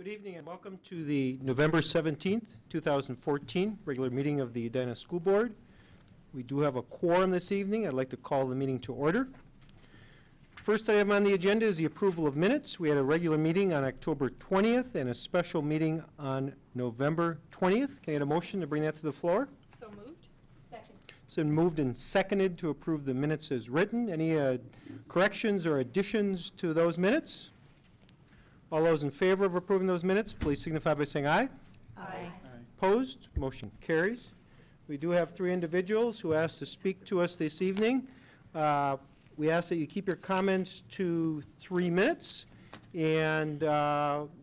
Good evening and welcome to the November 17th, 2014 regular meeting of the Edina School Board. We do have a quorum this evening. I'd like to call the meeting to order. First item on the agenda is the approval of minutes. We had a regular meeting on October 20th and a special meeting on November 20th. Can I get a motion to bring that to the floor? So moved. Second. It's been moved and seconded to approve the minutes as written. Any corrections or additions to those minutes? All those in favor of approving those minutes, please signify by saying aye. Aye. Opposed? Motion carries. We do have three individuals who asked to speak to us this evening. We ask that you keep your comments to 3 minutes. And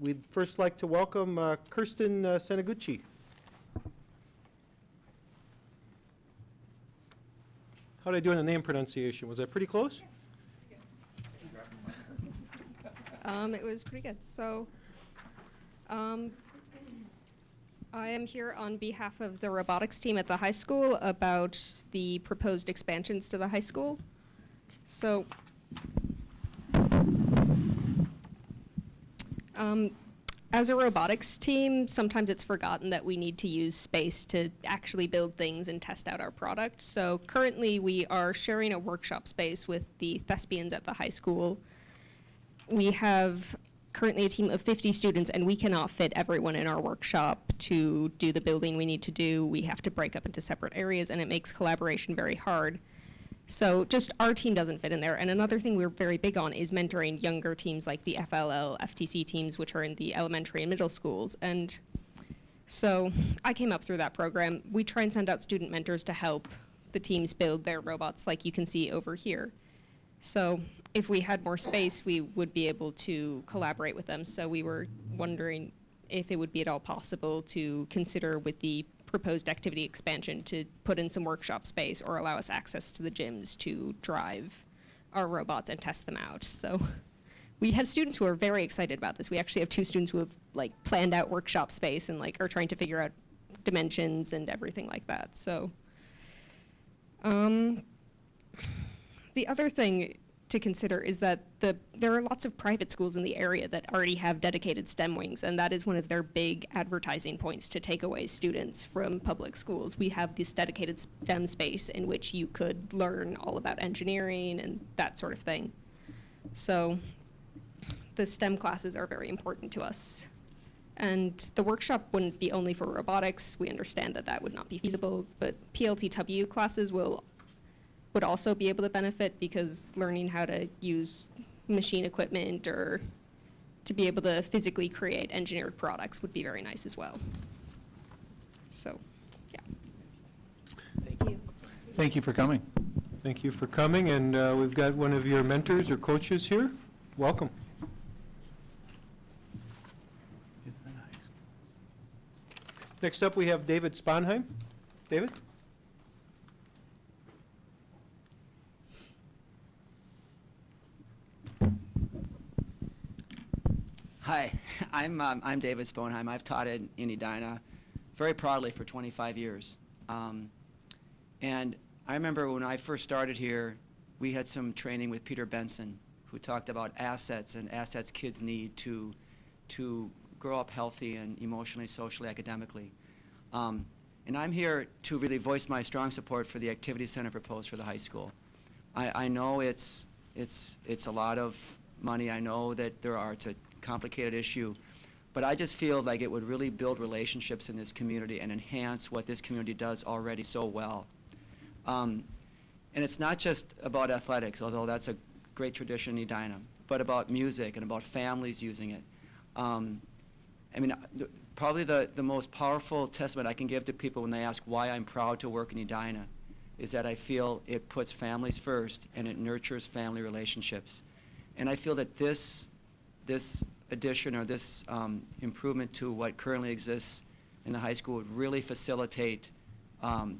we'd first like to welcome Kirsten Seneguchi. How did I do on the name pronunciation? Was that pretty close? It was pretty good. So, I am here on behalf of the robotics team at the high school about the proposed expansions to the high school. So, as a robotics team, sometimes it's forgotten that we need to use space to actually build things and test out our product. So currently we are sharing a workshop space with the thespians at the high school. We have currently a team of 50 students, and we cannot fit everyone in our workshop to do the building we need to do. We have to break up into separate areas, and it makes collaboration very hard. So just our team doesn't fit in there. And another thing we're very big on is mentoring younger teams like the FLL, FTC teams, which are in the elementary and middle schools. And so I came up through that program. We try and send out student mentors to help the teams build their robots like you can see over here. So if we had more space, we would be able to collaborate with them. So we were wondering if it would be at all possible to consider with the proposed activity expansion to put in some workshop space or allow us access to the gyms to drive our robots and test them out. So we have students who are very excited about this. We actually have 2 students who have planned out workshop space and are trying to figure out dimensions and everything like that. So the other thing to consider is that there are lots of private schools in the area that already have dedicated STEM wings, and that is one of their big advertising points to take away students from public schools. We have this dedicated STEM space in which you could learn all about engineering and that sort of thing. So the STEM classes are very important to us. And the workshop wouldn't be only for robotics. We understand that that would not be feasible, but PLTW classes would also be able to benefit, because learning how to use machine equipment or to be able to physically create engineered products would be very nice as well. So, yeah. Thank you. Thank you for coming. Thank you for coming, and we've got one of your mentors or coaches here. Welcome. Next up, we have David Sponheim. David? Hi, I'm David Sponheim. I've taught in Edina very proudly for 25 years. And I remember when I first started here, we had some training with Peter Benson, who talked about assets and assets kids need to grow up healthy and emotionally, socially, academically. And I'm here to really voice my strong support for the activity center proposed for the high school. I know it's a lot of money. I know that it's a complicated issue, but I just feel like it would really build relationships in this community and enhance what this community does already so well. And it's not just about athletics, although that's a great tradition in Edina, but about music and about families using it. Probably the most powerful testament I can give to people when they ask why I'm proud to work in Edina is that I feel it puts families first and it nurtures family relationships. And I feel that this addition or this improvement to what currently exists in the high school would really facilitate and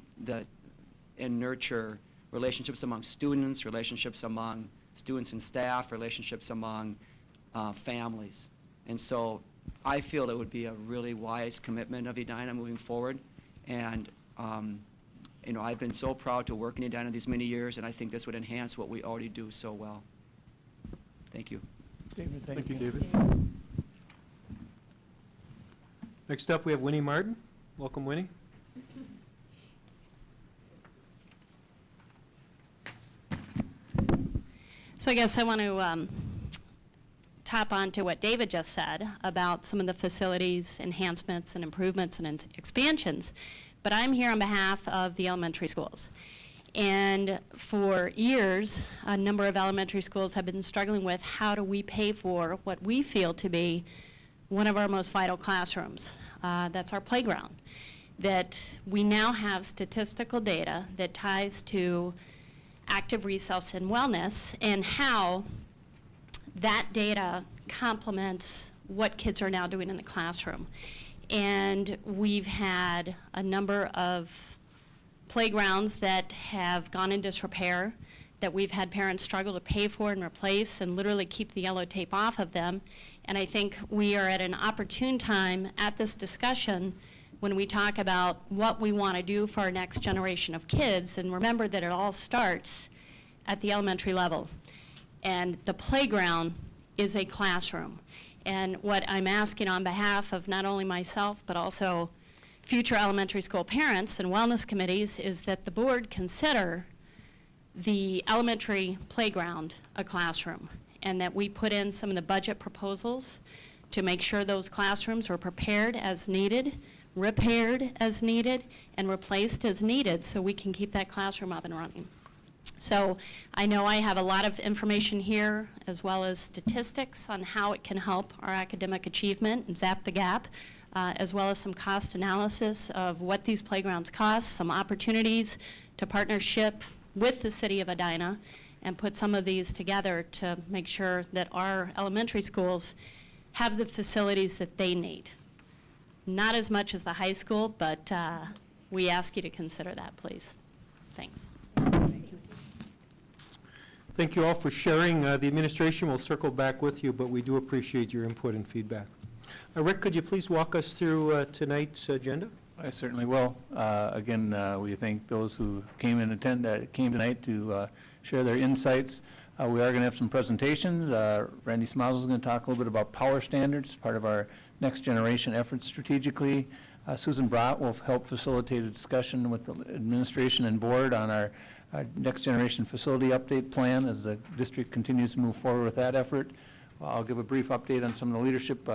nurture relationships among students, relationships among students and staff, relationships among families. And so I feel it would be a really wise commitment of Edina moving forward. And I've been so proud to work in Edina these many years, and I think this would enhance what we already do so well. Thank you. David, Thank you, David. Next up, we have Winnie Martin. Welcome, Winnie. So I guess I want to top on to what David just said about some of the facilities enhancements and improvements and expansions. But I'm here on behalf of the elementary schools. And for years, a number of elementary schools have been struggling with how do we pay for what we feel to be one of our most vital classrooms. That's our playground. That we now have statistical data that ties to active resource and wellness and how that data complements what kids are now doing in the classroom. And we've had a number of playgrounds that have gone in disrepair, that we've had parents struggle to pay for and replace and literally keep the yellow tape off of them. And I think we are at an opportune time at this discussion when we talk about what we want to do for our next generation of kids. And remember that it all starts at the elementary level. And the playground is a classroom. And what I'm asking on behalf of not only myself, but also future elementary school parents and wellness committees is that the board consider the elementary playground a classroom, and that we put in some of the budget proposals to make sure those classrooms are prepared as needed, repaired as needed, and replaced as needed so we can keep that classroom up and running. So I know I have a lot of information here, as well as statistics on how it can help our academic achievement and zap the gap, as well as some cost analysis of what these playgrounds cost, some opportunities to partnership with the city of Edina and put some of these together to make sure that our elementary schools have the facilities that they need. Not as much as the high school, but we ask you to consider that, please. Thanks. Thank you all for sharing. The administration will circle back with you, but we do appreciate your input and feedback. Rick, could you please walk us through tonight's agenda? I certainly will. Again, we thank those who came tonight to share their insights. We are going to have some presentations. Randy Smazel is going to talk a little bit about power standards, part of our next generation efforts strategically. Susan Brott will help facilitate a discussion with the administration and board on our next generation facility update plan as the district continues to move forward with that effort. I'll give a brief update on some of the leadership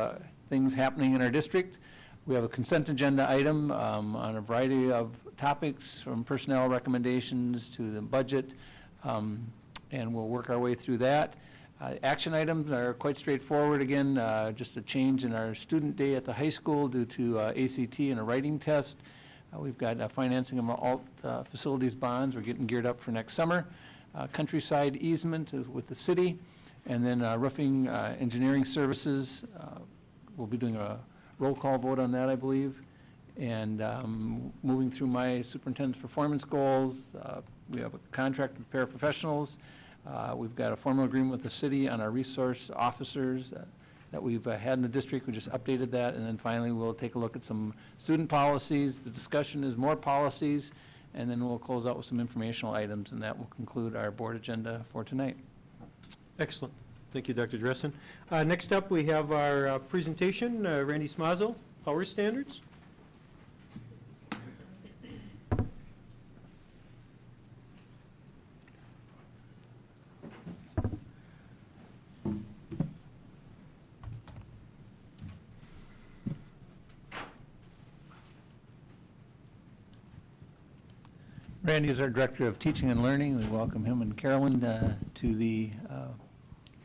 things happening in our district. We have a consent agenda item on a variety of topics, from personnel recommendations to the budget, and we'll work our way through that. Action items are quite straightforward. Again, just a change in our student day at the high school due to ACT and a writing test. We've got financing of alt facilities bonds. We're getting geared up for next summer. Countryside easement is with the city. And then roofing engineering services. We'll be doing a roll call vote on that, I believe. And moving through my superintendent's performance goals, we have a contract with paraprofessionals. We've got a formal agreement with the city on our resource officers that we've had in the district. We just updated that. And then finally, we'll take a look at some student policies. The discussion is more policies. And then we'll close out with some informational items. And that will conclude our board agenda for tonight. Excellent. Thank you, Dr. Dressen. Next up, we have our presentation, Randy Smazel, Power Standards. Randy is our Director of Teaching and Learning. We welcome him and Carolyn to the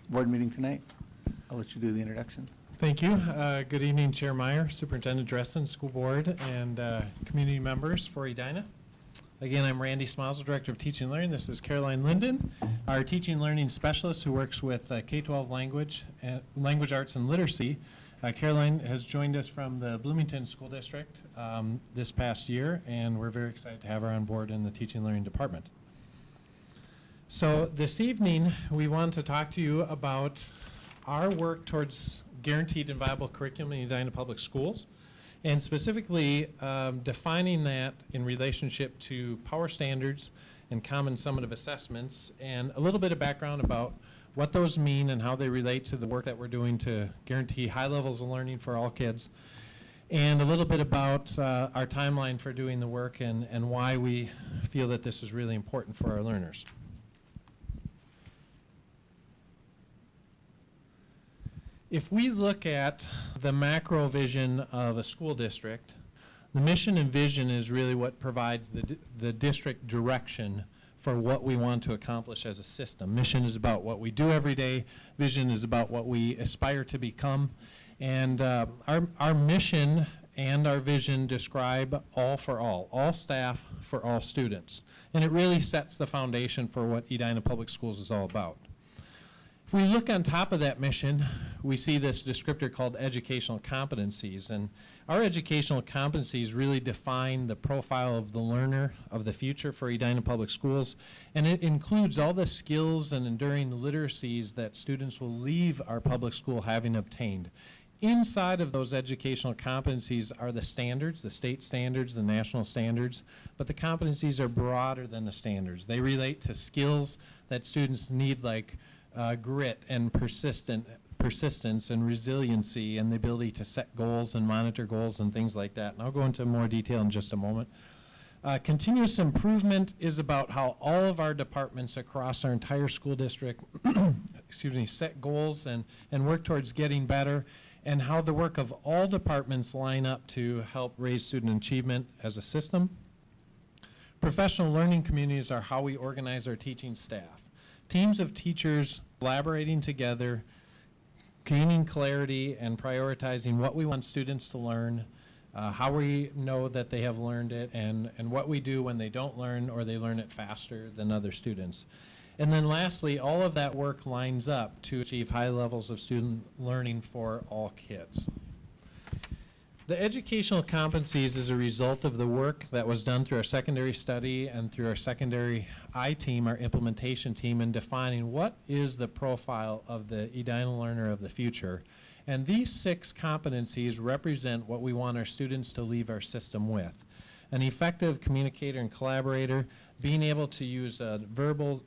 board meeting tonight. I'll let you do the introduction. Thank you. Good evening, Chair Meyer, Superintendent Dressen, School Board, and community members for Edina. Again, I'm Randy Smazel, Director of Teaching and Learning. This is Caroline Linden, our Teaching and Learning Specialist who works with K-12 language arts and literacy. Caroline has joined us from the Bloomington School District this past year, and we're very excited to have her on board in the Teaching and Learning Department. So this evening, we want to talk to you about our work towards guaranteed and viable curriculum in Edina Public Schools, and specifically defining that in relationship to power standards and common summative assessments, and a little bit of background about what those mean and how they relate to the work that we're doing to guarantee high levels of learning for all kids. and a little bit about our timeline for doing the work and why we feel that this is really important for our learners. If we look at the macro vision of a school district, the mission and vision is really what provides the district direction for what we want to accomplish as a system. Mission is about what we do every day. Vision is about what we aspire to become. And our mission and our vision describe all for all staff for all students. And it really sets the foundation for what Edina Public Schools is all about. If we look on top of that mission, we see this descriptor called educational competencies. And our educational competencies really define the profile of the learner of the future for Edina Public Schools. And it includes all the skills and enduring literacies that students will leave our public school having obtained. Inside of those educational competencies are the standards, the state standards, the national standards, but the competencies are broader than the standards. They relate to skills that students need, like grit and persistence and resiliency and the ability to set goals and monitor goals and things like that. And I'll go into more detail in just a moment. Continuous improvement is about how all of our departments across our entire school district set goals and work towards getting better, and how the work of all departments line up to help raise student achievement as a system. Professional learning communities are how we organize our teaching staff. Teams of teachers collaborating together, gaining clarity and prioritizing what we want students to learn, how we know that they have learned it, and what we do when they don't learn or they learn it faster than other students. And then lastly, all of that work lines up to achieve high levels of student learning for all kids. The educational competencies is a result of the work that was done through our secondary study and through our secondary I team, our implementation team, in defining what is the profile of the Edina learner of the future. And these 6 competencies represent what we want our students to leave our system with. An effective communicator and collaborator, being able to use verbal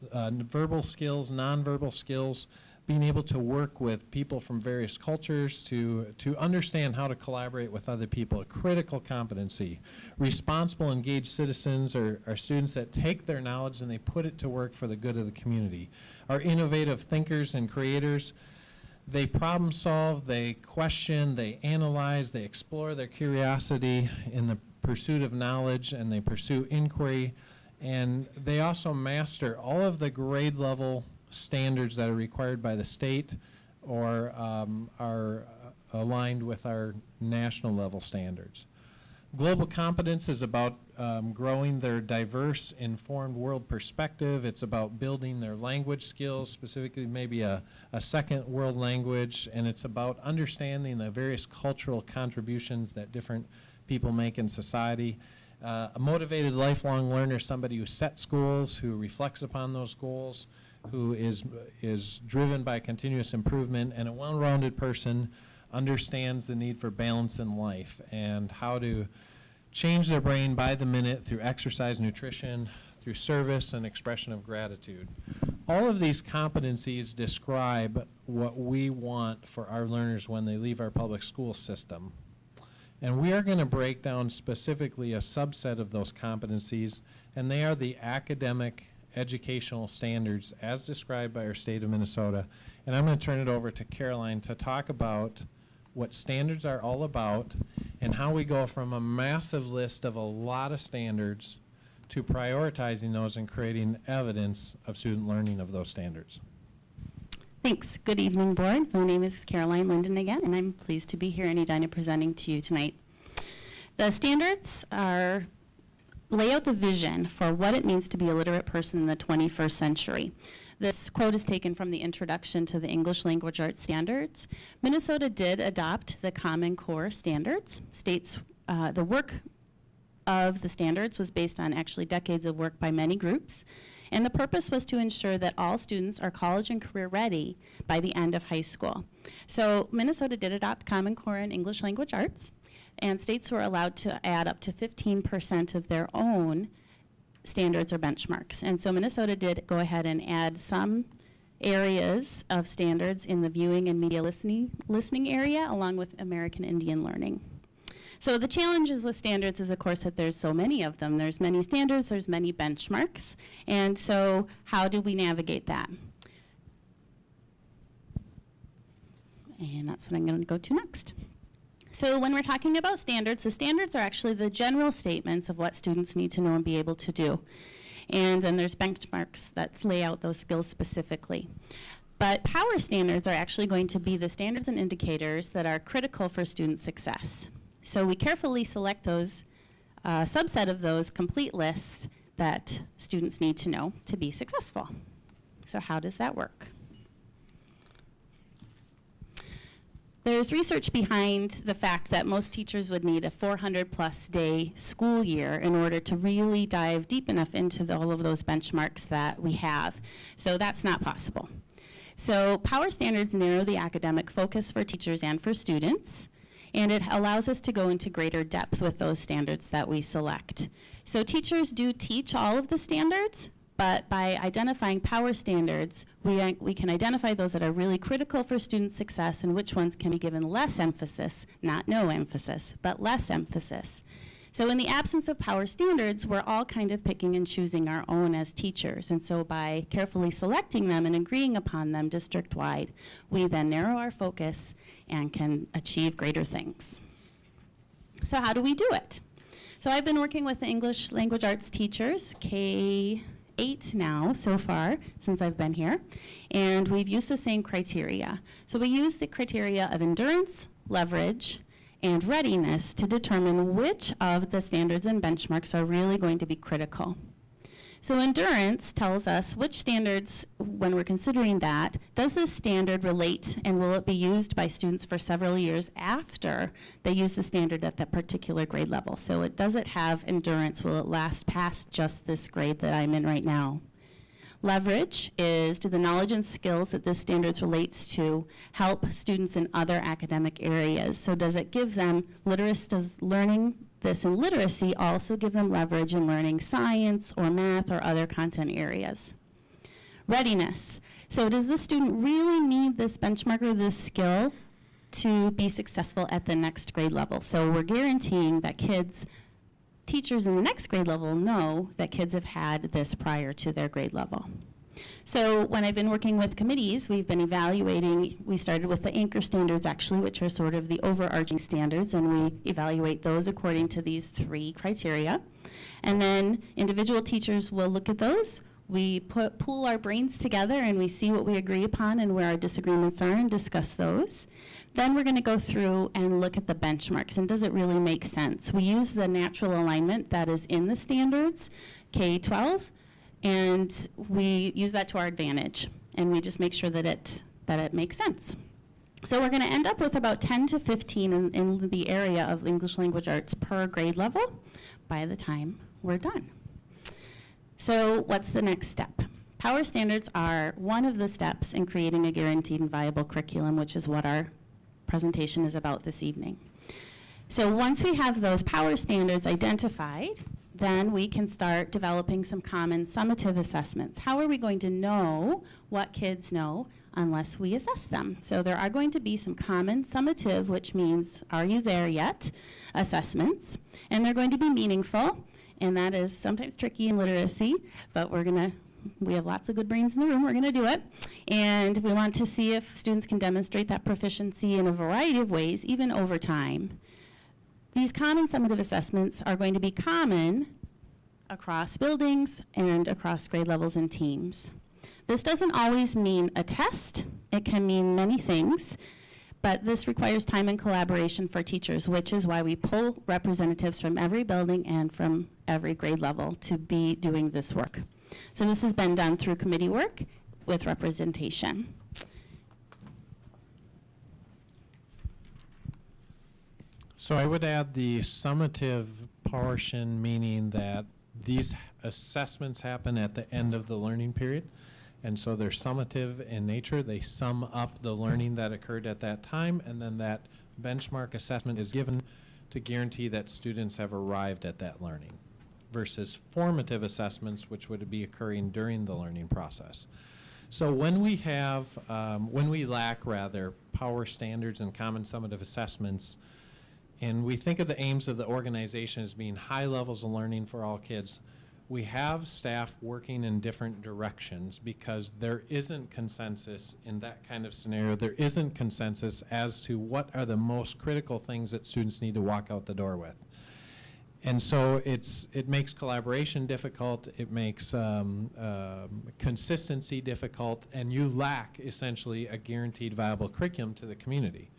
skills, nonverbal skills, being able to work with people from various cultures to understand how to collaborate with other people, a critical competency. Responsible, engaged citizens are students that take their knowledge and they put it to work for the good of the community. Our innovative thinkers and creators, they problem solve, they question, they analyze, they explore their curiosity in the pursuit of knowledge, and they pursue inquiry, and they also master all of the grade level standards that are required by the state or are aligned with our national level standards. Global competence is about growing their diverse, informed world perspective. It's about building their language skills, specifically maybe a second world language, and it's about understanding the various cultural contributions that different people make in society. A motivated lifelong learner, somebody who sets goals, who reflects upon those goals, who is driven by continuous improvement, and a well-rounded person understands the need for balance in life and how to change their brain by the minute through exercise, nutrition, through service and expression of gratitude. All of these competencies describe what we want for our learners when they leave our public school system. And we are going to break down specifically a subset of those competencies, and they are the academic educational standards as described by our state of Minnesota. And I'm going to turn it over to Caroline to talk about what standards are all about and how we go from a massive list of a lot of standards to prioritizing those and creating evidence of student learning of those standards. Thanks. Good evening, board. My name is Caroline Linden again, and I'm pleased to be here in Edina presenting to you tonight. The standards lay out the vision for what it means to be a literate person in the 21st century. This quote is taken from the Introduction to the English Language Arts Standards. Minnesota did adopt the Common Core standards. States the work of the standards was based on actually decades of work by many groups. And the purpose was to ensure that all students are college and career ready by the end of high school. So Minnesota did adopt Common Core in English Language Arts, and states were allowed to add up to 15% of their own standards or benchmarks. And so Minnesota did go ahead and add some areas of standards in the viewing and media listening area, along with American Indian learning. So the challenges with standards is, of course, that there's so many of them. There's many standards, there's many benchmarks, and so how do we navigate that? And that's what I'm going to go to next. So when we're talking about standards, the standards are actually the general statements of what students need to know and be able to do. And then there's benchmarks that lay out those skills specifically. But power standards are actually going to be the standards and indicators that are critical for student success. So we carefully select those, subset of those complete lists that students need to know to be successful. So how does that work? There's research behind the fact that most teachers would need a 400-plus day school year in order to really dive deep enough into all of those benchmarks that we have. So that's not possible. So power standards narrow the academic focus for teachers and for students, and it allows us to go into greater depth with those standards that we select. So teachers do teach all of the standards, but by identifying power standards, we can identify those that are really critical for student success and which ones can be given less emphasis, not no emphasis, but less emphasis. So in the absence of power standards, we're all kind of picking and choosing our own as teachers. And so by carefully selecting them and agreeing upon them district-wide, we then narrow our focus and can achieve greater things. So how do we do it? So I've been working with the English language arts teachers, K-8 now so far since I've been here, and we've used the same criteria. So we use the criteria of endurance, leverage, and readiness to determine which of the standards and benchmarks are really going to be critical. So endurance tells us which standards, when we're considering that, does this standard relate and will it be used by students for several years after they use the standard at that particular grade level? So does it have endurance? Will it last past just this grade that I'm in right now? Leverage is, do the knowledge and skills that this standards relates to help students in other academic areas? So does it give them does learning this in literacy also give them leverage in learning science or math or other content areas? Readiness. So does the student really need this benchmark or this skill to be successful at the next grade level? So we're guaranteeing that teachers in the next grade level know that kids have had this prior to their grade level. So when I've been working with committees, we've been evaluating, we started with the anchor standards actually, which are sort of the overarching standards, and we evaluate those according to these 3 criteria. And then individual teachers will look at those. We pool our brains together and we see what we agree upon and where our disagreements are and discuss those. Then we're going to go through and look at the benchmarks and does it really make sense? We use the natural alignment that is in the standards, K-12, and we use that to our advantage. And we just make sure that it makes sense. So we're going to end up with about 10 to 15 in the area of English language arts per grade level by the time we're done. So what's the next step? Power standards are one of the steps in creating a guaranteed and viable curriculum, which is what our presentation is about this evening. So once we have those power standards identified, then we can start developing some common summative assessments. How are we going to know what kids know unless we assess them? So there are going to be some common summative, which means, are you there yet, assessments, and they're going to be meaningful. And that is sometimes tricky in literacy, but we have lots of good brains in the room, we're gonna do it. And we want to see if students can demonstrate that proficiency in a variety of ways, even over time. These common summative assessments are going to be common across buildings and across grade levels and teams. This doesn't always mean a test, it can mean many things. But this requires time and collaboration for teachers, which is why we pull representatives from every building and from every grade level to be doing this work. So this has been done through committee work with representation. So I would add the summative portion, meaning that these assessments happen at the end of the learning period. And so they're summative in nature. They sum up the learning that occurred at that time, and then that benchmark assessment is given to guarantee that students have arrived at that learning, versus formative assessments, which would be occurring during the learning process. So when we lack power standards and common summative assessments And we think of the aims of the organization as being high levels of learning for all kids. We have staff working in different directions because there isn't consensus in that kind of scenario. There isn't consensus as to what are the most critical things that students need to walk out the door with. And so it makes collaboration difficult, it makes consistency difficult, and you lack essentially a guaranteed viable curriculum to the community.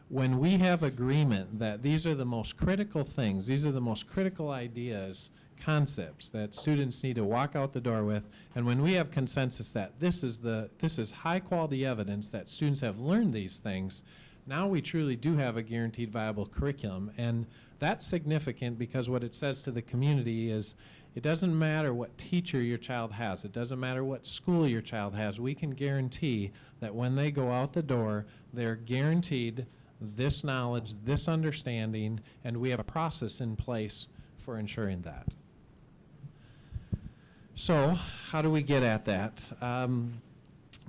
When we have agreement that these are the most critical things, these are the most critical ideas, concepts that students need to walk out the door with, and when we have consensus that this is high quality evidence that students have learned these things, now we truly do have a guaranteed viable curriculum. And that's significant because what it says to the community is it doesn't matter what teacher your child has, it doesn't matter what school your child has, we can guarantee that when they go out the door, they're guaranteed this knowledge, this understanding, and we have a process in place for ensuring that. So how do we get at that?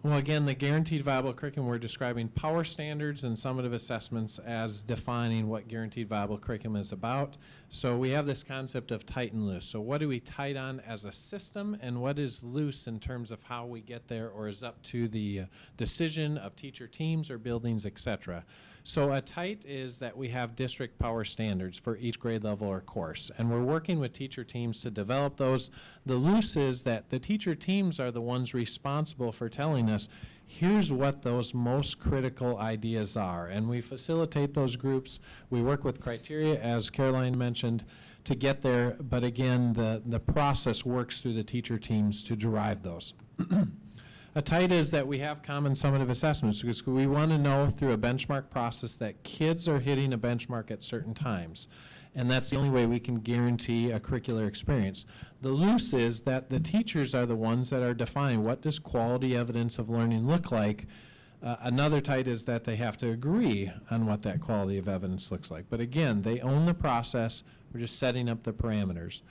Well, again, the guaranteed viable curriculum, we're describing power standards and summative assessments as defining what guaranteed viable curriculum is about. So we have this concept of tight and loose. So what do we tight on as a system, and what is loose in terms of how we get there or is up to the decision of teacher teams or buildings, etc. So a tight is that we have district power standards for each grade level or course, and we're working with teacher teams to develop those. The loose is that the teacher teams are the ones responsible for telling us, here's what those most critical ideas are, and we facilitate those groups. We work with criteria, as Caroline mentioned, to get there, but again, the process works through the teacher teams to derive those. A tight is that we have common summative assessments because we want to know through a benchmark process that kids are hitting a benchmark at certain times. And that's the only way we can guarantee a curricular experience. The loose is that the teachers are the ones that are defining what does quality evidence of learning look like. Another tight is that they have to agree on what that quality of evidence looks like. But again, they own the process. We're just setting up the parameters.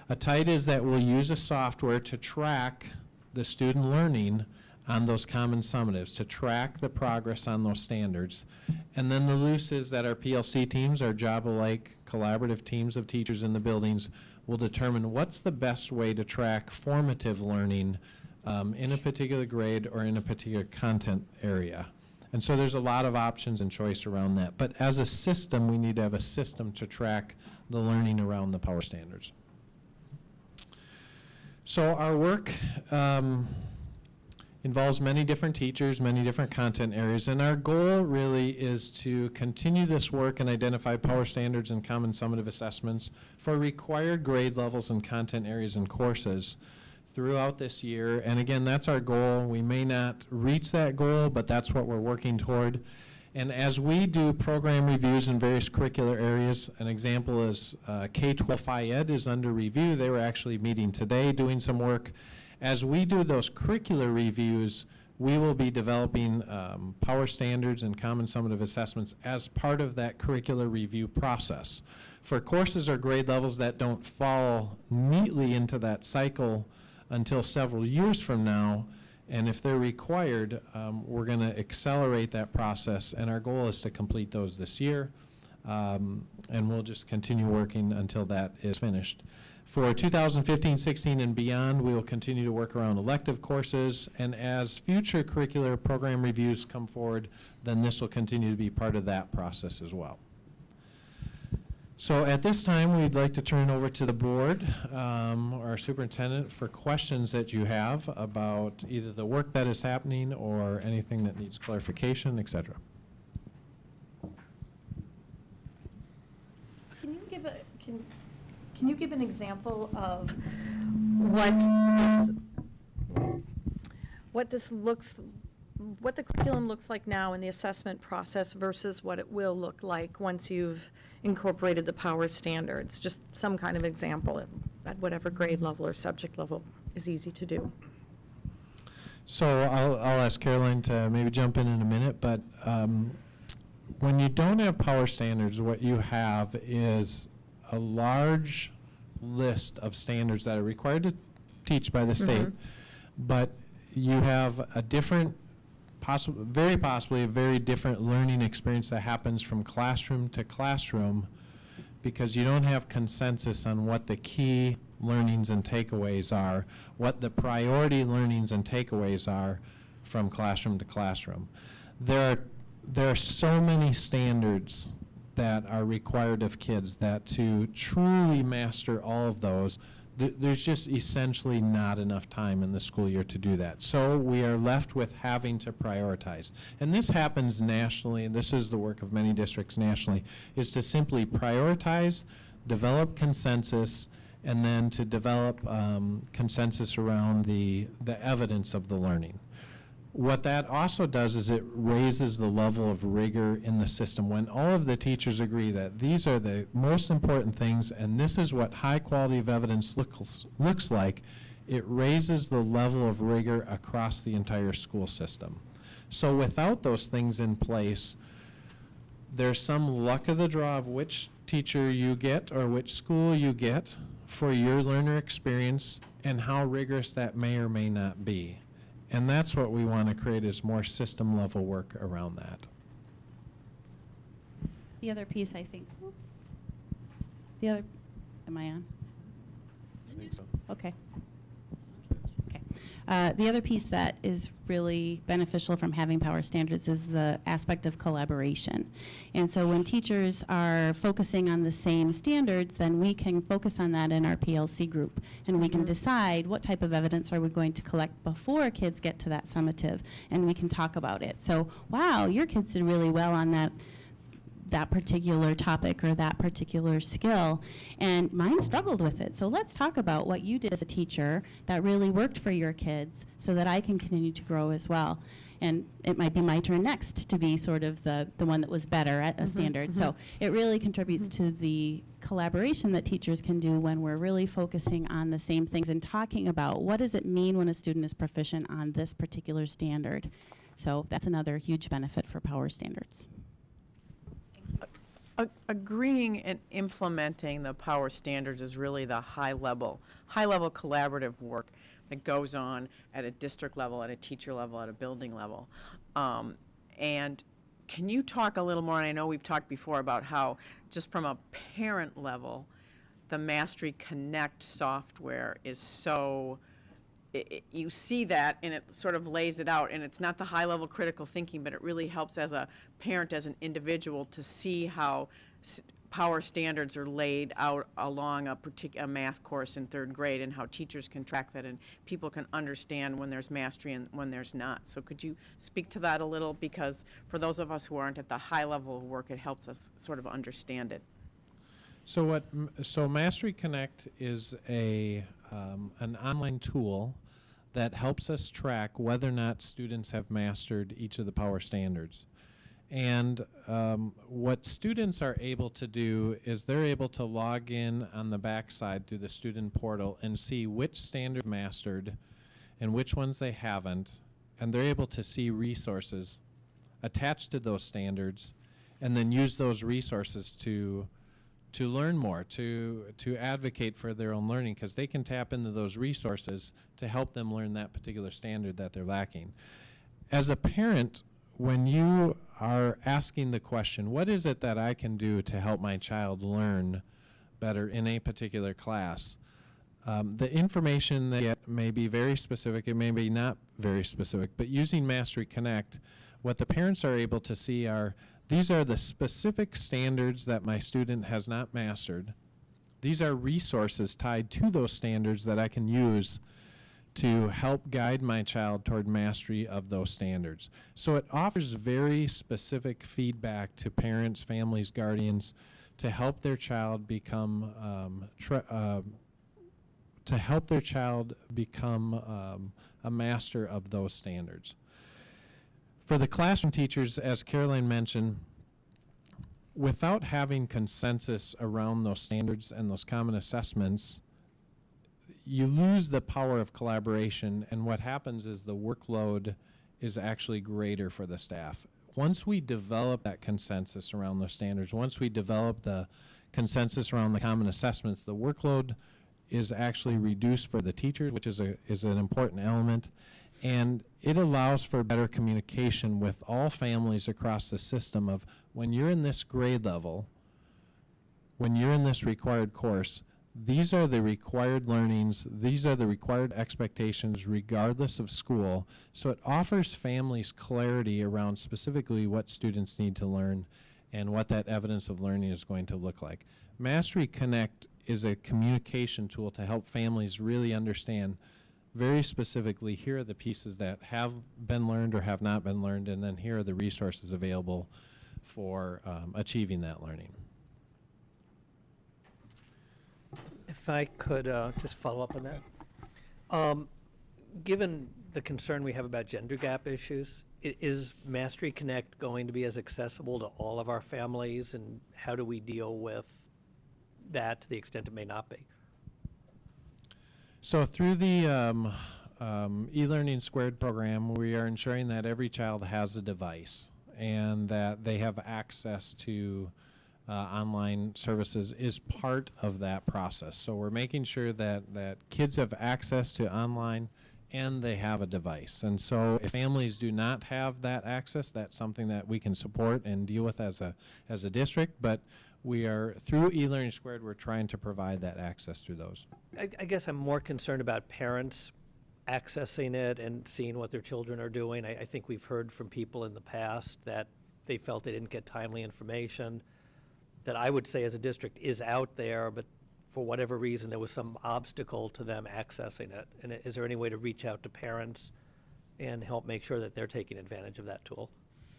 A tight is that we'll use a software to track the student learning on those common summatives, to track the progress on those standards. And then the loose is that our PLC teams, our job-alike collaborative teams of teachers in the buildings, will determine what's the best way to track formative learning in a particular grade or in a particular content area. And so there's a lot of options and choice around that. But as a system, we need to have a system to track the learning around the power standards. So our work involves many different teachers, many different content areas, and our goal really is to continue this work and identify power standards and common summative assessments for required grade levels and content areas and courses throughout this year. And again, that's our goal. We may not reach that goal, but that's what we're working toward. And as we do program reviews in various curricular areas, an example is K-12 Phi Ed is under review. They were actually meeting today doing some work. As we do those curricular reviews, we will be developing power standards and common summative assessments as part of that curricular review process. For courses or grade levels that don't fall neatly into that cycle until several years from now, and if they're required, we're going to accelerate that process, and our goal is to complete those this year, and we'll just continue working until that is finished. For 2015-16 and beyond, we will continue to work around elective courses, and as future curricular program reviews come forward, then this will continue to be part of that process as well. So at this time, we'd like to turn over to the board, our superintendent, for questions that you have about either the work that is happening or anything that needs clarification, et cetera. Can you give an example of what the curriculum looks like now in the assessment process versus what it will look like once you've incorporated the power standards? Just some kind of example at whatever grade level or subject level is easy to do. So I'll ask Caroline to maybe jump in a minute, but when you don't have power standards, what you have is a large list of standards that are required to teach by the state, but you have a different very possibly a very different learning experience that happens from classroom to classroom, because you don't have consensus on what the key learnings and takeaways are, what the priority learnings and takeaways are from classroom to classroom. There are so many standards that are required of kids that to truly master all of those, there's just essentially not enough time in the school year to do that. So we are left with having to prioritize. And this happens nationally, and this is the work of many districts nationally, is to simply prioritize, develop consensus, and then to develop consensus around the evidence of the learning. What that also does is it raises the level of rigor in the system. When all of the teachers agree that these are the most important things and this is what high quality of evidence looks like, it raises the level of rigor across the entire school system. So without those things in place, there's some luck of the draw of which teacher you get or which school you get for your learner experience and how rigorous that may or may not be. And that's what we want to create, is more system level work around that. The other piece, I think, am I on? I think so. Okay. The other piece that is really beneficial from having power standards is the aspect of collaboration. And so when teachers are focusing on the same standards, then we can focus on that in our PLC group. And we can decide what type of evidence are we going to collect before kids get to that summative, and we can talk about it. So, wow, your kids did really well on that particular topic or that particular skill, and mine struggled with it. So let's talk about what you did as a teacher that really worked for your kids so that I can continue to grow as well. And it might be my turn next to be sort of the one that was better at a standard. So it really contributes to the collaboration that teachers can do when we're really focusing on the same things and talking about what does it mean when a student is proficient on this particular standard. So that's another huge benefit for power standards. Agreeing and implementing the power standards is really the high-level collaborative work that goes on at a district level, at a teacher level, at a building level. And can you talk a little more, and I know we've talked before about how just from a parent level, the Mastery Connect software is so, you see that and it sort of lays it out, and it's not the high-level critical thinking, but it really helps as a parent, as an individual, to see how power standards are laid out along a math course in third grade, and how teachers can track that and people can understand when there's mastery and when there's not. So could you speak to that a little? Because for those of us who aren't at the high level of work, it helps us sort of understand it. So Mastery Connect is an online tool that helps us track whether or not students have mastered each of the power standards. And what students are able to do is they're able to log in on the backside through the student portal and see which standard mastered and which ones they haven't, and they're able to see resources attached to those standards and then use those resources to learn more, to advocate for their own learning, because they can tap into those resources to help them learn that particular standard that they're lacking. As a parent, when you are asking the question, what is it that I can do to help my child learn better in a particular class? The information they get may be very specific, it may be not very specific, but using Mastery Connect, what the parents are able to see are, these are the specific standards that my student has not mastered. These are resources tied to those standards that I can use to help guide my child toward mastery of those standards. So it offers very specific feedback to parents, families, guardians to help their child become a master of those standards. For the classroom teachers, as Caroline mentioned, without having consensus around those standards and those common assessments, you lose the power of collaboration, and what happens is the workload is actually greater for the staff. Once we develop that consensus around those standards, once we develop the consensus around the common assessments, the workload is actually reduced for the teachers, which is an important element. And it allows for better communication with all families across the system of when you're in this grade level, when you're in this required course, these are the required learnings, these are the required expectations regardless of school. So it offers families clarity around specifically what students need to learn and what that evidence of learning is going to look like. Mastery Connect is a communication tool to help families really understand very specifically, here are the pieces that have been learned or have not been learned, and then here are the resources available for achieving that learning. If I could just follow up on that. Given the concern we have about gender gap issues, is Mastery Connect going to be as accessible to all of our families, and how do we deal with that to the extent it may not be? So through the e-learning squared program, we are ensuring that every child has a device and that they have access to online services is part of that process. So we're making sure that kids have access to online and they have a device. And so if families do not have that access, that's something that we can support and deal with as a district. But we are, through e-learning squared, we're trying to provide that access through those. I guess I'm more concerned about parents accessing it and seeing what their children are doing. I think we've heard from people in the past that they felt they didn't get timely information that I would say as a district is out there, but for whatever reason there was some obstacle to them accessing it. And is there any way to reach out to parents and help make sure that they're taking advantage of that tool?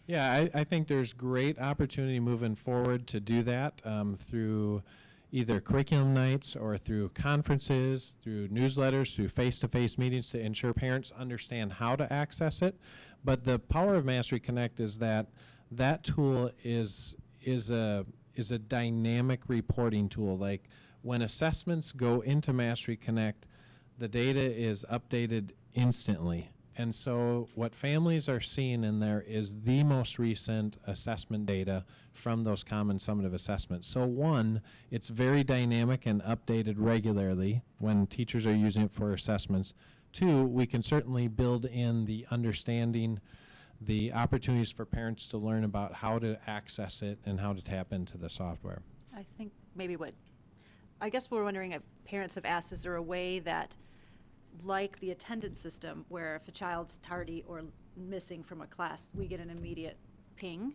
Yeah, I think there's great opportunity moving forward to do that through either curriculum nights or through conferences, through newsletters, through face-to-face meetings to ensure parents understand how to access it. But the power of Mastery Connect is that that tool is a dynamic reporting tool. Like when assessments go into Mastery Connect, the data is updated instantly. And so what families are seeing in there is the most recent assessment data from those common summative assessments. So one, it's very dynamic and updated regularly when teachers are using it for assessments. Two, we can certainly build in the understanding, the opportunities for parents to learn about how to access it and how to tap into the software. I think maybe I guess we're wondering if parents have asked, is there a way that, like the attendance system, where if a child's tardy or missing from a class, we get an immediate ping.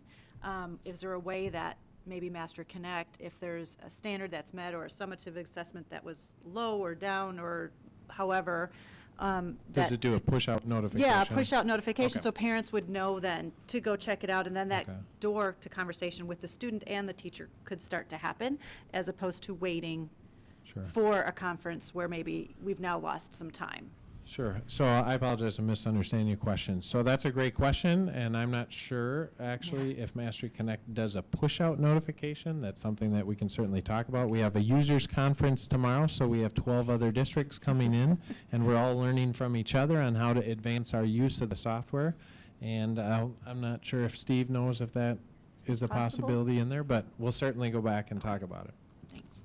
Is there a way that maybe Master Connect, if there's a standard that's met or a summative assessment that was low or down or however, Does it do a push-out notification? Yeah, push-out notification, Okay. so parents would know then to go check it out, and then that Okay. door to conversation with the student and the teacher could start to happen, as opposed to waiting Sure. for a conference where maybe we've now lost some time. Sure. So I apologize for misunderstanding your question. So that's a great question, and I'm not sure, actually, if Mastery Connect does a push-out notification. That's something that we can certainly talk about. We have a users conference tomorrow, so we have 12 other districts coming in, and we're all learning from each other on how to advance our use of the software. And I'm not sure if Steve knows if that is a Possible. possibility in there, but we'll certainly go back and talk about it. Thanks.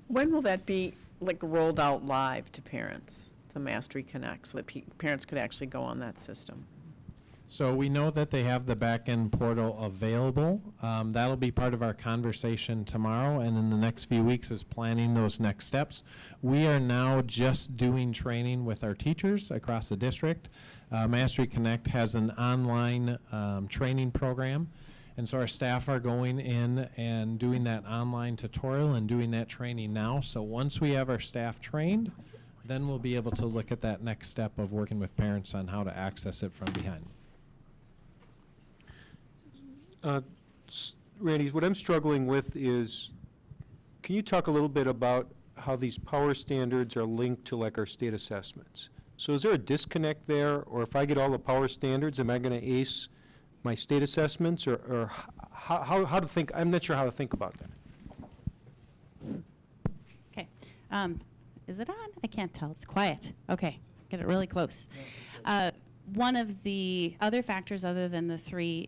When will that be rolled out live to parents, to Mastery Connect, so that parents could actually go on that system? So we know that they have the back-end portal available. That'll be part of our conversation tomorrow, and in the next few weeks is planning those next steps. We are now just doing training with our teachers across the district. Mastery Connect has an online training program, and so our staff are going in and doing that online tutorial and doing that training now. So once we have our staff trained, then we'll be able to look at that next step of working with parents on how to access it from behind. Randy, what I'm struggling with is, can you talk a little bit about how these power standards are linked to our state assessments? So is there a disconnect there, or if I get all the power standards, am I going to ace my state assessments, or how to think? I'm not sure how to think about that. Okay. Is it on? I can't tell. It's quiet. Okay. Get it really close. One of the other factors other than the three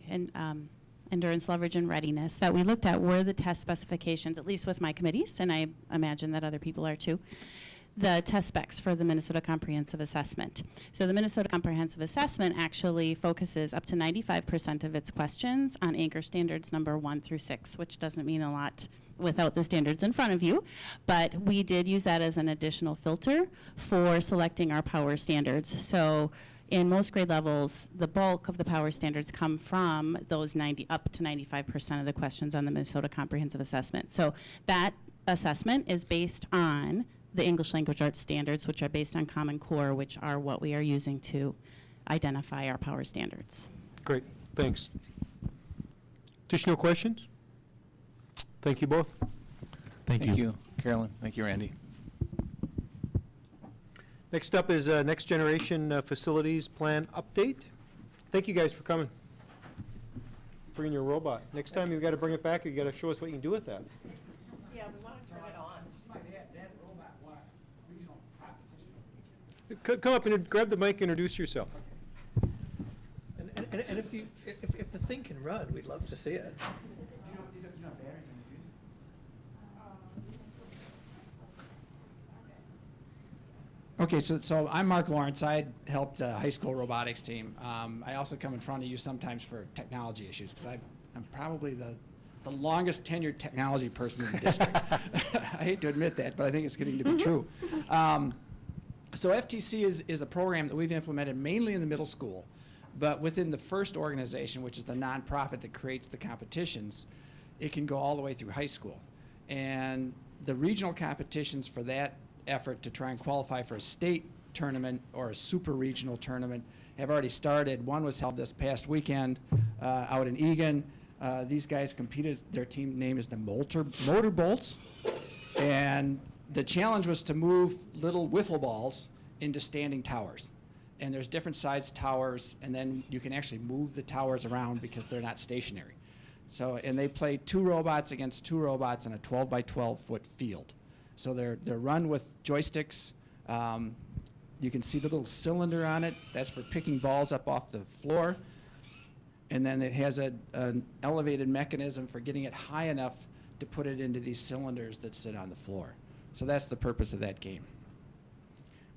endurance, leverage, and readiness that we looked at were the test specifications, at least with my committees, and I imagine that other people are too. the test specs for the Minnesota Comprehensive Assessment. So the Minnesota Comprehensive Assessment actually focuses up to 95% of its questions on anchor standards number 1 through 6, which doesn't mean a lot without the standards in front of you, but we did use that as an additional filter for selecting our power standards. So in most grade levels, the bulk of the power standards come from those up to 95% of the questions on the Minnesota Comprehensive Assessment. So that assessment is based on the English Language Arts standards, which are based on Common Core, which are what we are using to identify our power standards. Great, thanks. Additional questions? Thank you both. Thank you, Carolyn. Thank you, Randy. Next up is Next Generation Facilities Plan Update. Thank you guys for coming. Bringing your robot. Next time you've got to bring it back, you've got to show us what you can do with that. Yeah, we want to turn it on. Come up and grab the mic and introduce yourself. And if the thing can run, we'd love to see it. Okay, so I'm Mark Lawrence. I helped the high school robotics team. I also come in front of you sometimes for technology issues because I'm probably the longest tenured technology person in the district. I hate to admit that, but I think it's getting to be true. So FTC is a program that we've implemented mainly in the middle school, but within the FIRST organization, which is the nonprofit that creates the competitions, it can go all the way through high school. And the regional competitions for that effort to try and qualify for a state tournament or a super regional tournament have already started. One was held this past weekend out in Egan. These guys competed. Their team name is the Motor Bolts. And the challenge was to move little wiffle balls into standing towers. And there's different sized towers, and then you can actually move the towers around because they're not stationary. So, and they played 2 robots against 2 robots in a 12 by 12 foot field. So they're run with joysticks. You can see the little cylinder on it. That's for picking balls up off the floor. And then it has an elevated mechanism for getting it high enough to put it into these cylinders that sit on the floor. So that's the purpose of that game.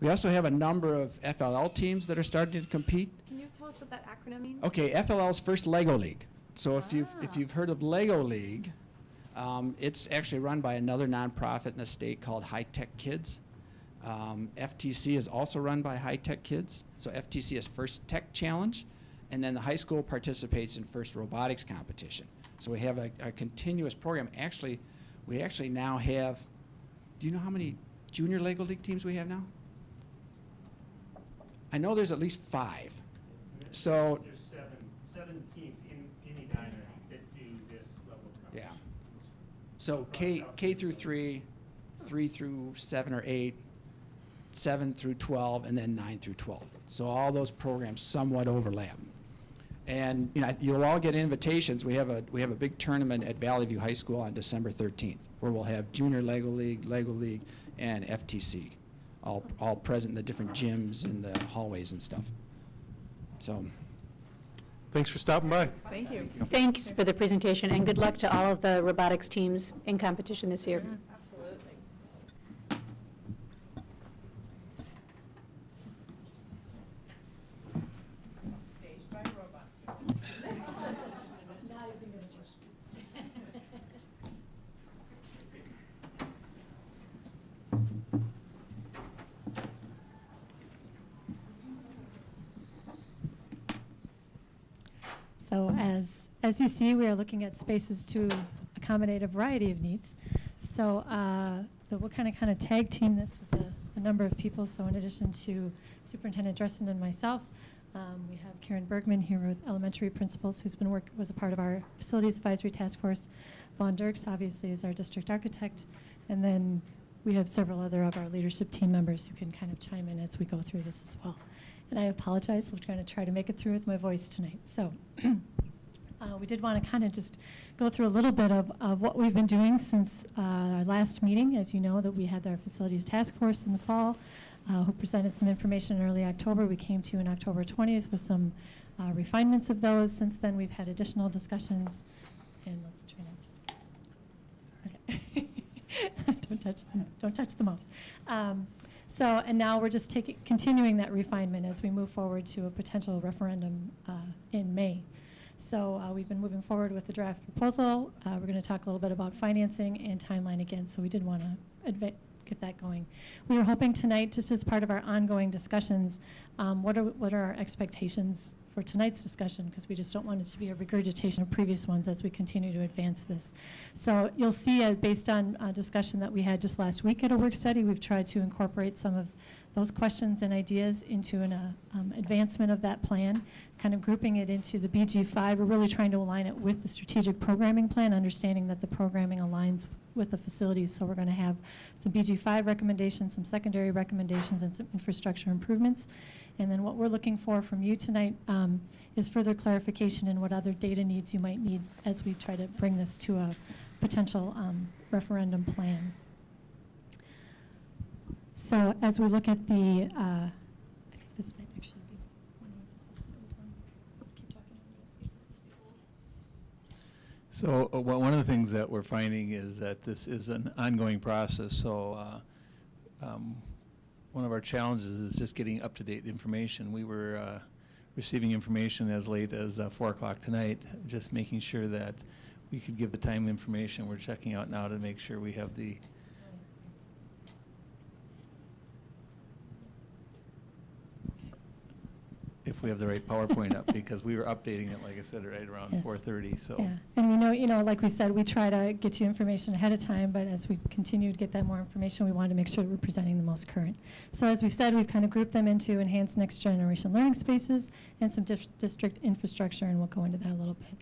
We also have a number of FLL teams that are starting to compete. Can you tell us what that acronym means? Okay, FLL's First Lego League. So if you've heard of Lego League, it's actually run by another nonprofit in the state called High Tech Kids. FTC is also run by High Tech Kids. So FTC is First Tech Challenge, and then the high school participates in First Robotics Competition. So we have a continuous program. Actually, we actually now have, do you know how many junior Lego League teams we have now? I know there's at least 5. So there's seven teams in Edina that do this level of competition. yeah. So K through 3, 3 through 7 or 8, 7 through 12, and then 9 through 12. So all those programs somewhat overlap. And you'll all get invitations. We have a big tournament at Valley View High School on December 13th, where we'll have Junior Lego League, and FTC, all present in the different gyms and the hallways and stuff. So, Thanks for stopping by. Thank you. Thanks for the presentation, and good luck to all of the robotics teams in competition this year. Absolutely. Staged by robots. So as you see, we are looking at spaces to accommodate a variety of needs. So we'll kind of tag team this with a number of people. So in addition to Superintendent Dressen and myself, we have Karen Bergman here with elementary principals, who's been was a part of our facilities advisory task force. Vaughn Dirks obviously is our district architect, and then we have several other of our leadership team members who can kind of chime in as we go through this as well. And I apologize, we're going to try to make it through with my voice tonight. So we did want to kind of just go through a little bit of what we've been doing since our last meeting. As you know, that we had our facilities task force in the fall, who presented some information in early October. We came to you on October 20th with some refinements of those. Since then, we've had additional discussions. And let's try not to. Okay. Don't touch the mouse. So, and now we're just continuing that refinement as we move forward to a potential referendum in May. So we've been moving forward with the draft proposal. We're going to talk a little bit about financing and timeline again, so we did want to get that going. We were hoping tonight, just as part of our ongoing discussions, what are our expectations for tonight's discussion, because we just don't want it to be a regurgitation of previous ones as we continue to advance this. So you'll see, based on a discussion that we had just last week at a work study, we've tried to incorporate some of those questions and ideas into an advancement of that plan, kind of grouping it into the BG5. We're really trying to align it with the strategic programming plan, understanding that the programming aligns with the facilities. So we're going to have some BG5 recommendations, some secondary recommendations, and some infrastructure improvements. And then what we're looking for from you tonight is further clarification in what other data needs you might need as we try to bring this to a potential referendum plan. So as we look at the, I think this might actually be one of this is the old one. Keep talking, I'm going to see if this is the old. So one of the things that we're finding is that this is an ongoing process. So one of our challenges is just getting up-to-date information. We were receiving information as late as 4 o'clock tonight, just making sure that we could give the time information. We're checking out now to make sure we have the if we have the right PowerPoint up, because we were updating it, like I said, right around 4:30. So. Yeah, and we know, you know, like we said, we try to get you information ahead of time, but as we continue to get that more information, we wanted to make sure that we're presenting the most current. So as we've said, we've kind of grouped them into enhanced next generation learning spaces and some district infrastructure, and we'll go into that a little bit.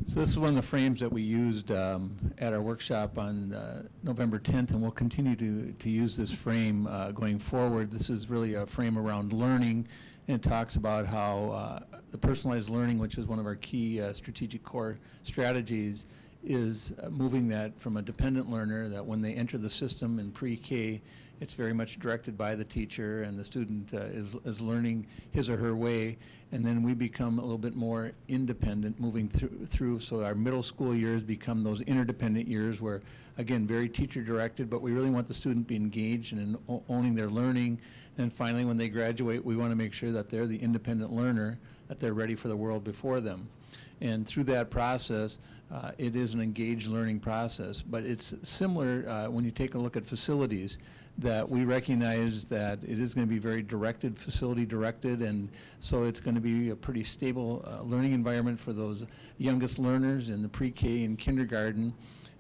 So this is one of the frames that we used at our workshop on November 10th, and we'll continue to use this frame going forward. This is really a frame around learning, and it talks about how the personalized learning, which is one of our key strategic core strategies, is moving that from a dependent learner, that when they enter the system in pre-K, it's very much directed by the teacher, and the student is learning his or her way, and then we become a little bit more independent moving through. So our middle school years become those interdependent years where, again, very teacher-directed, but we really want the student to be engaged and in owning their learning. And finally, when they graduate, we want to make sure that they're the independent learner, that they're ready for the world before them. And through that process, it is an engaged learning process, but it's similar when you take a look at facilities, that we recognize that it is going to be very directed, facility directed, and so it's going to be a pretty stable learning environment for those youngest learners in the pre-K and kindergarten.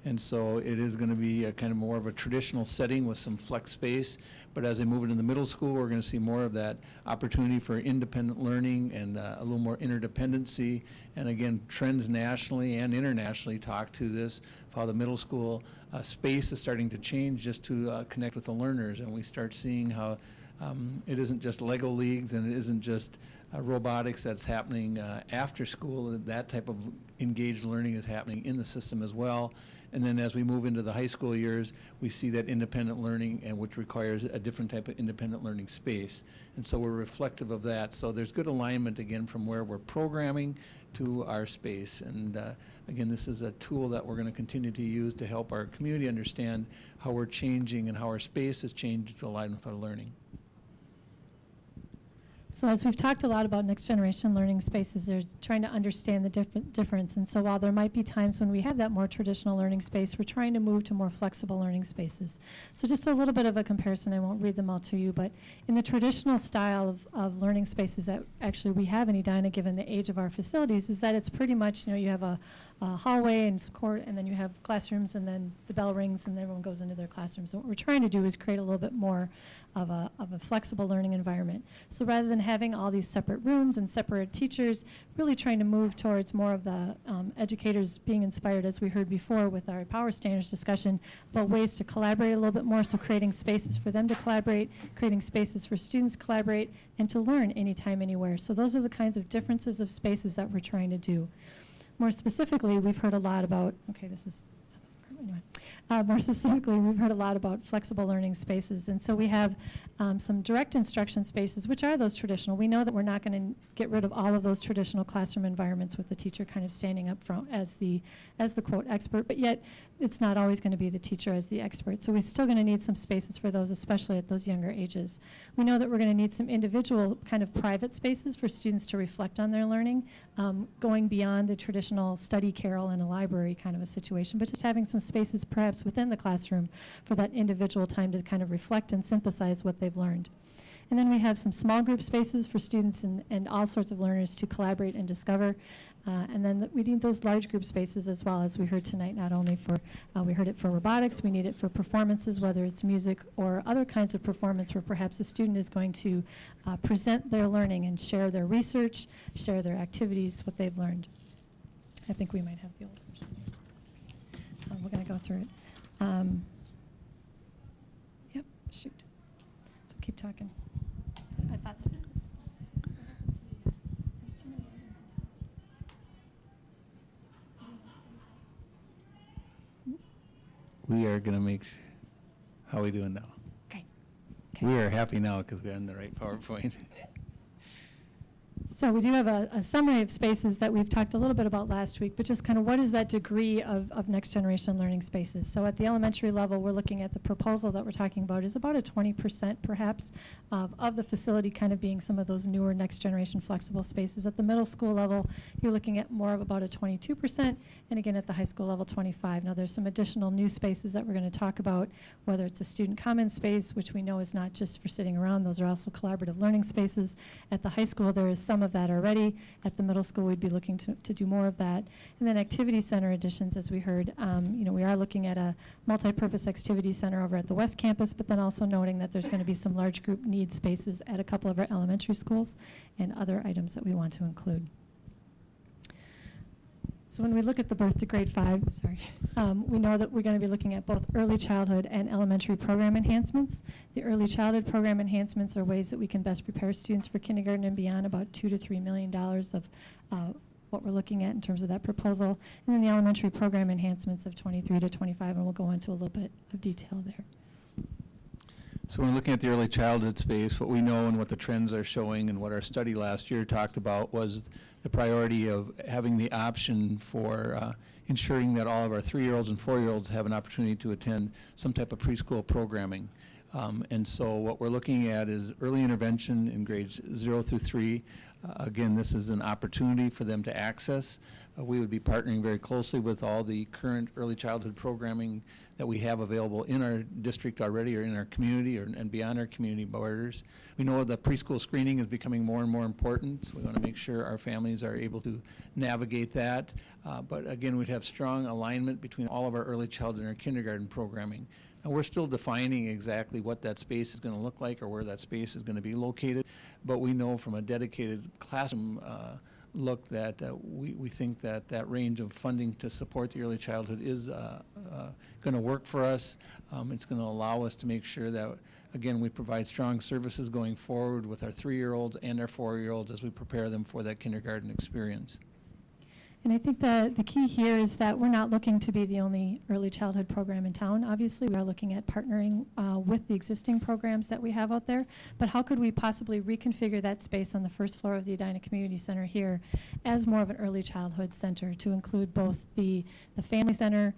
And so it is going to be a kind of more of a traditional setting with some flex space, but as they move into the middle school, we're going to see more of that opportunity for independent learning and a little more interdependency. And again, trends nationally and internationally talk to this, of how the middle school space is starting to change just to connect with the learners. And we start seeing how it isn't just Lego leagues, and it isn't just robotics that's happening after school. That type of engaged learning is happening in the system as well. And then as we move into the high school years, we see that independent learning, and which requires a different type of independent learning space. And so we're reflective of that. So there's good alignment, again, from where we're programming to our space. And again, this is a tool that we're going to continue to use to help our community understand how we're changing and how our space has changed to align with our learning. So as we've talked a lot about next generation learning spaces, they're trying to understand the difference. And so while there might be times when we have that more traditional learning space, we're trying to move to more flexible learning spaces. So just a little bit of a comparison, I won't read them all to you, but in the traditional style of learning spaces that actually we have in Edina, given the age of our facilities, is that it's pretty much, you know, you have a hallway and some court, and then you have classrooms, and then the bell rings and everyone goes into their classrooms. And what we're trying to do is create a little bit more of a flexible learning environment. So rather than having all these separate rooms and separate teachers, really trying to move towards more of the educators being inspired, as we heard before with our power standards discussion, about ways to collaborate a little bit more, so creating spaces for them to collaborate, creating spaces for students to collaborate, and to learn anytime, anywhere. So those are the kinds of differences of spaces that we're trying to do. More specifically, we've heard a lot about, okay, this is, anyway. More specifically, we've heard a lot about flexible learning spaces, and so we have some direct instruction spaces, which are those traditional. We know that we're not going to get rid of all of those traditional classroom environments with the teacher kind of standing up front as the quote expert, but yet it's not always going to be the teacher as the expert. So we're still going to need some spaces for those, especially at those younger ages. We know that we're going to need some individual kind of private spaces for students to reflect on their learning, going beyond the traditional study carrel in a library kind of a situation, but just having some spaces perhaps within the classroom for that individual time to kind of reflect and synthesize what they've learned. And then we have some small group spaces for students and all sorts of learners to collaborate and discover. And then we need those large group spaces as well, as we heard tonight, not only for, we heard it for robotics, we need it for performances, whether it's music or other kinds of performance where perhaps a student is going to present their learning and share their research, share their activities, what they've learned. I think we might have the old version. We're going to go through it. Yep, shoot. So keep talking. I thought that. We are going to make, how are we doing now? Okay. We are happy now because we're on the right PowerPoint. So we do have a summary of spaces that we've talked a little bit about last week, but just kind of what is that degree of next generation learning spaces. So at the elementary level, we're looking at the proposal that we're talking about is about a 20% perhaps of the facility kind of being some of those newer next generation flexible spaces. At the middle school level, you're looking at more of about a 22%, and again at the high school level, 25. Now there's some additional new spaces that we're going to talk about, whether it's a student commons space, which we know is not just for sitting around, those are also collaborative learning spaces. At the high school, there is some of that already. At the middle school, we'd be looking to do more of that. And then activity center additions, as we heard, we are looking at a multi-purpose activity center over at the West Campus, but then also noting that there's going to be some large group need spaces at a couple of our elementary schools and other items that we want to include. So when we look at the birth to grade 5, we know that we're going to be looking at both early childhood and elementary program enhancements. The early childhood program enhancements are ways that we can best prepare students for kindergarten and beyond, about $2 to $3 million of what we're looking at in terms of that proposal. And then the elementary program enhancements of 23 to 25, and we'll go into a little bit of detail there. So when we're looking at the early childhood space, what we know and what the trends are showing and what our study last year talked about was the priority of having the option for ensuring that all of our 3-year-olds and 4-year-olds have an opportunity to attend some type of preschool programming. And so what we're looking at is early intervention in grades 0 through 3. Again, this is an opportunity for them to access. We would be partnering very closely with all the current early childhood programming that we have available in our district already or in our community and beyond our community borders. We know that preschool screening is becoming more and more important, so we want to make sure our families are able to navigate that. But again, we'd have strong alignment between all of our early childhood and our kindergarten programming. And we're still defining exactly what that space is going to look like or where that space is going to be located, but we know from a dedicated classroom look that we think that that range of funding to support the early childhood is going to work for us. It's going to allow us to make sure that, again, we provide strong services going forward with our 3-year-olds and our 4-year-olds as we prepare them for that kindergarten experience. And I think the key here is that we're not looking to be the only early childhood program in town. Obviously, we are looking at partnering with the existing programs that we have out there, but how could we possibly reconfigure that space on the first floor of the Edina Community Center here as more of an early childhood center to include both the family center,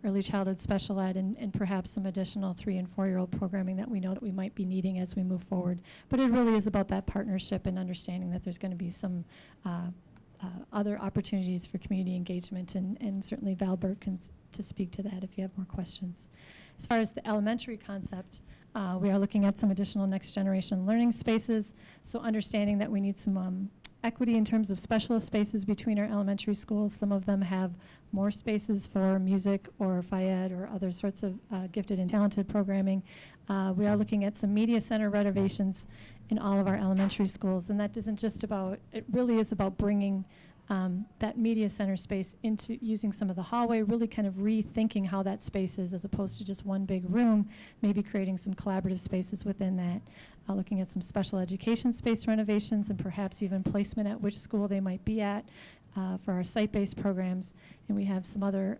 early childhood special ed, and perhaps some additional 3- and 4-year-old programming that we know that we might be needing as we move forward. But it really is about that partnership and understanding that there's going to be some other opportunities for community engagement, and certainly Val Burke can to speak to that if you have more questions. As far as the elementary concept, we are looking at some additional next generation learning spaces, so understanding that we need some equity in terms of specialist spaces between our elementary schools. Some of them have more spaces for music or phy-ed or other sorts of gifted and talented programming. We are looking at some media center renovations in all of our elementary schools, and that isn't just about, it really is about bringing that media center space into using some of the hallway, really kind of rethinking how that space is as opposed to just one big room, maybe creating some collaborative spaces within that, looking at some special education space renovations and perhaps even placement at which school they might be at for our site-based programs. And we have some other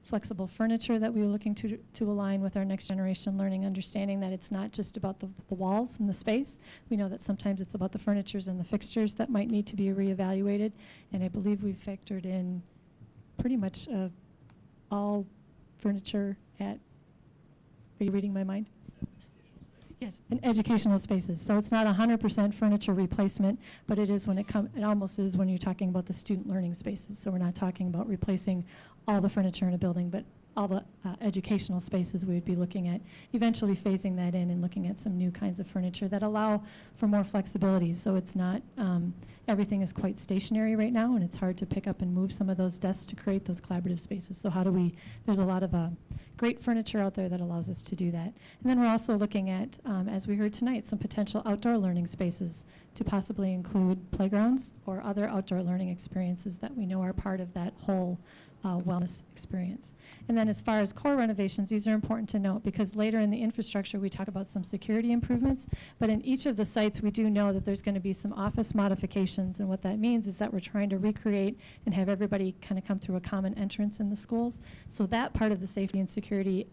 flexible furniture that we were looking to align with our next generation learning, understanding that it's not just about the walls and the space. We know that sometimes it's about the furnitures and the fixtures that might need to be reevaluated, and I believe we've factored in pretty much all furniture at, are you reading my mind? Yes, in educational spaces. So it's not 100% furniture replacement, but it is when it almost is when you're talking about the student learning spaces. So we're not talking about replacing all the furniture in a building, but all the educational spaces we would be looking at, eventually phasing that in and looking at some new kinds of furniture that allow for more flexibility. So it's not, everything is quite stationary right now, and it's hard to pick up and move some of those desks to create those collaborative spaces. So how do we, there's a lot of great furniture out there that allows us to do that. And then we're also looking at, as we heard tonight, some potential outdoor learning spaces to possibly include playgrounds or other outdoor learning experiences that we know are part of that whole wellness experience. And then as far as core renovations, these are important to note because later in the infrastructure we talk about some security improvements, but in each of the sites we do know that there's going to be some office modifications, and what that means is that we're trying to recreate and have everybody kind of come through a common entrance in the schools. So that part of the safety and security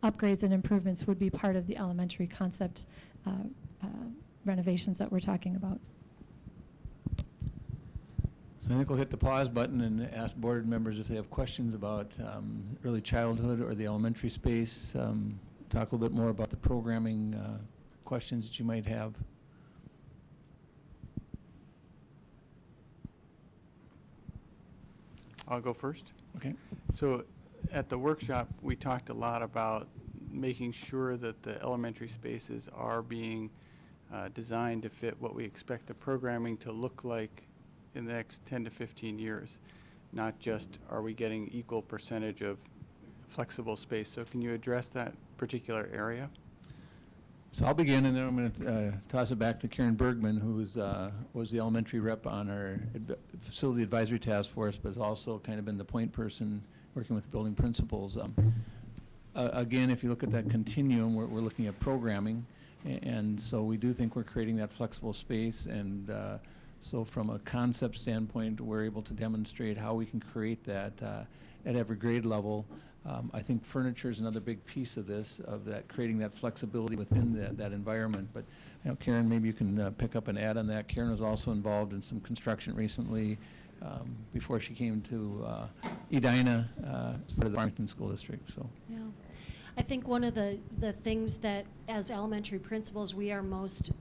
upgrades and improvements would be part of the elementary concept renovations that we're talking about. So I think we'll hit the pause button and ask board members if they have questions about early childhood or the elementary space. Talk a little bit more about the programming questions that you might have. I'll go first. Okay. So at the workshop, we talked a lot about making sure that the elementary spaces are being designed to fit what we expect the programming to look like in the next 10 to 15 years, not just are we getting equal percentage of flexible space. So can you address that particular area? So I'll begin, and then I'm going to toss it back to Karen Bergman, who was the elementary rep on our facility advisory task force, but has also kind of been the point person working with building principals. Again, if you look at that continuum, we're looking at programming, and so we do think we're creating that flexible space, and so from a concept standpoint, we're able to demonstrate how we can create that at every grade level. I think furniture is another big piece of this, of that creating that flexibility within that environment. But you know, Karen, maybe you can pick up and add on that. Karen was also involved in some construction recently before she came to Edina, as part of the Farmington School District. So. Yeah. I think one of the things that as elementary principals we are most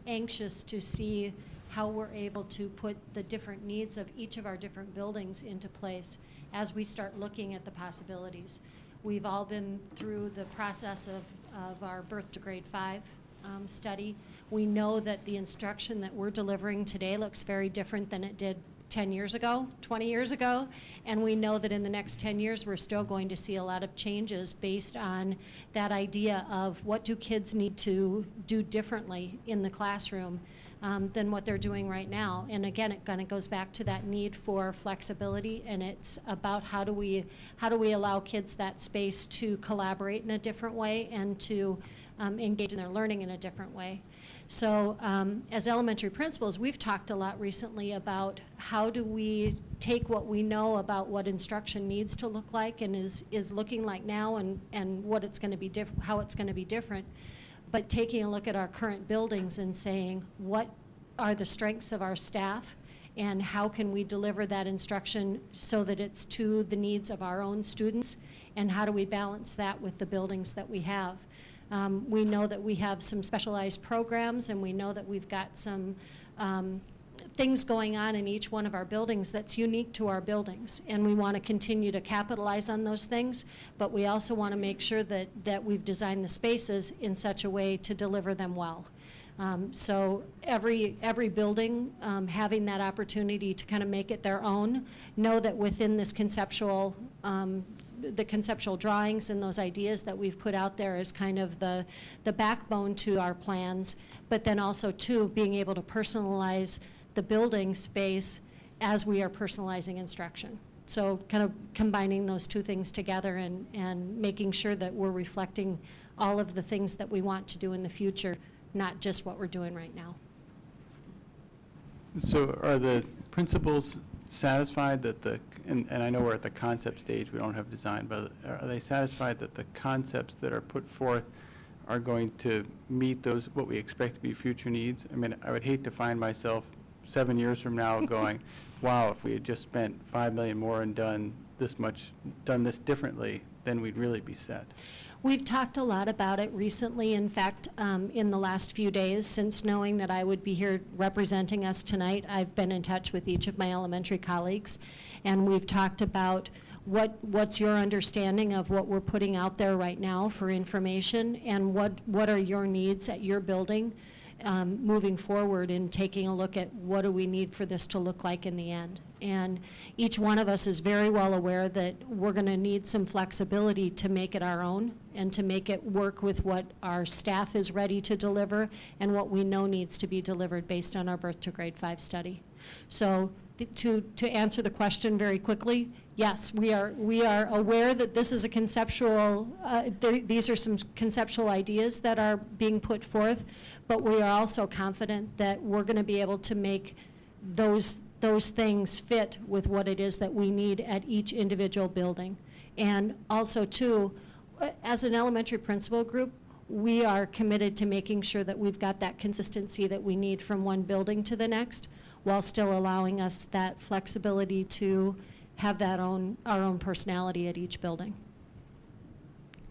anxious to see how we're able to put the different needs of each of our different buildings into place as we start looking at the possibilities. We've all been through the process of our Birth to Grade 5 study. We know that the instruction that we're delivering today looks very different than it did 10 years ago, 20 years ago, and we know that in the next 10 years we're still going to see a lot of changes based on that idea of what do kids need to do differently in the classroom than what they're doing right now. And again, it kind of goes back to that need for flexibility, and it's about how do we allow kids that space to collaborate in a different way and to engage in their learning in a different way. So as elementary principals, we've talked a lot recently about how do we take what we know about what instruction needs to look like and is looking like now, and what it's going to be how it's going to be different. But taking a look at our current buildings and saying, what are the strengths of our staff and how can we deliver that instruction so that it's to the needs of our own students, and how do we balance that with the buildings that we have. We know that we have some specialized programs, and we know that we've got some things going on in each one of our buildings that's unique to our buildings, and we want to continue to capitalize on those things, but we also want to make sure that we've designed the spaces in such a way to deliver them well. So every building having that opportunity to kind of make it their own, know that within this conceptual the conceptual drawings and those ideas that we've put out there is kind of the backbone to our plans, but then also too being able to personalize the building space as we are personalizing instruction. So kind of combining those two things together and making sure that we're reflecting all of the things that we want to do in the future, not just what we're doing right now. So are the principals satisfied that and I know we're at the concept stage, we don't have design, but are they satisfied that the concepts that are put forth are going to meet what we expect to be future needs? I mean, I would hate to find myself 7 years from now going, wow, if we had just spent $5 million more and done this differently, then we'd really be set. We've talked a lot about it recently. In fact, in the last few days, since knowing that I would be here representing us tonight, I've been in touch with each of my elementary colleagues, and we've talked about what's your understanding of what we're putting out there right now for information, and what are your needs at your building moving forward, and taking a look at what do we need for this to look like in the end. And each one of us is very well aware that we're going to need some flexibility to make it our own and to make it work with what our staff is ready to deliver and what we know needs to be delivered based on our Birth to Grade 5 study. So to answer the question very quickly, yes, we are aware that this is a conceptual, these are some conceptual ideas that are being put forth, but we are also confident that we're going to be able to make those things fit with what it is that we need at each individual building. And also, too, as an elementary principal group, we are committed to making sure that we've got that consistency that we need from one building to the next, while still allowing us that flexibility to have our own personality at each building.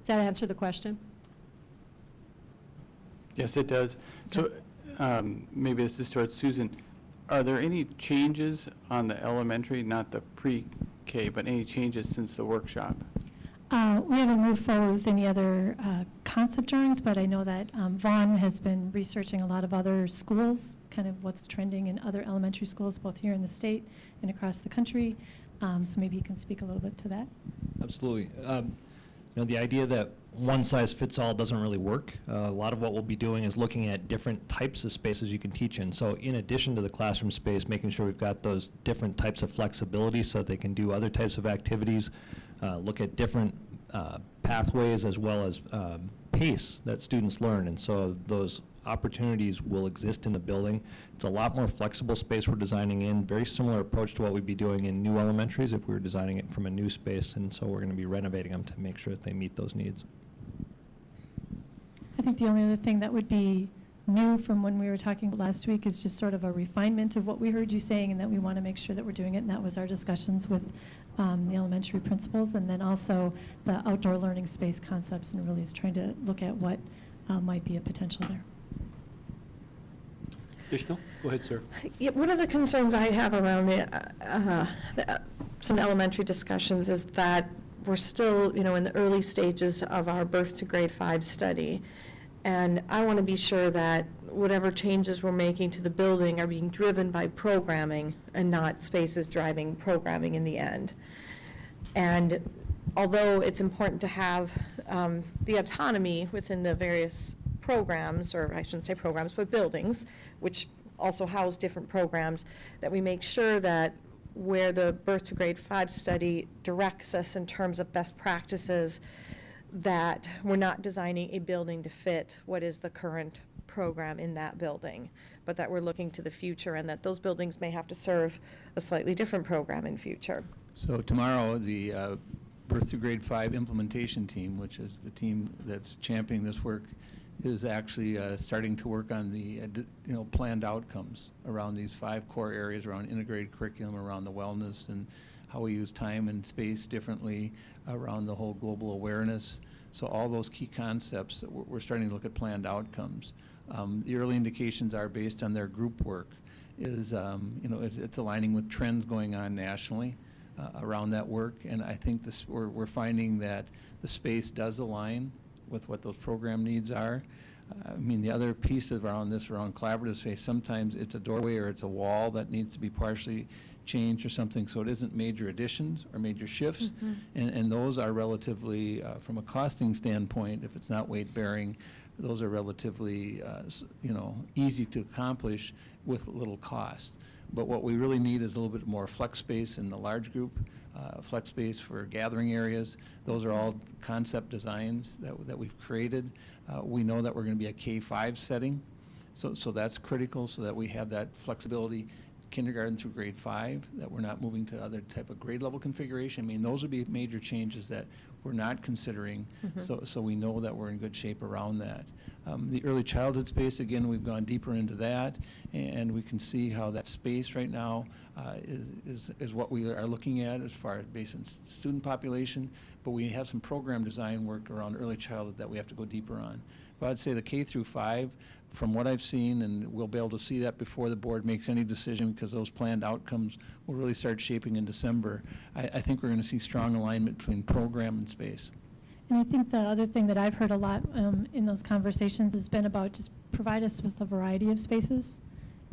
Does that answer the question? Yes, it does. So maybe this is towards Susan. Are there any changes on the elementary, not the pre-K, but any changes since the workshop? We haven't moved forward with any other concept drawings, but I know that Vaughn has been researching a lot of other schools, kind of what's trending in other elementary schools, both here in the state and across the country. So maybe you can speak a little bit to that. Absolutely. The idea that one size fits all doesn't really work. A lot of what we'll be doing is looking at different types of spaces you can teach in. So in addition to the classroom space, making sure we've got those different types of flexibility so that they can do other types of activities, look at different pathways as well as pace that students learn. And so those opportunities will exist in the building. It's a lot more flexible space we're designing in, very similar approach to what we'd be doing in new elementaries if we were designing it from a new space, and so we're going to be renovating them to make sure that they meet those needs. I think the only other thing that would be new from when we were talking last week is just sort of a refinement of what we heard you saying, and that we want to make sure that we're doing it, and that was our discussions with the elementary principals, and then also the outdoor learning space concepts, and really is trying to look at what might be a potential there. Additional? Go ahead, sir. Yeah, one of the concerns I have around some elementary discussions is that we're still, in the early stages of our Birth to Grade 5 study. And I want to be sure that whatever changes we're making to the building are being driven by programming and not spaces driving programming in the end. And although it's important to have the autonomy within the various programs, or I shouldn't say programs, but buildings, which also house different programs, that we make sure that where the Birth to Grade 5 study directs us in terms of best practices, that we're not designing a building to fit what is the current program in that building, but that we're looking to the future, and that those buildings may have to serve a slightly different program in future. So tomorrow, the Birth to Grade 5 implementation team, which is the team that's championing this work, is actually starting to work on the planned outcomes around these 5 core areas, around integrated curriculum, around the wellness and how we use time and space differently, around the whole global awareness. So all those key concepts, we're starting to look at planned outcomes. The early indications are based on their group work, is it's aligning with trends going on nationally around that work, and I think we're finding that the space does align with what those program needs are. I mean, the other piece around collaborative space, sometimes it's a doorway or it's a wall that needs to be partially changed or something, so it isn't major additions or major shifts, and those are relatively, from a costing standpoint, if it's not weight-bearing, those are relatively, easy to accomplish with little cost. But what we really need is a little bit more flex space in the large group, flex space for gathering areas. Those are all concept designs that we've created. We know that we're going to be a K-5 setting, so that's critical, so that we have that flexibility kindergarten through grade 5, that we're not moving to other type of grade level configuration. I mean, those would be major changes that we're not considering, so we know that we're in good shape around that. The early childhood space, again, we've gone deeper into that, and we can see how that space right now is what we are looking at as far as based on student population, but we have some program design work around early childhood that we have to go deeper on. But I'd say the K through 5, from what I've seen, and we'll be able to see that before the board makes any decision, because those planned outcomes will really start shaping in December. I think we're going to see strong alignment between program and space. And I think the other thing that I've heard a lot in those conversations has been about just provide us with a variety of spaces,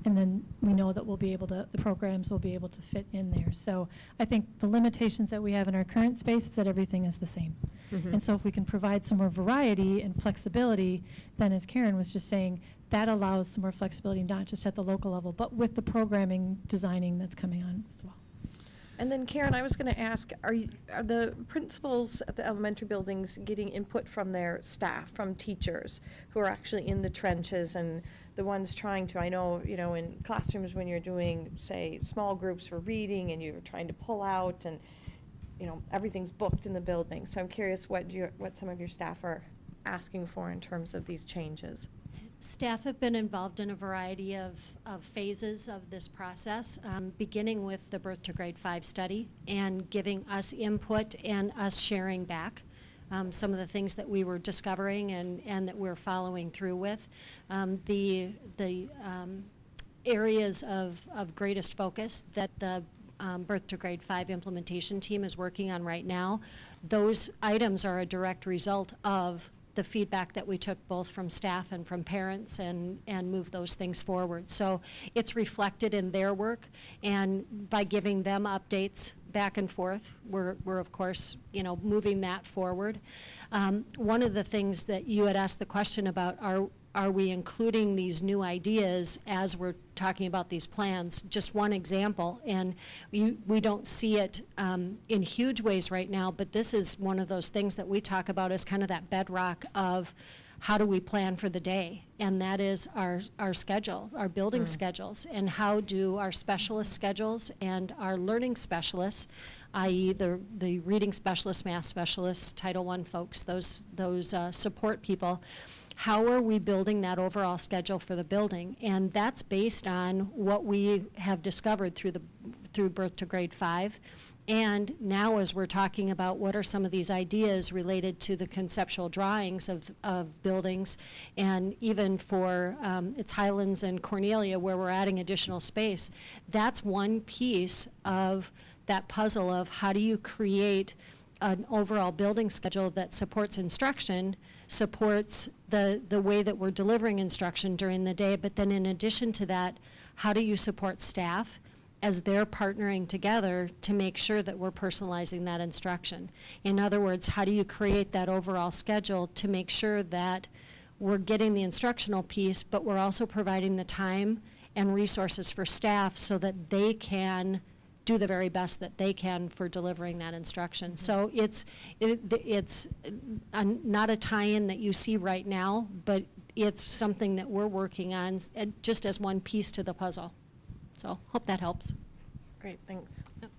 and then we know that we'll be able to, the programs will be able to fit in there. So I think the limitations that we have in our current space is that everything is the same. And so if we can provide some more variety and flexibility, then as Karen was just saying, that allows some more flexibility, not just at the local level, but with the programming designing that's coming on as well. And then Karen, I was going to ask, are the principals at the elementary buildings getting input from their staff, from teachers who are actually in the trenches and the ones trying to, I know, in classrooms when you're doing, say, small groups for reading and you're trying to pull out and, everything's booked in the building. So I'm curious what some of your staff are asking for in terms of these changes. Staff have been involved in a variety of phases of this process, beginning with the Birth to Grade 5 study and giving us input and us sharing back some of the things that we were discovering and that we're following through with. The areas of greatest focus that the Birth to Grade 5 implementation team is working on right now, those items are a direct result of the feedback that we took both from staff and from parents and move those things forward. So it's reflected in their work, and by giving them updates back and forth, we're of course, moving that forward. One of the things that you had asked the question about, are we including these new ideas as we're talking about these plans? Just one example, and we don't see it in huge ways right now, but this is one of those things that we talk about as kind of that bedrock of how do we plan for the day, and that is our schedule, our building schedules, and how do our specialist schedules and our learning specialists, i.e. the reading specialists, math specialists, Title I folks, those support people, how are we building that overall schedule for the building? And that's based on what we have discovered through Birth to Grade 5. And now as we're talking about what are some of these ideas related to the conceptual drawings of buildings, and even for it's Highlands and Cornelia where we're adding additional space, that's one piece of that puzzle of how do you create an overall building schedule that supports instruction, supports the way that we're delivering instruction during the day, but then in addition to that, how do you support staff as they're partnering together to make sure that we're personalizing that instruction? In other words, how do you create that overall schedule to make sure that we're getting the instructional piece, but we're also providing the time and resources for staff so that they can do the very best that they can for delivering that instruction. So it's not a tie-in that you see right now, but it's something that we're working on just as one piece to the puzzle. So hope that helps. Great, thanks. Yep.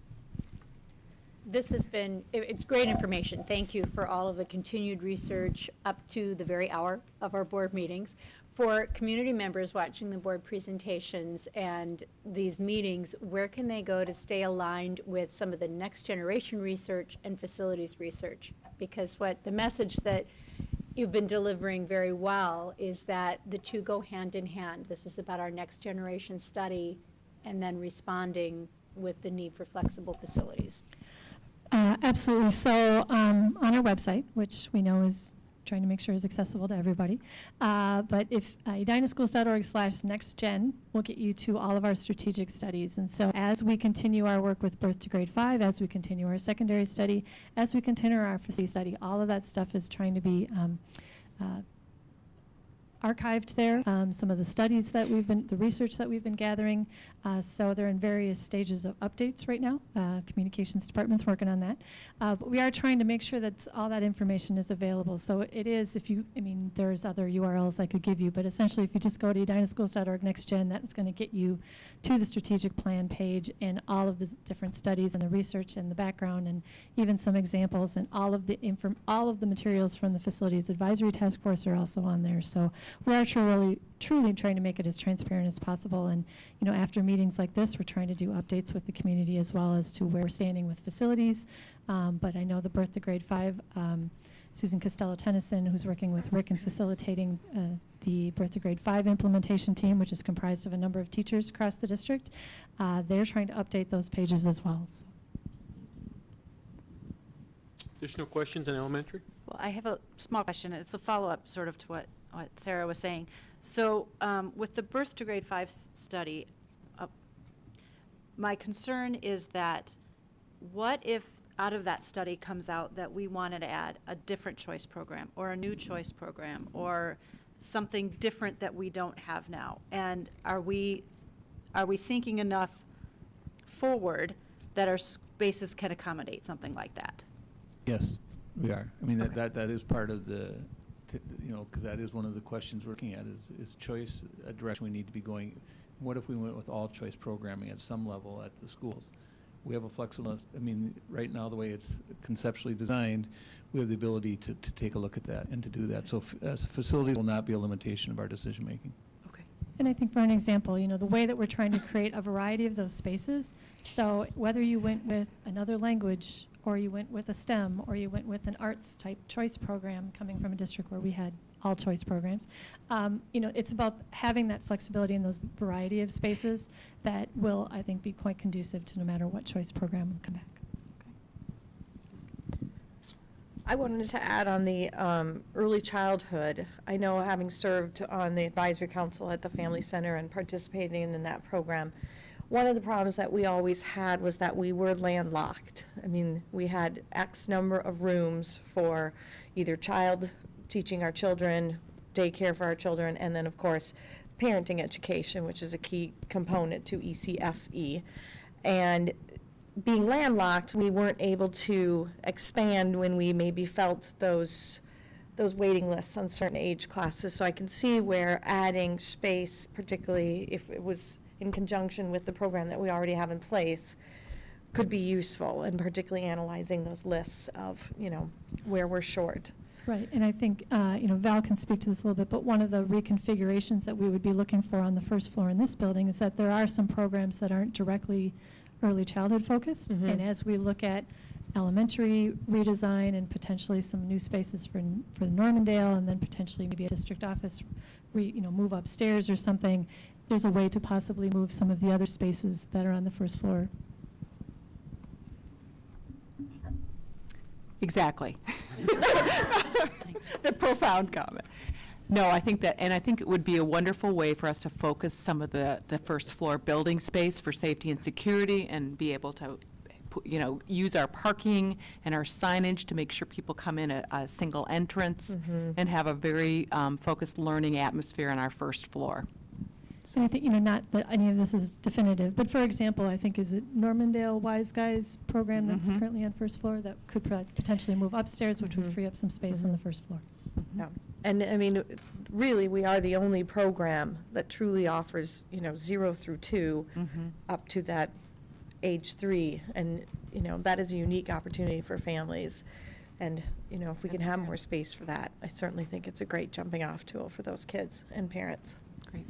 This has been, it's great information. Thank you for all of the continued research up to the very hour of our board meetings. For community members watching the board presentations and these meetings, where can they go to stay aligned with some of the next generation research and facilities research? Because what the message that you've been delivering very well is that the two go hand in hand. This is about our next generation study and then responding with the need for flexible facilities. Absolutely. So on our website, which we know is trying to make sure is accessible to everybody, but if edinaschools.org/nextgen will get you to all of our strategic studies. And so as we continue our work with Birth to Grade 5, as we continue our secondary study, as we continue our facility study, all of that stuff is trying to be archived there, some of the studies that the research that we've been gathering. So they're in various stages of updates right now. Communications department's working on that. But we are trying to make sure that all that information is available. So it is, there's other URLs I could give you, but essentially if you just go to edinaschools.org NextGen, that's going to get you to the strategic plan page and all of the different studies and the research and the background and even some examples, and all of the materials from the Facilities Advisory Task Force are also on there. So we are truly trying to make it as transparent as possible. And after meetings like this, we're trying to do updates with the community as well as to where we're standing with facilities. But I know the Birth to Grade 5, Susan Costello-Tennyson, who's working with Rick and facilitating the Birth to Grade 5 implementation team, which is comprised of a number of teachers across the district. They're trying to update those pages as well. So. Additional questions on elementary? Well, I have a small question. It's a follow-up sort of to what Sarah was saying. So with the Birth to Grade 5 study, my concern is that what if out of that study comes out that we wanted to add a different choice program or a new choice program or something different that we don't have now? And are we thinking enough forward that our spaces can accommodate something like that? Yes, we are. I mean, Okay. that is part of the, because that is one of the questions we're looking at is choice a direction we need to be going. What if we went with all choice programming at some level at the schools? We have a flexible, right now the way it's conceptually designed, we have the ability to take a look at that and to do that. So facilities will not be a limitation of our decision making. And I think for an example, the way that we're trying to create a variety of those spaces, so whether you went with another language or you went with a STEM or you went with an arts type choice program coming from a district where we had all choice programs, it's about having that flexibility in those variety of spaces that will, I think, be quite conducive to no matter what choice program will come back. I wanted to add on the early childhood. I know, having served on the advisory council at the Family Center and participating in that program, one of the problems that we always had was that we were landlocked. We had X number of rooms for either teaching our children, daycare for our children, and then, of course, parenting education, which is a key component to ECFE. And being landlocked, we weren't able to expand when we maybe felt those waiting lists on certain age classes. So I can see where adding space, particularly if it was in conjunction with the program that we already have in place, could be useful, and particularly analyzing those lists of, where we're short. Right, and I think, Val can speak to this a little bit, but one of the reconfigurations that we would be looking for on the first floor in this building is that there are some programs that aren't directly early childhood focused. Mhm. And as we look at elementary redesign and potentially some new spaces for Normandale, and then potentially maybe a district office, move upstairs or something, there's a way to possibly move some of the other spaces that are on the first floor. Exactly. The profound comment. No, I think it would be a wonderful way for us to focus some of the first floor building space for safety and security, and be able to, use our parking and our signage to make sure people come in a single entrance and have a very focused learning atmosphere on our first floor. So I think, not that any of this is definitive, but for example, I think, is it Normandale Wise Guys program that's currently on first floor that could potentially move upstairs, which would free up some space on the first floor? Yeah. And really, we are the only program that truly offers, 0 through 2 up to that age 3. And, that is a unique opportunity for families. And, if we can have more space for that, I certainly think it's a great jumping off tool for those kids and parents. Great.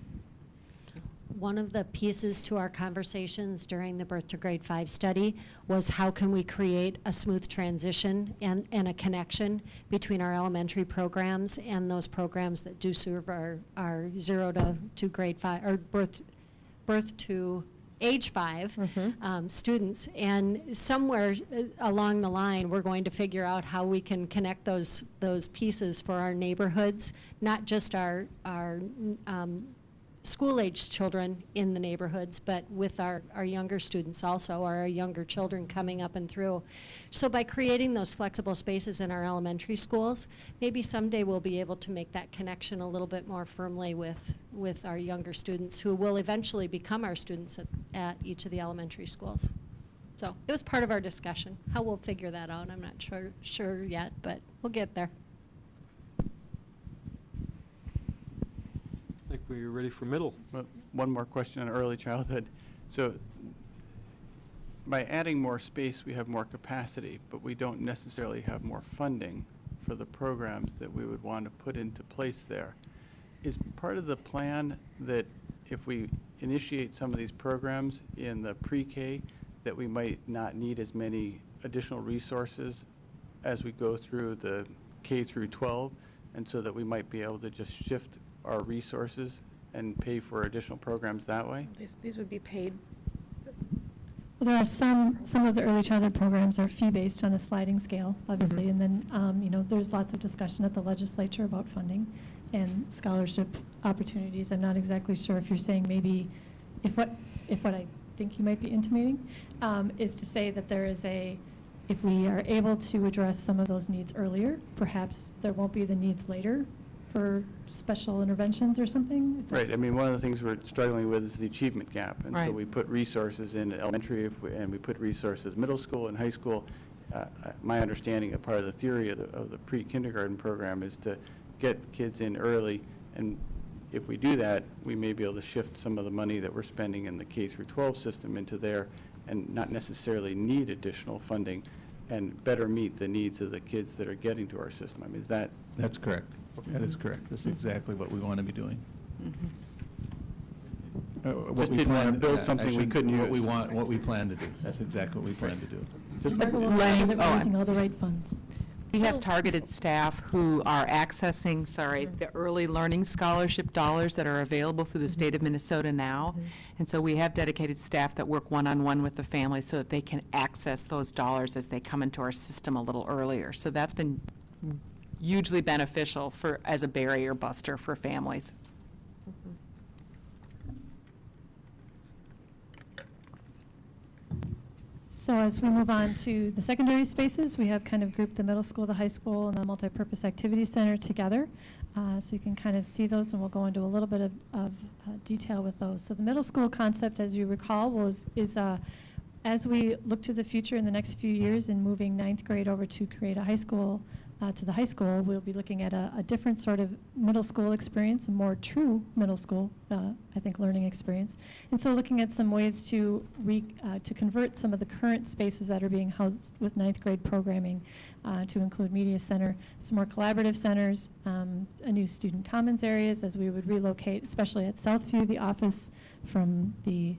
One of the pieces to our conversations during the Birth to Grade 5 study was how can we create a smooth transition and a connection between our elementary programs and those programs that do serve our 0 to grade 5, or birth to age 5 students. And somewhere along the line, we're going to figure out how we can connect those pieces for our neighborhoods, not just our school-aged children in the neighborhoods, but with our younger students also, or our younger children coming up and through. So by creating those flexible spaces in our elementary schools, maybe someday we'll be able to make that connection a little bit more firmly with our younger students who will eventually become our students at each of the elementary schools. So it was part of our discussion. How we'll figure that out, I'm not sure yet, but we'll get there. I think we're ready for middle. Well, one more question on early childhood. So by adding more space, we have more capacity, but we don't necessarily have more funding for the programs that we would want to put into place there. Is part of the plan that if we initiate some of these programs in the pre-K, that we might not need as many additional resources as we go through the K through 12, and so that we might be able to just shift our resources and pay for additional programs that way? These would be paid. Well, there are some of the early childhood programs are fee-based on a sliding scale, obviously, and then, you know, there's lots of discussion at the legislature about funding and scholarship opportunities. I'm not exactly sure if you're saying maybe, if what I think you might be intimating is to say that there is if we are able to address some of those needs earlier, perhaps there won't be the needs later for special interventions or something? Right. I mean, one of the things we're struggling with is the achievement gap. And so Right. we put resources in elementary and we put resources middle school and high school. My understanding of part of the theory of the pre-kindergarten program is to get kids in early. And if we do that, we may be able to shift some of the money that we're spending in the K through 12 system into there and not necessarily need additional funding and better meet the needs of the kids that are getting to our system. I mean, is that? That's correct. That is correct. That's exactly what we want to be doing. Just didn't want to build something we couldn't use. What we plan to do. That's exactly what we plan to do. Raising all the right funds. We have targeted staff who are accessing, the early learning scholarship dollars that are available through the state of Minnesota now. And so we have dedicated staff that work one-on-one with the families so that they can access those dollars as they come into our system a little earlier. So that's been hugely beneficial as a barrier buster for families. So as we move on to the secondary spaces, we have kind of grouped the middle school, the high school, and the multipurpose activity center together. So you can kind of see those, and we'll go into a little bit of detail with those. So the middle school concept, as you recall, is as we look to the future in the next few years in moving 9th grade over to create a high school, to the high school, we'll be looking at a different sort of middle school experience, a more true middle school, I think, learning experience. And so looking at some ways to convert some of the current spaces that are being housed with 9th grade programming to include media center, some more collaborative centers, a new student commons areas as we would relocate, especially at Southview, the office from the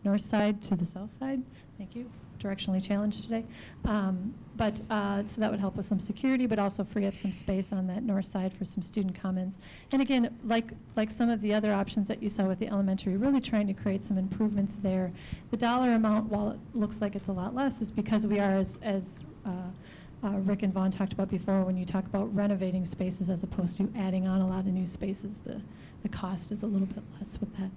north side to the south side. Thank you. Directionally challenged today. So that would help with some security, but also free up some space on that north side for some student commons. And again, like some of the other options that you saw with the elementary, really trying to create some improvements there. The dollar amount, while it looks like it's a lot less, is because we are, as Rick and Vaughn talked about before, when you talk about renovating spaces as opposed to adding on a lot of new spaces, the cost is a little bit less with that.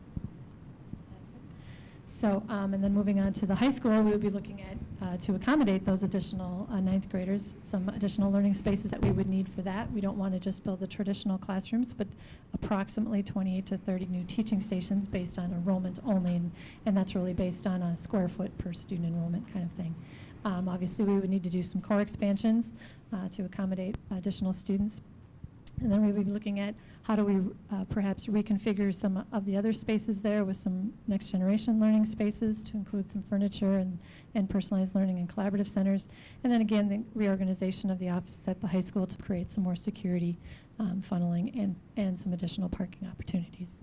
So, and then moving on to the high school, we would be looking at, to accommodate those additional 9th graders, some additional learning spaces that we would need for that. We don't want to just build the traditional classrooms, but approximately 28 to 30 new teaching stations based on enrollment only, and that's really based on a square foot per student enrollment kind of thing. Obviously, we would need to do some core expansions to accommodate additional students. And then we would be looking at how do we perhaps reconfigure some of the other spaces there with some next generation learning spaces to include some furniture and personalized learning and collaborative centers. And then again, the reorganization of the offices at the high school to create some more security, funneling, and some additional parking opportunities.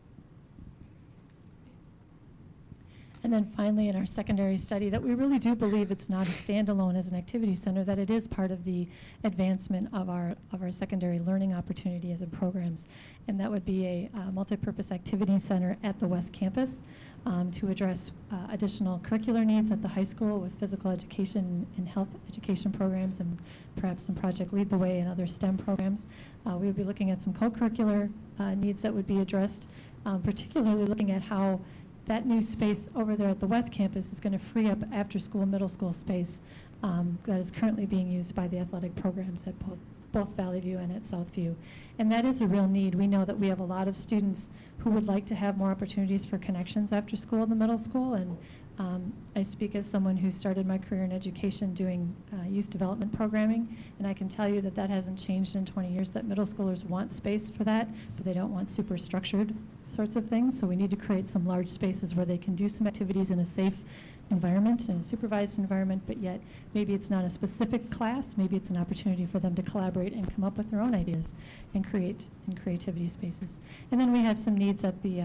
And then finally, in our secondary study, that we really do believe it's not a standalone as an activity center, that it is part of the advancement of our secondary learning opportunity as in programs. And that would be a multipurpose activity center at the West Campus to address additional curricular needs at the high school with physical education and health education programs and perhaps some Project Lead the Way and other STEM programs. We would be looking at some co-curricular needs that would be addressed particularly looking at how that new space over there at the West Campus is going to free up after-school, middle-school space that is currently being used by the athletic programs at both Valley View and at Southview. And that is a real need. We know that we have a lot of students who would like to have more opportunities for connections after school in the middle school, and I speak as someone who started my career in education doing youth development programming, and I can tell you that that hasn't changed in 20 years, that middle schoolers want space for that, but they don't want super structured sorts of things. So we need to create some large spaces where they can do some activities in a safe environment, in a supervised environment, but yet maybe it's not a specific class, maybe it's an opportunity for them to collaborate and come up with their own ideas and create in creativity spaces. And then we have some needs at the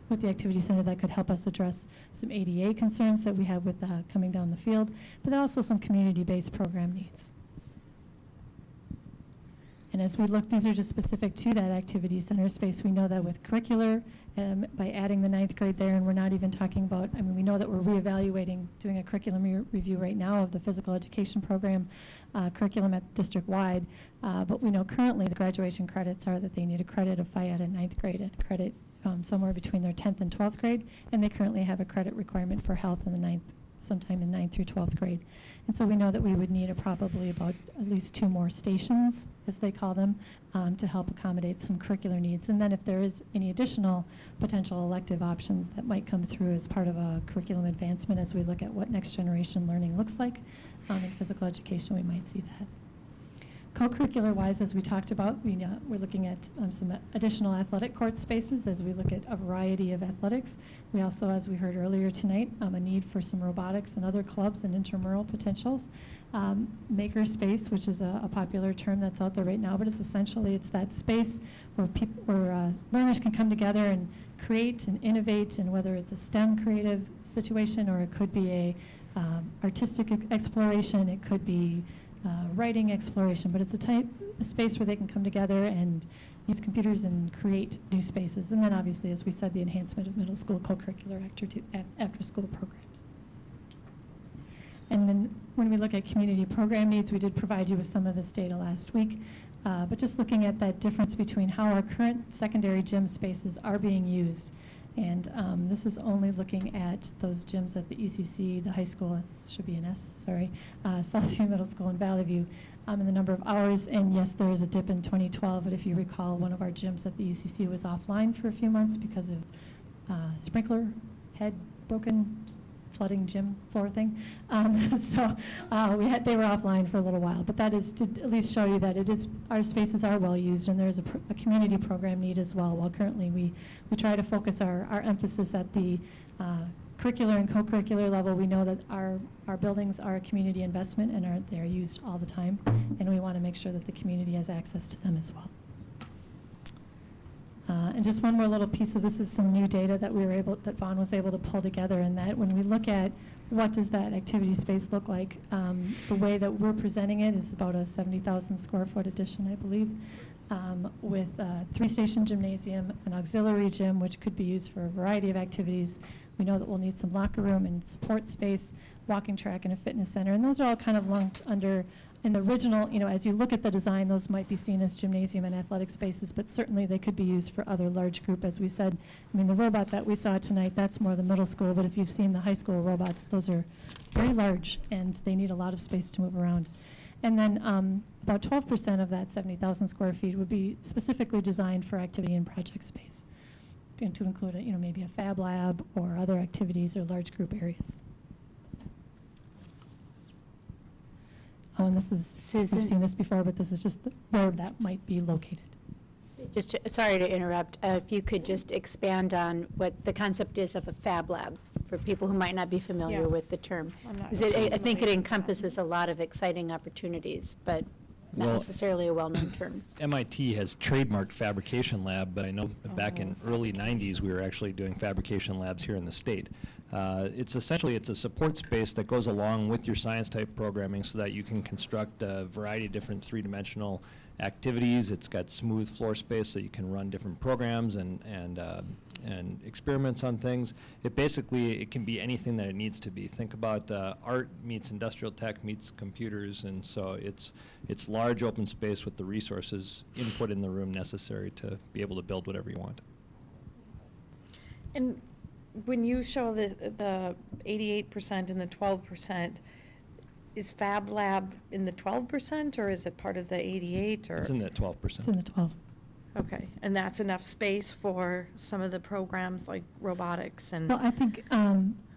with the activity center that could help us address some ADA concerns that we have with coming down the field, but also some community-based program needs. And as we look, these are just specific to that activity center space. We know that with curricular, by adding the 9th grade there, and we're not even talking about, I mean, we know that we're reevaluating, doing a curriculum review right now of the physical education program curriculum at district-wide, but we know currently the graduation credits are that they need a credit of FIAD in 9th grade and a credit somewhere between their 10th and 12th grade, and they currently have a credit requirement for health in the 9th, sometime in 9th through 12th grade. And so we know that we would need probably about at least 2 more stations, as they call them, to help accommodate some curricular needs. And then if there is any additional potential elective options that might come through as part of a curriculum advancement as we look at what next generation learning looks like in physical education, we might see that. Co-curricular-wise, as we talked about, we're looking at some additional athletic court spaces as we look at a variety of athletics. We also, as we heard earlier tonight, a need for some robotics and other clubs and intramural potentials. Maker space, which is a popular term that's out there right now, but it's essentially that space where learners can come together and create and innovate, and whether it's a STEM creative situation or it could be a artistic exploration, it could be writing exploration, but it's a space where they can come together and use computers and create new spaces. And then obviously, as we said, the enhancement of middle school co-curricular after-school programs. And then when we look at community program needs, we did provide you with some of this data last week, but just looking at that difference between how our current secondary gym spaces are being used. And this is only looking at those gyms at the ECC, the high school, it should be an S, sorry, Southview Middle School and Valley View, and the number of hours. And yes, there is a dip in 2012, but if you recall, one of our gyms at the ECC was offline for a few months because of sprinkler head broken, flooding gym floor thing. So they were offline for a little while, but that is to at least show you that our spaces are well used, and there's a community program need as well. While currently we try to focus our emphasis at the curricular and co-curricular level, we know that our buildings are a community investment and they're used all the time, and we want to make sure that the community has access to them as well. And just one more little piece of this is some new data that that Vaughn was able to pull together, and that when we look at what does that activity space look like, the way that we're presenting it is about a 70,000 square foot addition, I believe, with a 3-station gymnasium, an auxiliary gym, which could be used for a variety of activities. We know that we'll need some locker room and support space, walking track, and a fitness center, and those are all kind of lumped under. In the original, as you look at the design, those might be seen as gymnasium and athletic spaces, but certainly they could be used for other large group, as we said. I mean, the robot that we saw tonight, that's more the middle school, but if you've seen the high school robots, those are very large, and they need a lot of space to move around. And then about 12% of that 70,000 square feet would be specifically designed for activity and project space, to include, maybe a fab lab or other activities or large group areas. Oh, and this is, Susan? we've seen this before, but this is just where that might be located. Sorry to interrupt. If you could just expand on what the concept is of a fab lab for people who might not be familiar with the term. I think it encompasses a lot of exciting opportunities, but not necessarily a well-known term. MIT has trademarked fabrication lab, but I know back in early 90s we were actually doing fabrication labs here in the state. It's a support space that goes along with your science type programming so that you can construct a variety of different 3-dimensional activities. It's got smooth floor space so you can run different programs and experiments on things. It can be anything that it needs to be. Think about art meets industrial tech meets computers, and so it's large open space with the resources input in the room necessary to be able to build whatever you want. And when you show the 88% and the 12%, is Fab Lab in the 12% or is it part of the 88 or? It's in that 12%. It's in the 12. Okay, and that's enough space for some of the programs like robotics and? Well, I think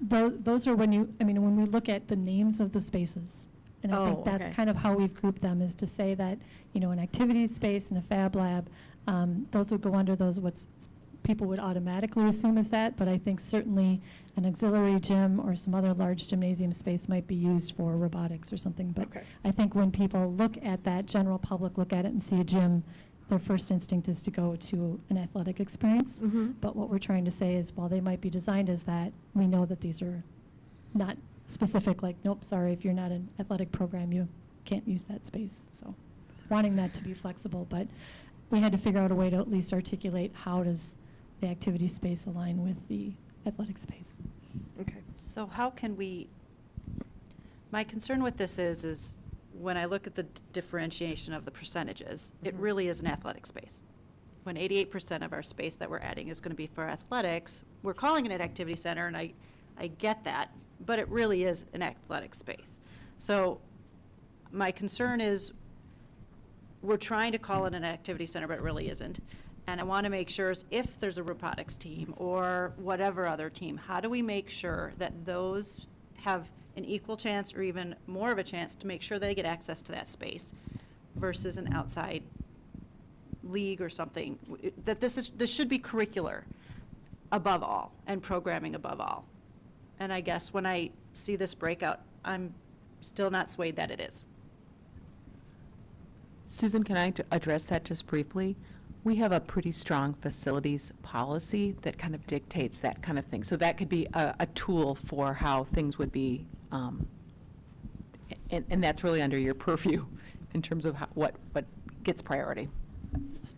those are when we look at the names of the spaces. And I think that's okay. kind of how we've grouped them, is to say that, an activities space and a Fab Lab, those would go under those what's people would automatically assume is that, but I think certainly an auxiliary gym or some other large gymnasium space might be used for robotics or something. But Okay. I think when people look at that, general public look at it and see a gym, their first instinct is to go to an athletic experience. Mhm. But what we're trying to say is, while they might be designed as that, we know that these are not specific, like, nope, sorry, if you're not an athletic program, you can't use that space. So wanting that to be flexible, but we had to figure out a way to at least articulate how does the activity space align with the athletic space. Okay. So how can we, my concern with this is when I look at the differentiation of the percentages, it really is an athletic space. When 88% of our space that we're adding is going to be for athletics, we're calling it an activity center, and I get that, but it really is an athletic space. So my concern is we're trying to call it an activity center, but it really isn't. And I want to make sure if there's a robotics team or whatever other team, how do we make sure that those have an equal chance or even more of a chance to make sure they get access to that space versus an outside league or something? That this should be curricular above all and programming above all. And I guess when I see this breakout, I'm still not swayed that it is. Susan, can I address that just briefly? We have a pretty strong facilities policy that kind of dictates that kind of thing. So that could be a tool for how things would be, and that's really under your purview in terms of what gets priority.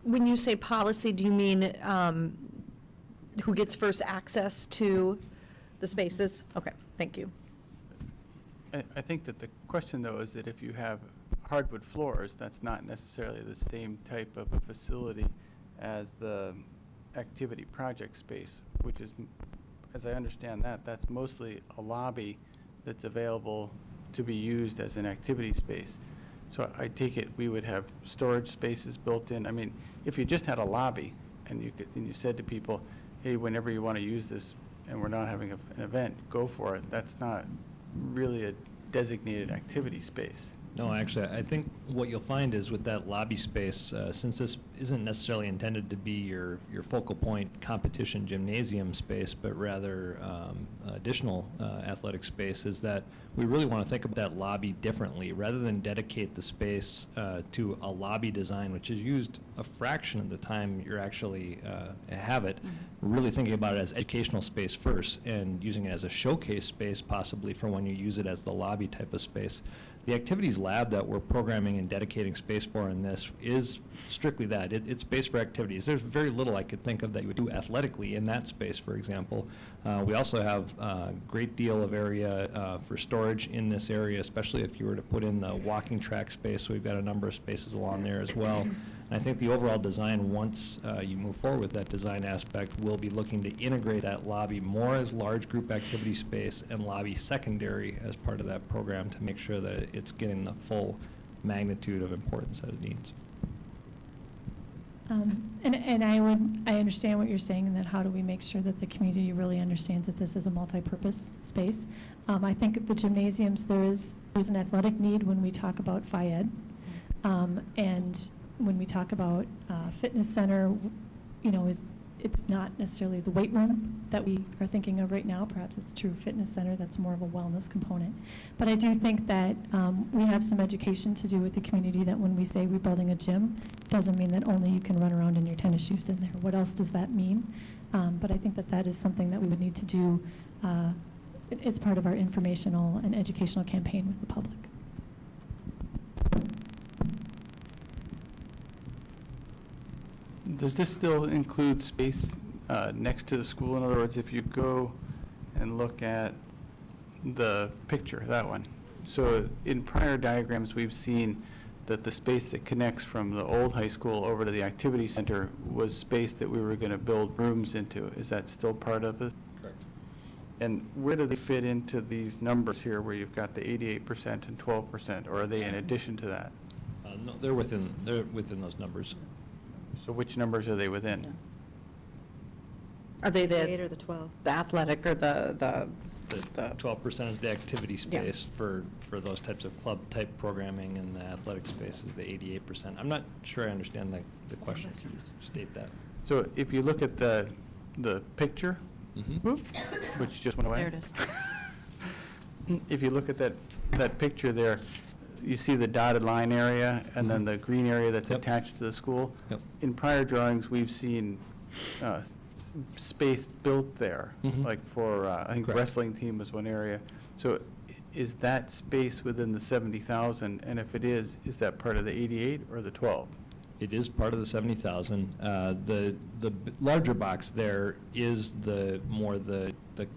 When you say policy, do you mean who gets first access to the spaces? Okay, thank you. I think that the question, though, is that if you have hardwood floors, that's not necessarily the same type of a facility as the activity project space, which is, as I understand that, that's mostly a lobby that's available to be used as an activity space. So I take it we would have storage spaces built in. I mean, if you just had a lobby and you said to people, hey, whenever you want to use this and we're not having an event, go for it, that's not really a designated activity space. No, actually, I think what you'll find is with that lobby space, since this isn't necessarily intended to be your focal point competition gymnasium space, but rather additional athletic space, is that we really want to think about that lobby differently. Rather than dedicate the space to a lobby design, which is used a fraction of the time you're actually have it, we're really thinking about it as educational space first and using it as a showcase space possibly for when you use it as the lobby type of space. The activities lab that we're programming and dedicating space for in this is strictly that. It's space for activities. There's very little I could think of that you would do athletically in that space, for example. We also have a great deal of area for storage in this area, especially if you were to put in the walking track space. So we've got a number of spaces along there as well. And I think the overall design, once you move forward with that design aspect, will be looking to integrate that lobby more as large group activity space and lobby secondary as part of that program to make sure that it's getting the full magnitude of importance that it needs. And I understand what you're saying, and that how do we make sure that the community really understands that this is a multi-purpose space. I think at the gymnasiums there's an athletic need when we talk about Phi-Ed, and when we talk about fitness center, it's not necessarily the weight room that we are thinking of right now. Perhaps it's a true fitness center that's more of a wellness component. But I do think that we have some education to do with the community, that when we say we're building a gym, it doesn't mean that only you can run around in your tennis shoes in there. What else does that mean? But I think that is something that we would need to do. It's part of our informational and educational campaign with the public. Does this still include space next to the school? In other words, if you go and look at the picture, that one. So in prior diagrams, we've seen that the space that connects from the old high school over to the activity center was space that we were going to build rooms into. Is that still part of it? Correct. And where do they fit into these numbers here where you've got the 88% and 12%, or are they in addition to that? No, they're within those numbers. So which numbers are they within? Are they The 8 the or the 12? athletic or the The 12% is the activity space for those types of club-type programming, and the athletic space is the 88%. I'm not sure I understand the question. Can you state that? So if you look at the picture, Mhm. which just went away. There it is. If you look at that picture there, you see the dotted line area and then the green area that's Yep. attached to the school. Yep. In prior drawings, we've seen space built there, Mhm. like for, I think Correct. wrestling team was one area. So is that space within the 70,000? And if it is that part of the 88 or the 12? It is part of the 70,000. The larger box there is the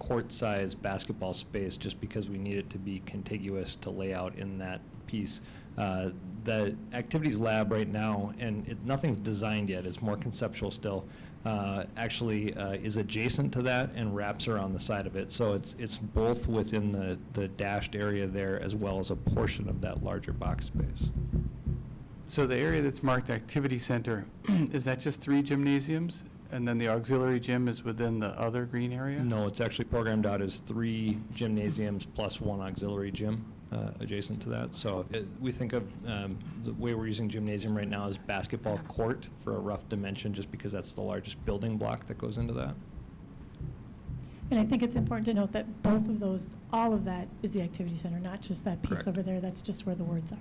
court-size basketball space, just because we need it to be contiguous to lay out in that piece. The activities lab right now, and nothing's designed yet, it's more conceptual still, actually is adjacent to that and wraps around the side of it. So it's both within the dashed area there as well as a portion of that larger box space. So the area that's marked activity center, is that just 3 gymnasiums? And then the auxiliary gym is within the other green area? No, it's actually programmed out as 3 gymnasiums plus 1 auxiliary gym adjacent to that. So we think of the way we're using gymnasium right now as basketball court for a rough dimension, just because that's the largest building block that goes into that. And I think it's important to note that both of those, all of that is the activity center, not just that piece Correct. over there. That's just where the words are.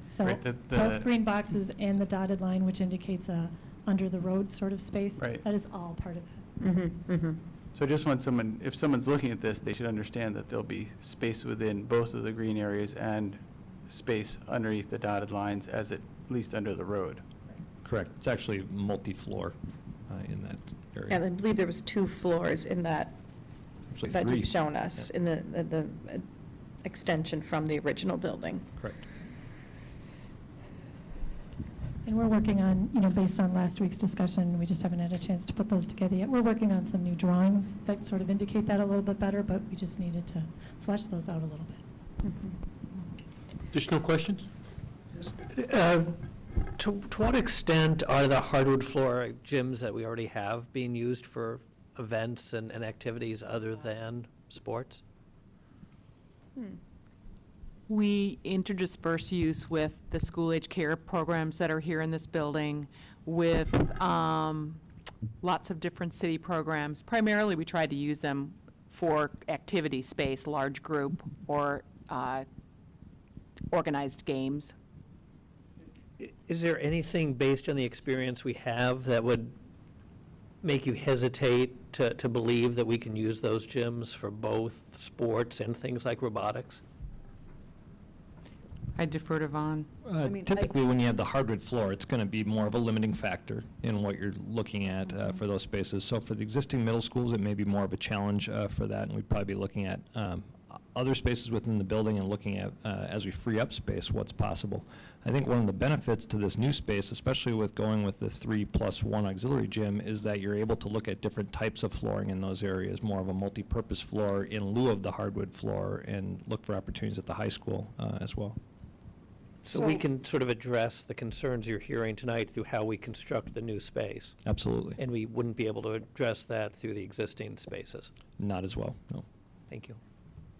So Right, both green boxes and the dotted line, which indicates a under the road sort of space, Right. that is all part of that. So I just want if someone's looking at this, they should understand that there'll be space within both of the green areas and space underneath the dotted lines at least under the road. Correct. It's actually multi-floor in that area. And I believe there was 2 floors in that Actually, that 3. you've shown us in the extension from the original building. Correct. And we're working on, based on last week's discussion, we just haven't had a chance to put those together yet. We're working on some new drawings that sort of indicate that a little bit better, but we just needed to flesh those out a little bit. Additional questions? To what extent are the hardwood floor gyms that we already have being used for events and activities other than sports? We interdisperse use with the school-age care programs that are here in this building, with lots of different city programs. Primarily, we try to use them for activity space, large group, or organized games. Is there anything based on the experience we have that would make you hesitate to believe that we can use those gyms for both sports and things like robotics? I defer to Vaughn. Typically, when you have the hardwood floor, it's going to be more of a limiting factor in what you're looking at for those spaces. So for the existing middle schools, it may be more of a challenge for that, and we'd probably be looking at other spaces within the building and looking at, as we free up space, what's possible. I think one of the benefits to this new space, especially with going with the 3+1 auxiliary gym, is that you're able to look at different types of flooring in those areas, more of a multi-purpose floor in lieu of the hardwood floor, and look for opportunities at the high school as well. So we can sort of address the concerns you're hearing tonight through how we construct the new space. Absolutely. And we wouldn't be able to address that through the existing spaces. Not as well, no. Thank you.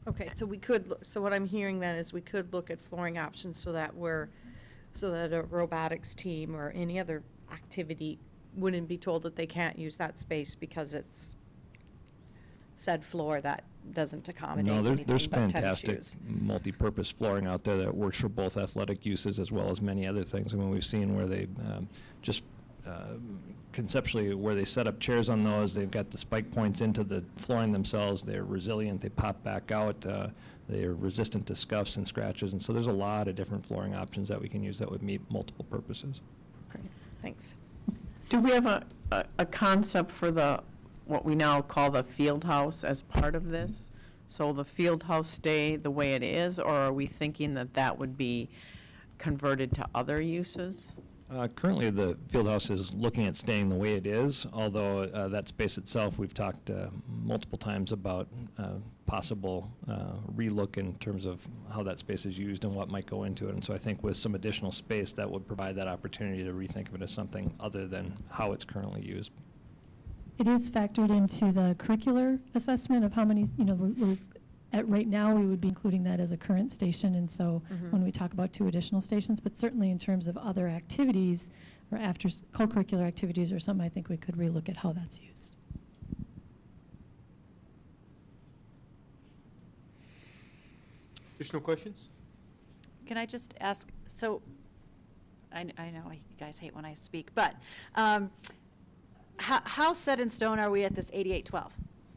Okay, so we could, so what I'm hearing then is we could look at flooring options so that a robotics team or any other activity wouldn't be told that they can't use that space because it's said floor that doesn't accommodate No, anything there's but tennis fantastic shoes. multi-purpose flooring out there that works for both athletic uses as well as many other things. I mean, we've seen where they conceptually, where they set up chairs on those, they've got the spike points into the flooring themselves, they're resilient, they pop back out, they're resistant to scuffs and scratches, and so there's a lot of different flooring options that we can use that would meet multiple purposes. Great, thanks. Do we have a concept for what we now call the field house as part of this? So the field house stay the way it is, or are we thinking that would be converted to other uses? Currently, the field house is looking at staying the way it is, although that space itself, we've talked multiple times about possible relook in terms of how that space is used and what might go into it. And so I think with some additional space, that would provide that opportunity to rethink of it as something other than how it's currently used. It is factored into the curricular assessment of how many, we're at right now, we would be including that as a current station, and so when we talk about 2 additional stations, but certainly in terms of other activities or after co-curricular activities or something, I think we could relook at how that's used. Additional questions? Can I just ask, so, I know you guys hate when I speak, but how set in stone are we at this 88-12?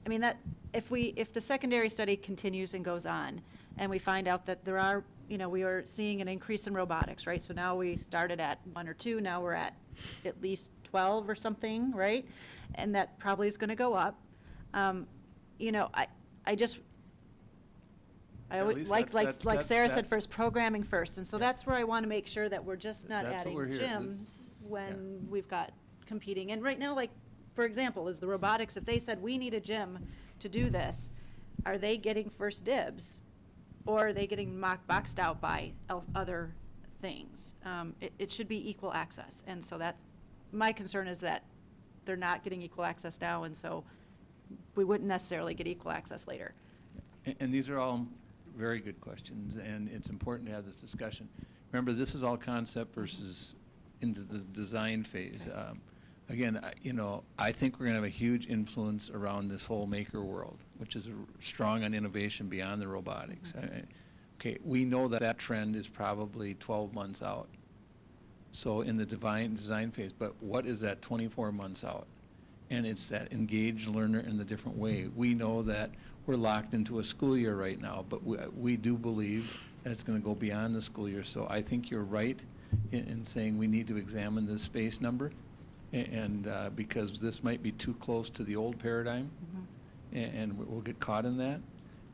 I mean, that, if the secondary study continues and goes on, and we find out that there are, we are seeing an increase in robotics, right? So now we started at 1 or 2, now we're at least 12 or something, right? And that probably is going to go up. I always, like Sarah said first, programming first, and so that's where I want to make sure that we're just not adding gyms when we've got competing. And right now, like, for example, is the robotics, if they said we need a gym to do this, are they getting first dibs? Or are they getting boxed out by other things? It should be equal access. And so that's, my concern is that they're not getting equal access now, and so we wouldn't necessarily get equal access later. And these are all very good questions, and it's important to have this discussion. Remember, this is all concept versus into the design phase. Again, I think we're going to have a huge influence around this whole maker world, which is strong on innovation beyond the robotics. Okay, we know that trend is probably 12 months out. So in the design phase, but what is that 24 months out? And it's that engaged learner in the different way. We know that we're locked into a school year right now, but we do believe that it's going to go beyond the school year. So I think you're right in saying we need to examine this space number. And because this might be too close to the old paradigm, and we'll get caught in that.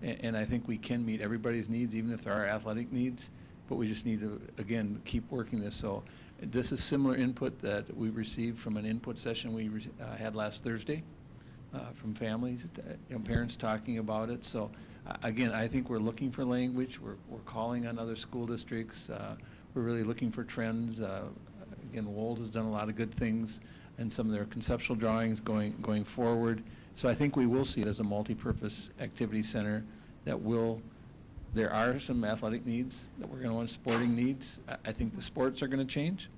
And I think we can meet everybody's needs, even if there are athletic needs, but we just need to, again, keep working this. So this is similar input that we received from an input session we had last Thursday from families, parents talking about it. So again, I think we're looking for language. We're calling on other school districts. We're really looking for trends. Again, Wold has done a lot of good things and some of their conceptual drawings going forward. So I think we will see it as a multi-purpose activity center that there are some athletic needs that we're going to want, sporting needs. I think the sports are going to change,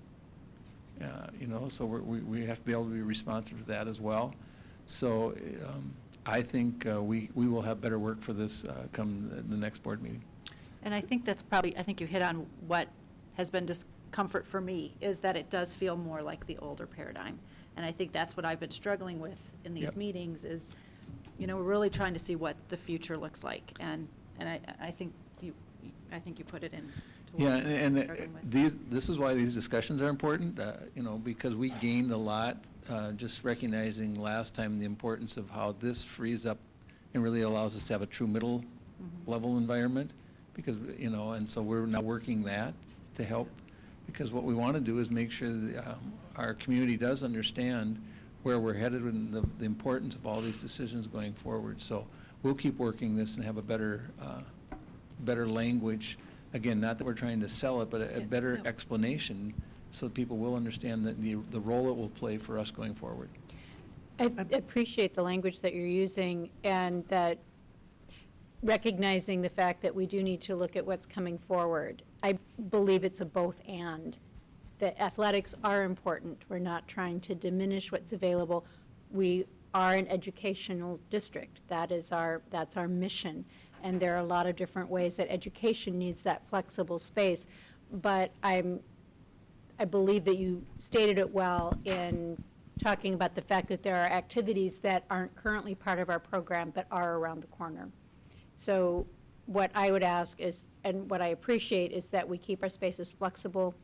so we have to be able to be responsive to that as well. So I think we will have better work for this come the next board meeting. And I think that's probably, I think you hit on what has been discomfort for me, is that it does feel more like the older paradigm. And I think that's what I've been struggling with in these meetings is, we're really trying to see what the future looks like. And I think you put it in. Yeah, and this is why these discussions are important, because we gained a lot just recognizing last time the importance of how this frees up and really allows us to have a true middle level environment, because, and so we're now working that to help, because what we want to do is make sure that our community does understand where we're headed and the importance of all these decisions going forward. So we'll keep working this and have a better language. Again, not that we're trying to sell it, but a better explanation so that people will understand that the role it will play for us going forward. I appreciate the language that you're using and that recognizing the fact that we do need to look at what's coming forward. I believe it's a both and. The athletics are important. We're not trying to diminish what's available. We are an educational district. That's our mission. And there are a lot of different ways that education needs that flexible space. But I believe that you stated it well in talking about the fact that there are activities that aren't currently part of our program but are around the corner. So what I would ask is, and what I appreciate, is that we keep our spaces flexible.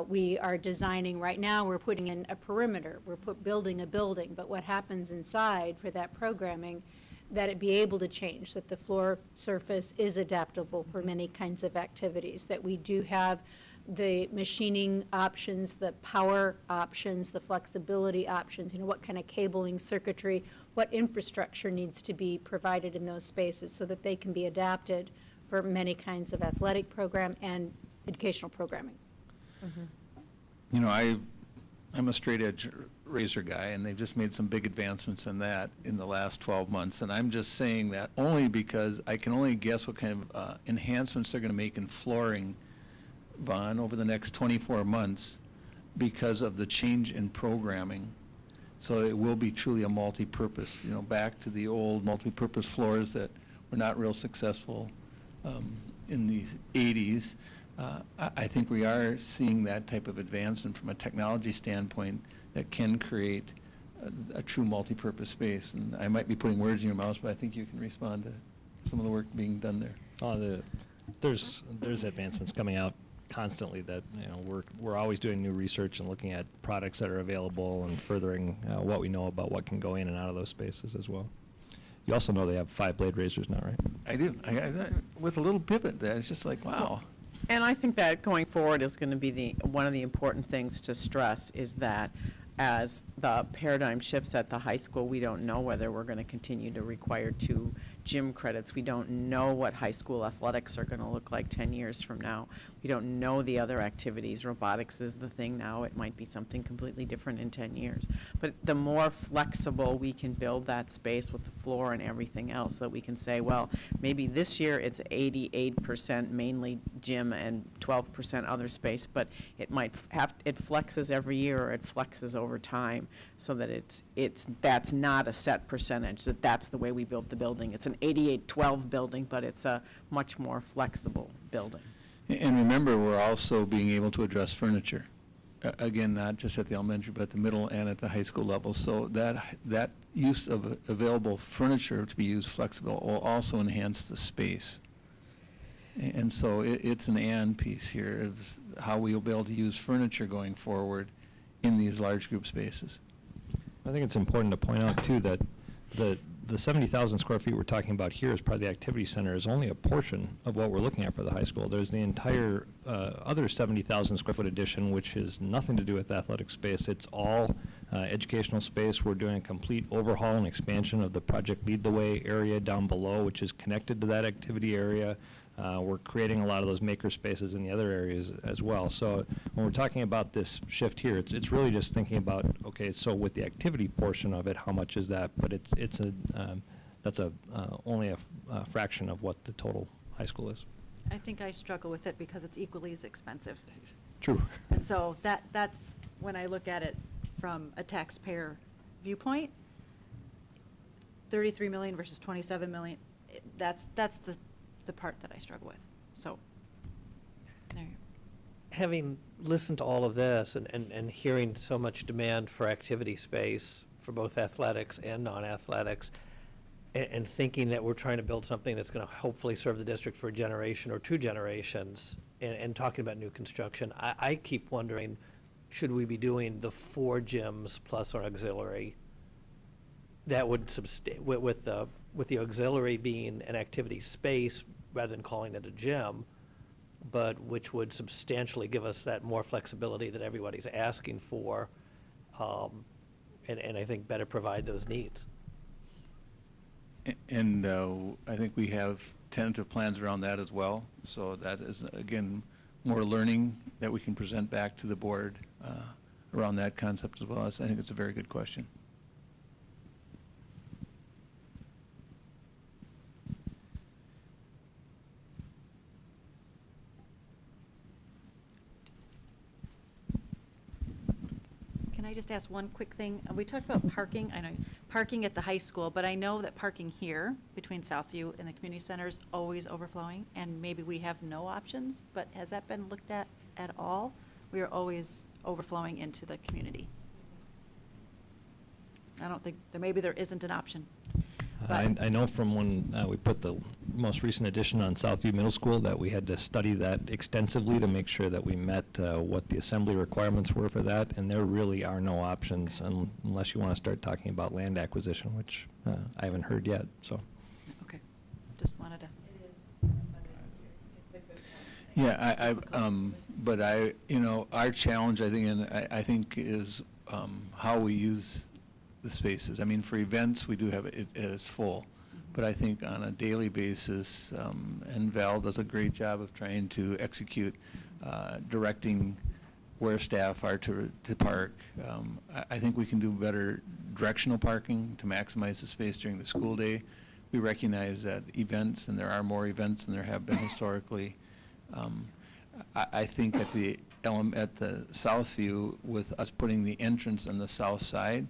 We are designing right now, we're putting in a perimeter, we're building a building, but what happens inside for that programming, that it be able to change, that the floor surface is adaptable for many kinds of activities, that we do have the machining options, the power options, the flexibility options, what kind of cabling, circuitry, what infrastructure needs to be provided in those spaces so that they can be adapted for many kinds of athletic program and educational programming. You know, I'm a straight edge razor guy, and they've just made some big advancements in that in the last 12 months. And I'm just saying that only because I can only guess what kind of enhancements they're going to make in flooring, Vaughn, over the next 24 months because of the change in programming. So it will be truly a multi-purpose, back to the old multi-purpose floors that were not real successful in the 80s. I think we are seeing that type of advancement from a technology standpoint that can create a true multi-purpose space. And I might be putting words in your mouth, but I think you can respond to some of the work being done there. There's advancements coming out constantly that we're always doing new research and looking at products that are available and furthering what we know about what can go in and out of those spaces as well. You also know they have 5-blade razors now, right? I do. With a little pivot there, it's just like, wow. And I think that going forward is going to be one of the important things to stress is that as the paradigm shifts at the high school, we don't know whether we're going to continue to require 2 gym credits. We don't know what high school athletics are going to look like 10 years from now. We don't know the other activities. Robotics is the thing now. It might be something completely different in 10 years. But the more flexible we can build that space with the floor and everything else, so that we can say, well, maybe this year it's 88% mainly gym and 12% other space, but it might it flexes every year or it flexes over time, so that that's not a set percentage, that's the way we built the building. It's an 88-12 building, but it's a much more flexible building. And remember, we're also being able to address furniture. Again, not just at the elementary, but at the middle and at the high school level. So that use of available furniture to be used flexible will also enhance the space. And so it's an and piece here of how we'll be able to use furniture going forward in these large group spaces. I think it's important to point out, too, that the 70,000 square feet we're talking about here as part of the activity center is only a portion of what we're looking at for the high school. There's the entire other 70,000 square foot addition, which has nothing to do with athletic space. It's all educational space. We're doing a complete overhaul and expansion of the Project Lead the Way area down below, which is connected to that activity area. We're creating a lot of those maker spaces in the other areas as well. So when we're talking about this shift here, it's really just thinking about, okay, so with the activity portion of it, how much is that? But that's only a fraction of what the total high school is. I think I struggle with it because it's equally as expensive. True. And so that's when I look at it from a taxpayer viewpoint, 33 million versus 27 million, that's the part that I struggle with. So there you go. Having listened to all of this and hearing so much demand for activity space for both athletics and non-athletics, and thinking that we're trying to build something that's going to hopefully serve the district for a generation or 2 generations, and talking about new construction, I keep wondering, should we be doing the 4 gyms plus our auxiliary? That would with the auxiliary being an activity space rather than calling it a gym, but which would substantially give us that more flexibility that everybody's asking for, and I think better provide those needs. And I think we have tentative plans around that as well. So that is, again, more learning that we can present back to the board around that concept as well. I think it's a very good question. Can I just ask one quick thing? We talked about parking. I know parking at the high school, but I know that parking here between Southview and the community center is always overflowing, and maybe we have no options, but has that been looked at all? We are always overflowing into the community. I don't think, maybe there isn't an option. I know from when we put the most recent addition on Southview Middle School that we had to study that extensively to make sure that we met what the assembly requirements were for that, and there really are no options unless you want to start talking about land acquisition, which I haven't heard yet. So. Okay, just wanted to. Yeah, but our challenge, I think, and I think is how we use the spaces. I mean, for events, we do have it as full, but I think on a daily basis, and Val does a great job of trying to execute, directing where staff are to park. I think we can do better directional parking to maximize the space during the school day. We recognize that events, and there are more events than there have been historically. I think at the south view, with us putting the entrance on the south side,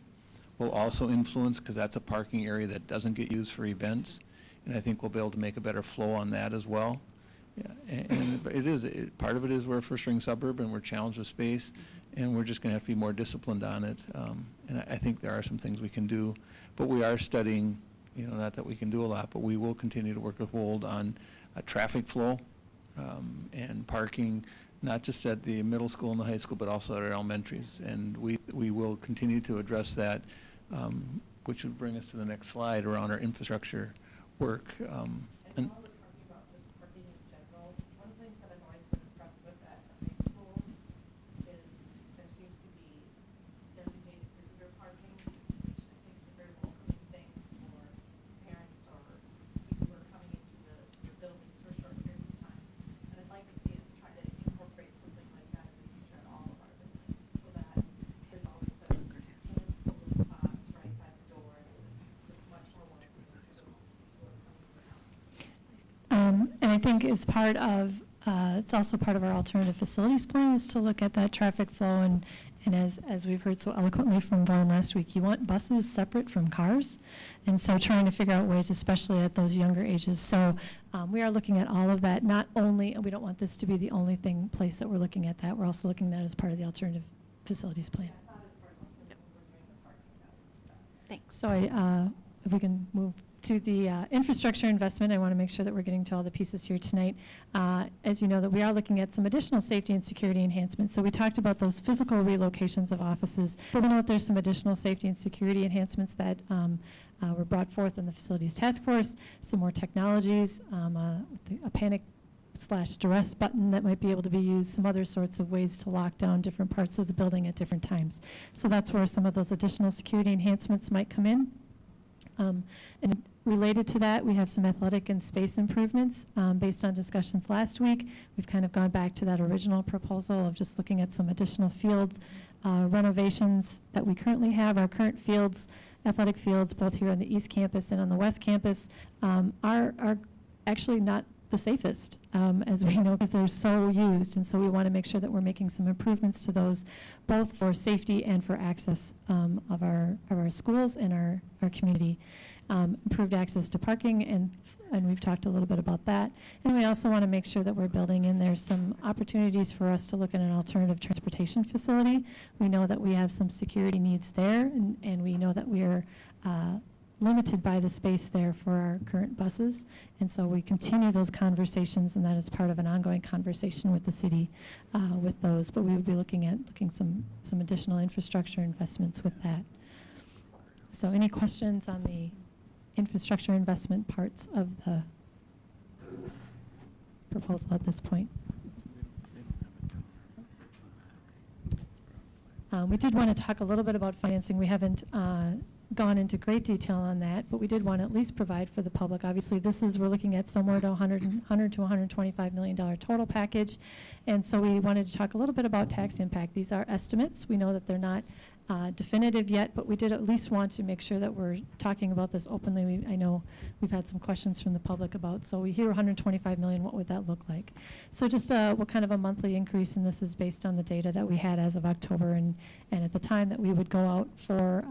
will also influence, because that's a parking area that doesn't get used for events, and I think we'll be able to make a better flow on that as well. Yeah, and part of it is we're a first-ring suburb, and we're challenged with space, and we're just going to have to be more disciplined on it. And I think there are some things we can do, but we are studying, not that we can do a lot, but we will continue to work with Wold on traffic flow and parking, not just at the middle school and the high school, but also at our elementaries. And we will continue to address that, which would bring us to the next slide around our infrastructure work. And And I think as part of, it's also part of our alternative facilities plan is to look at that traffic flow, and as we've heard so eloquently from Vaughn last week, you want buses separate from cars, and so trying to figure out ways, especially at those younger ages. So we are looking at all of that. Not only, we don't want this to be the only place that we're looking at that, we're also looking at that as part of the alternative facilities plan. Thanks. So if we can move to the infrastructure investment, I want to make sure that we're getting to all the pieces here tonight. As you know, that we are looking at some additional safety and security enhancements. So we talked about those physical relocations of offices, but we know that there's some additional safety and security enhancements that were brought forth in the facilities task force, some more technologies, a panic/duress button that might be able to be used, some other sorts of ways to lock down different parts of the building at different times. So that's where some of those additional security enhancements might come in. And related to that, we have some athletic and space improvements based on discussions last week. We've kind of gone back to that original proposal of just looking at some additional fields renovations that we currently have. Our current fields, athletic fields, both here on the East Campus and on the West Campus, are actually not the safest, as we know, because they're so used. And so we want to make sure that we're making some improvements to those, both for safety and for access of our schools and our community. Improved access to parking, and we've talked a little bit about that. And we also want to make sure that we're building in there some opportunities for us to look at an alternative transportation facility. We know that we have some security needs there, and we know that we are limited by the space there for our current buses. And so we continue those conversations, and that is part of an ongoing conversation with the city with those. But we would be looking some additional infrastructure investments with that. So any questions on the infrastructure investment parts of the proposal at this point? We did want to talk a little bit about financing. We haven't gone into great detail on that, but we did want to at least provide for the public. Obviously, we're looking at somewhere to $100 to $125 million total package, and so we wanted to talk a little bit about tax impact. These are estimates. We know that they're not definitive yet, but we did at least want to make sure that we're talking about this openly. I know we've had some questions from the public about, so we hear $125 million, what would that look like? So just what kind of a monthly increase, and this is based on the data that we had as of October, and at the time that we would go out for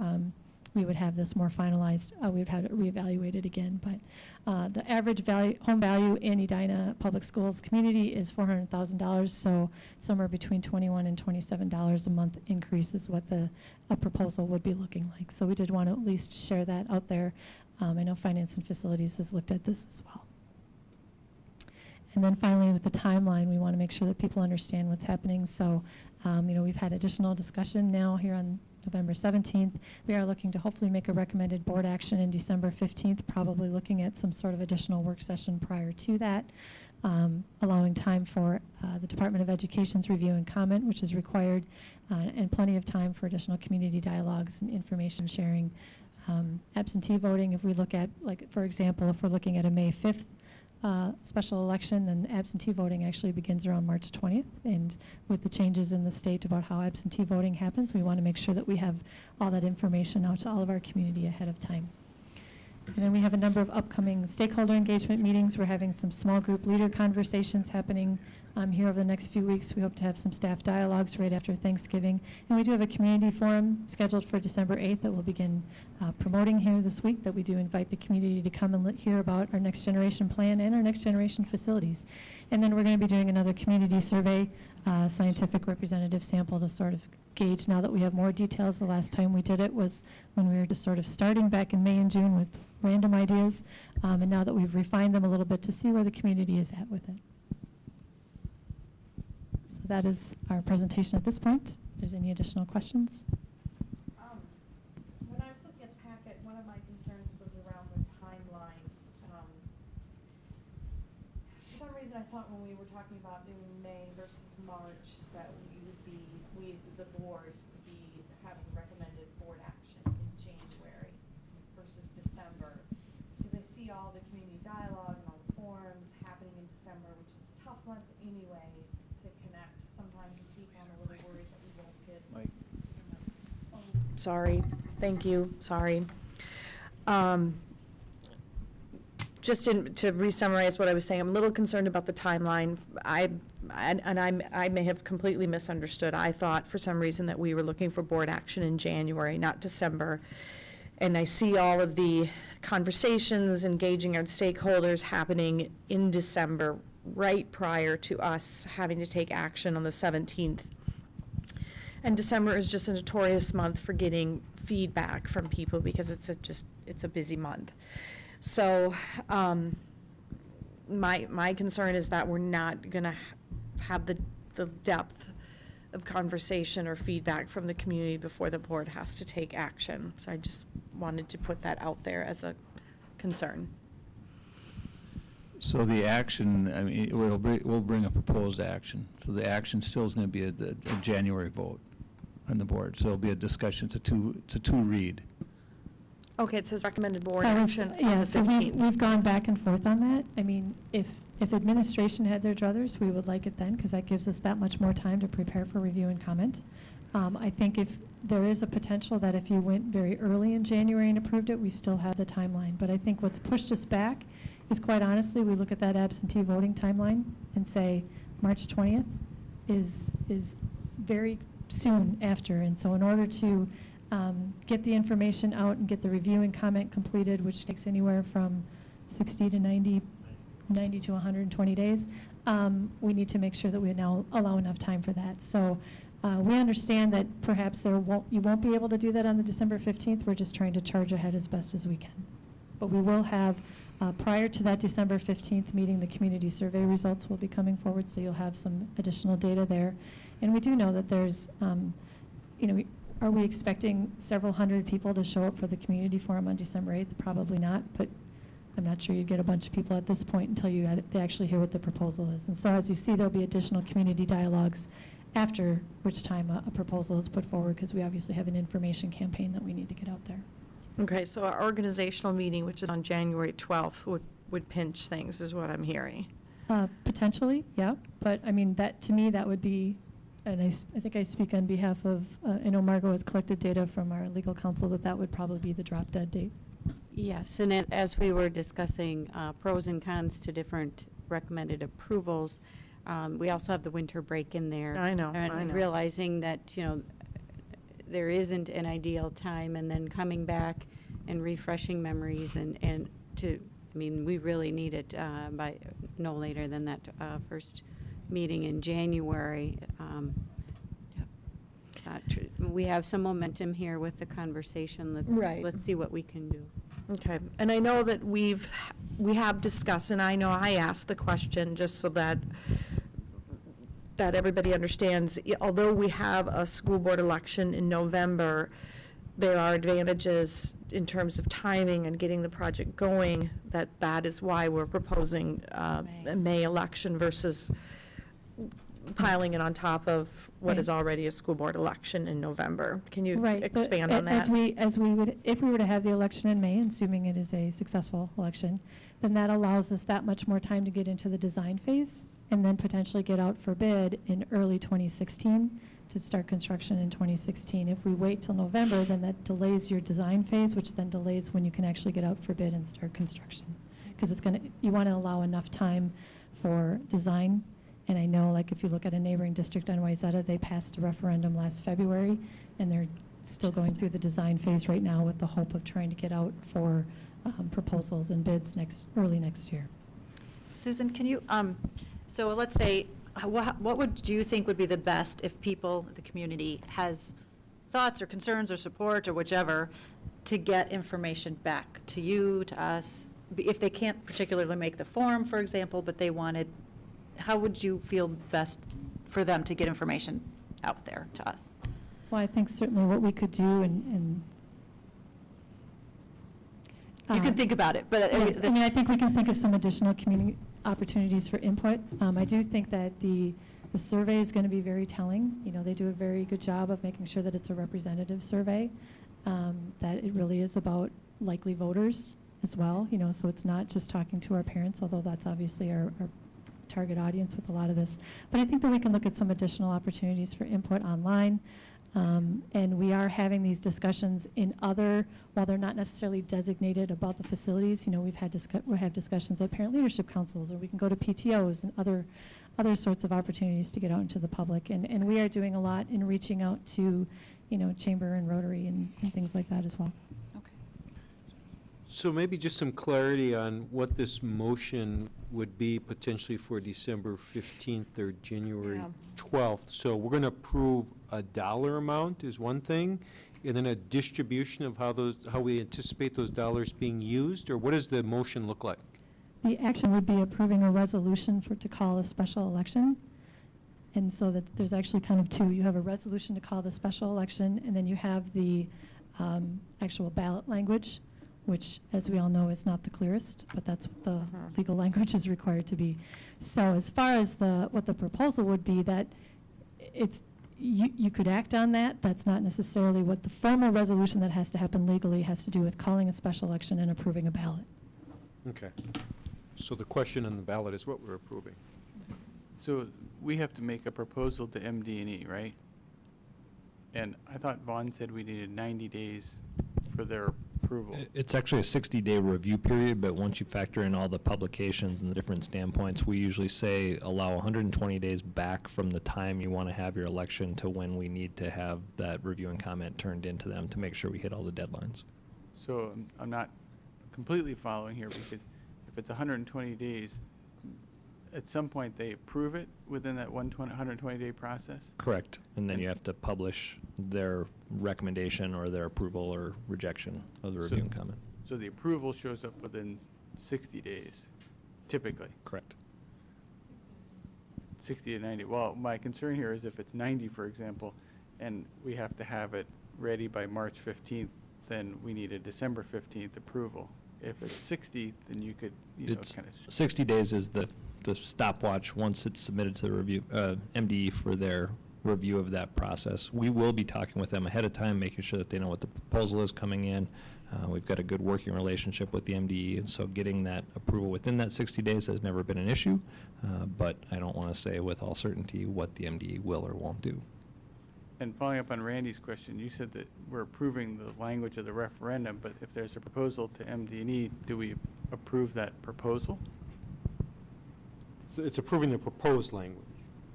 we would have this more finalized. We would have it reevaluated again. But the average home value in Edina Public Schools community is $400,000, so somewhere between $21 and $27 a month increase is what a proposal would be looking like. So we did want to at least share that out there. I know Finance and Facilities has looked at this as well. And then finally, with the timeline, we want to make sure that people understand what's happening. So, we've had additional discussion now here on November 17th. We are looking to hopefully make a recommended board action in December 15th, probably looking at some sort of additional work session prior to that. allowing time for the Department of Education's review and comment, which is required, and plenty of time for additional community dialogues and information sharing. Absentee voting, if we look at, like, for example, if we're looking at a May 5th special election, then absentee voting actually begins around March 20th. And with the changes in the state about how absentee voting happens, we want to make sure that we have all that information out to all of our community ahead of time. And then we have a number of upcoming stakeholder engagement meetings. We're having some small group leader conversations happening here over the next few weeks. We hope to have some staff dialogues right after Thanksgiving. And we do have a community forum scheduled for December 8th that we'll begin promoting here this week, that we do invite the community to come and hear about our next generation plan and our next generation facilities. And then we're going to be doing another community survey, scientific representative sample to sort of gauge, now that we have more details. The last time we did it was when we were just sort of starting back in May and June with random ideas, and now that we've refined them a little bit to see where the community is at with it. So that is our presentation at this point. If there's any additional questions. When I was looking at the packet, one of my concerns was around the timeline. For some reason, I thought when we were talking about doing May versus March, that the board would be having recommended board action in January versus December. Because I see all the community dialogue and all the forums happening in December, which is a tough month anyway to connect. Sometimes people, I'm a little worried that we won't get. Sorry, thank you, sorry. Just to re-summarize what I was saying, I'm a little concerned about the timeline. I may have completely misunderstood. I thought for some reason that we were looking for board action in January, not December. And I see all of the conversations, engaging our stakeholders happening in December, right prior to us having to take action on the 17th. And December is just a notorious month for getting feedback from people because it's a busy month. So my concern is that we're not going to have the depth of conversation or feedback from the community before the board has to take action. So I just wanted to put that out there as a concern. So the action, I mean, we'll bring a proposed action. So the action still is going to be a January vote on the board. So it'll be a discussion. It's a two read. Okay, it says recommended board That was- action yeah, on the so 15th. we've gone back and forth on that. I mean, if administration had their druthers, we would like it then, because that gives us that much more time to prepare for review and comment. I think if there is a potential that if you went very early in January and approved it, we still have the timeline. But I think what's pushed us back is, quite honestly, we look at that absentee voting timeline and say March 20th is very soon after. And so in order to get the information out and get the review and comment completed, which takes anywhere from 60 to 90 to 120 days, we need to make sure that we now allow enough time for that. So we understand that perhaps you won't be able to do that on the December 15th. We're just trying to charge ahead as best as we can. But we will have, prior to that December 15th meeting, the community survey results will be coming forward, so you'll have some additional data there. And we do know that there's, are we expecting several hundred people to show up for the community forum on December 8th? Probably not, but I'm not sure you'd get a bunch of people at this point until they actually hear what the proposal is. And so as you see, there'll be additional community dialogues after which time a proposal is put forward, because we obviously have an information campaign that we need to get out there. Okay, so our organizational meeting, which is on January 12th, would pinch things, is what I'm hearing. Potentially, yeah. But I mean, to me, that would be, and I think I speak on behalf of, I know Margot has collected data from our legal counsel that would probably be the drop dead date. Yes, and as we were discussing pros and cons to different recommended approvals, we also have the winter break in there. I know. Realizing that, there isn't an ideal time, and then coming back and refreshing memories we really need it by no later than that first meeting in January. We have some momentum here with the conversation. Let's see what we can do. Okay, and I know that we have discussed, and I know I asked the question just so that everybody understands, although we have a school board election in November, there are advantages in terms of timing and getting the project going, that is why we're proposing a May election versus piling it on top of what is already a school board election in November. Can you Right, but expand on that? As we would, if we were to have the election in May, assuming it is a successful election, then that allows us that much more time to get into the design phase and then potentially get out for bid in early 2016 to start construction in 2016. If we wait till November, then that delays your design phase, which then delays when you can actually get out for bid and start construction. Because you want to allow enough time for design. And I know, like, if you look at a neighboring district on Wayzata, they passed a referendum last February, and they're still going through the design phase right now with the hope of trying to get out for proposals and bids early next year. Susan, can you, so let's say, what do you think would be the best if people, the community, has thoughts or concerns or support or whichever, to get information back to you, to us? If they can't particularly make the form, for example, but they wanted, how would you feel best for them to get information out there to us? Well, I think certainly what we could do and You can think about it, but yes, I mean, I think we can think of some additional community opportunities for input. I do think that the survey is going to be very telling. You know, they do a very good job of making sure that it's a representative survey, that it really is about likely voters as well, you know, so it's not just talking to our parents, although that's obviously our target audience with a lot of this. But I think that we can look at some additional opportunities for input online. And we are having these discussions in other, while they're not necessarily designated about the facilities, you know, we have discussions at parent leadership councils, or we can go to PTOs and other sorts of opportunities to get out into the public. And we are doing a lot in reaching out to, you know, Chamber and Rotary and things like that as well. So maybe just some clarity on what this motion would be potentially for December 15th or January 12th. So we're going to approve a dollar amount is one thing, and then a distribution of how we anticipate those dollars being used, or what does the motion look like? The action would be approving a resolution to call a special election. And so that there's actually kind of two. You have a resolution to call the special election, and then you have the actual ballot language, which, as we all know, is not the clearest, but that's what the legal language is required to be. So as far as what the proposal would be, that you could act on that. That's not necessarily what the formal resolution that has to happen legally has to do with calling a special election and approving a ballot. Okay. So the question on the ballot is what we're approving. So we have to make a proposal to MD&E, right? And I thought Vaughn said we needed 90 days for their approval. It's actually a 60-day review period, but once you factor in all the publications and the different standpoints, we usually say allow 120 days back from the time you want to have your election to when we need to have that review and comment turned into them to make sure we hit all the deadlines. So I'm not completely following here, because if it's 120 days, at some point they approve it within that 120-day process? Correct. And then you have to publish their recommendation or their approval or rejection of the review and comment. So the approval shows up within 60 days, typically? Correct. 60 to 90. Well, my concern here is if it's 90, for example, and we have to have it ready by March 15th, then we need a December 15th approval. If it's 60, then you could, It's kind of... 60 days is the stopwatch once it's submitted to the review, MDE for their review of that process. We will be talking with them ahead of time, making sure that they know what the proposal is coming in. We've got a good working relationship with the MDE, and so getting that approval within that 60 days has never been an issue, but I don't want to say with all certainty what the MDE will or won't do. And following up on Randy's question, you said that we're approving the language of the referendum, but if there's a proposal to MD&E, do we approve that proposal? So it's approving the proposed language.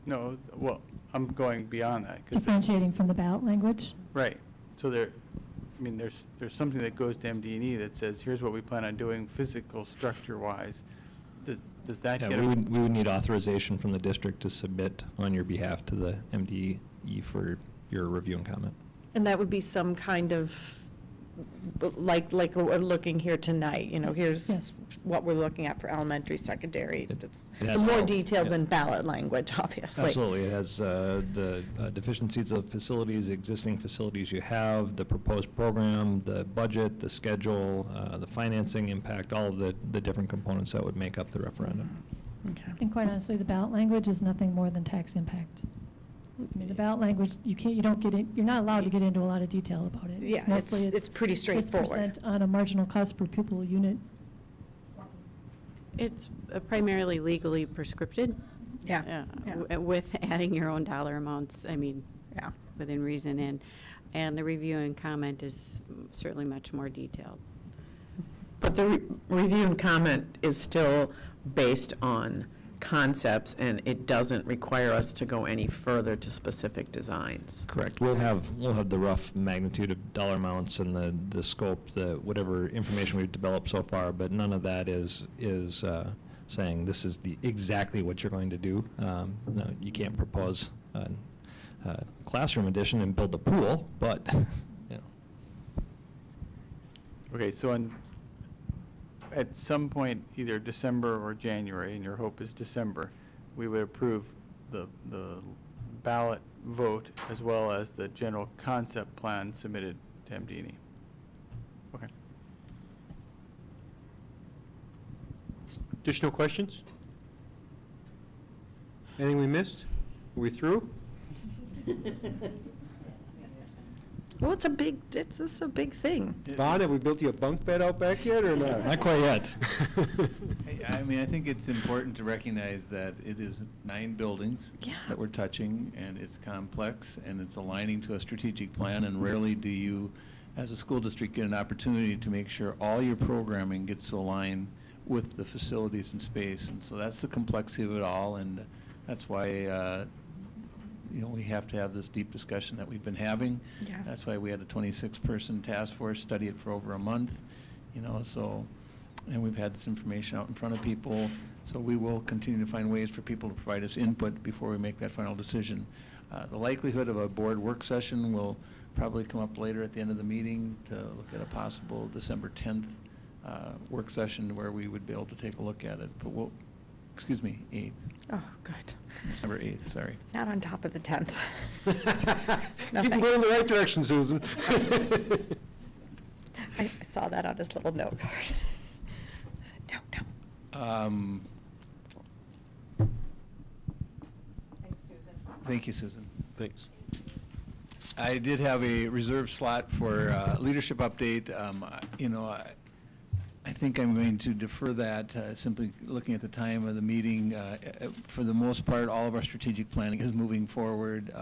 No, well, I'm going beyond that. Differentiating from the ballot language. Right. So there's something that goes to MD&E that says, here's what we plan on doing physical structure-wise. Does that get... we would need authorization from the district to submit on your behalf to the MDE for your review and comment. And that would be some kind of like we're looking here tonight, here's Yes. what we're looking at for elementary, secondary. It It's has more all- detailed yeah. than ballot language, obviously. Absolutely. It has the deficiencies of facilities, existing facilities you have, the proposed program, the budget, the schedule, the financing impact, all of the different components that would make up the referendum. And quite honestly, the ballot language is nothing more than tax impact. I mean, the ballot language, you don't get in, you're not allowed to get into a lot of detail about it. Yeah, Mostly it's pretty straightforward. It's % on a marginal cost per pupil unit. It's primarily legally prescripted. Yeah, With adding your own dollar amounts, I mean, Yeah. within reason, and the review and comment is certainly much more detailed. But the review and comment is still based on concepts, and it doesn't require us to go any further to specific designs. Correct. We'll have the rough magnitude of dollar amounts and the scope, whatever information we've developed so far, but none of that is saying this is exactly what you're going to do. No, you can't propose a classroom addition and build a pool, but, you know. Okay, so at some point, either December or January, and your hope is December, we would approve the ballot vote as well as the general concept plan submitted to MD&E. Okay. Additional questions? Anything we missed? Are we through? Well, it's a big thing. Vaughn, have we built you a bunk bed out back yet, or not? Not quite yet. I mean, I think it's important to recognize that it is 9 buildings that we're touching, and it's complex, and it's aligning to a strategic plan, and rarely do you, as a school district, get an opportunity to make sure all your programming gets to align with the facilities and space. And so that's the complexity of it all, and that's why we have to have this deep discussion that we've been having. Yes. That's why we had a 26-person task force study it for over a month, and we've had this information out in front of people. So we will continue to find ways for people to provide us input before we make that final decision. The likelihood of a board work session will probably come up later at the end of the meeting to look at a possible December 10th work session where we would be able to take a look at it. But 8th. Oh, good. December 8th, sorry. Not on top of the 10th. Keep going in the right direction, Susan. I saw that on his little note card. I said, no. Thank you, Susan. Thanks. I did have a reserved slot for leadership update. I think I'm going to defer that, simply looking at the time of the meeting. For the most part, all of our strategic planning is moving forward,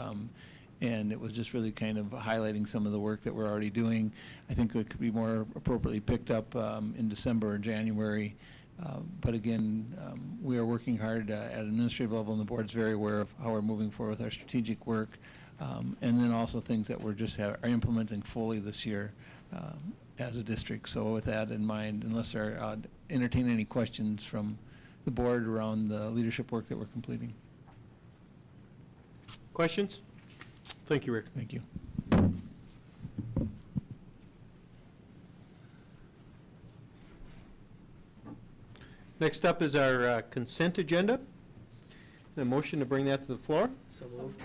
and it was just really kind of highlighting some of the work that we're already doing. I think it could be more appropriately picked up in December or January. But again, we are working hard at an administrative level, and the board's very aware of how we're moving forward with our strategic work, and then also things that we're are implementing fully this year as a district. So with that in mind, unless there are entertain any questions from the board around the leadership work that we're completing. Questions? Thank you, Rick. Thank you. Next up is our consent agenda. A motion to bring that to the floor. So moved.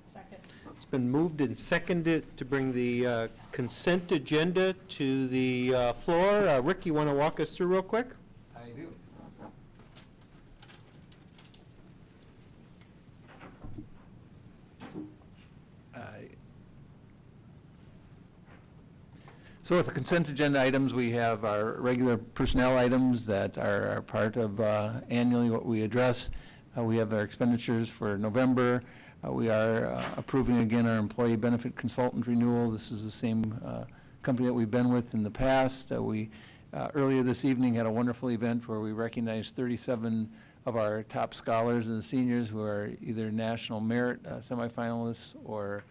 Second. It's been moved and seconded to bring the consent agenda to the floor. Rick, you want to walk us through real quick? I do. So with the consent agenda items, we have our regular personnel items that are part of annually what we address. We have our expenditures for November. We are approving again our employee benefit consultant renewal. This is the same company that we've been with in the past. We earlier this evening had a wonderful event where we recognized 37 of our top scholars and seniors who are either national merit semifinalists or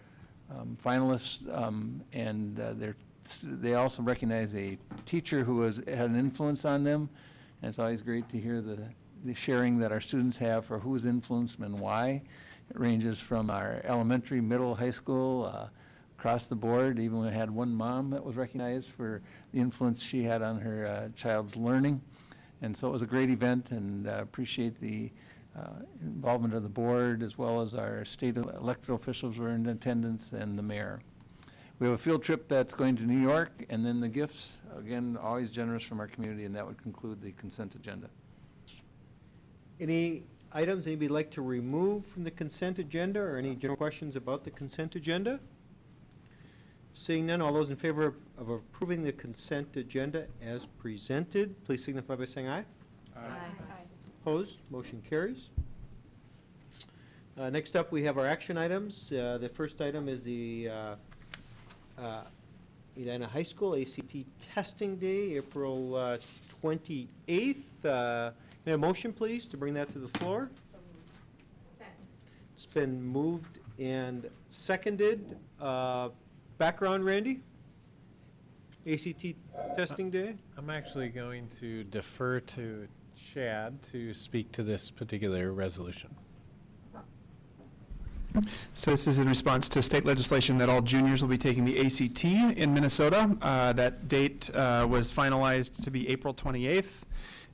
finalists, and they also recognize a teacher who had an influence on them. And it's always great to hear the sharing that our students have for who's influenced them and why. It ranges from our elementary, middle, high school, across the board. Even we had one mom that was recognized for the influence she had on her child's learning. And so it was a great event, and appreciate the involvement of the board, as well as our state elected officials were in attendance, and the mayor. We have a field trip that's going to New York, and then the gifts, again, always generous from our community, and that would conclude the consent agenda. Any items anybody would like to remove from the consent agenda, or any general questions about the consent agenda? Seeing none, all those in favor of approving the consent agenda as presented, please signify by saying aye. Aye. Opposed? Motion carries. Next up, we have our action items. The first item is the Edina High School ACT Testing Day, April 28th. May I have a motion, please, to bring that to the floor? It's been moved and seconded. Background, Randy? ACT Testing Day? I'm actually going to defer to Chad to speak to this particular resolution. So this is in response to state legislation that all juniors will be taking the ACT in Minnesota. That date was finalized to be April 28th.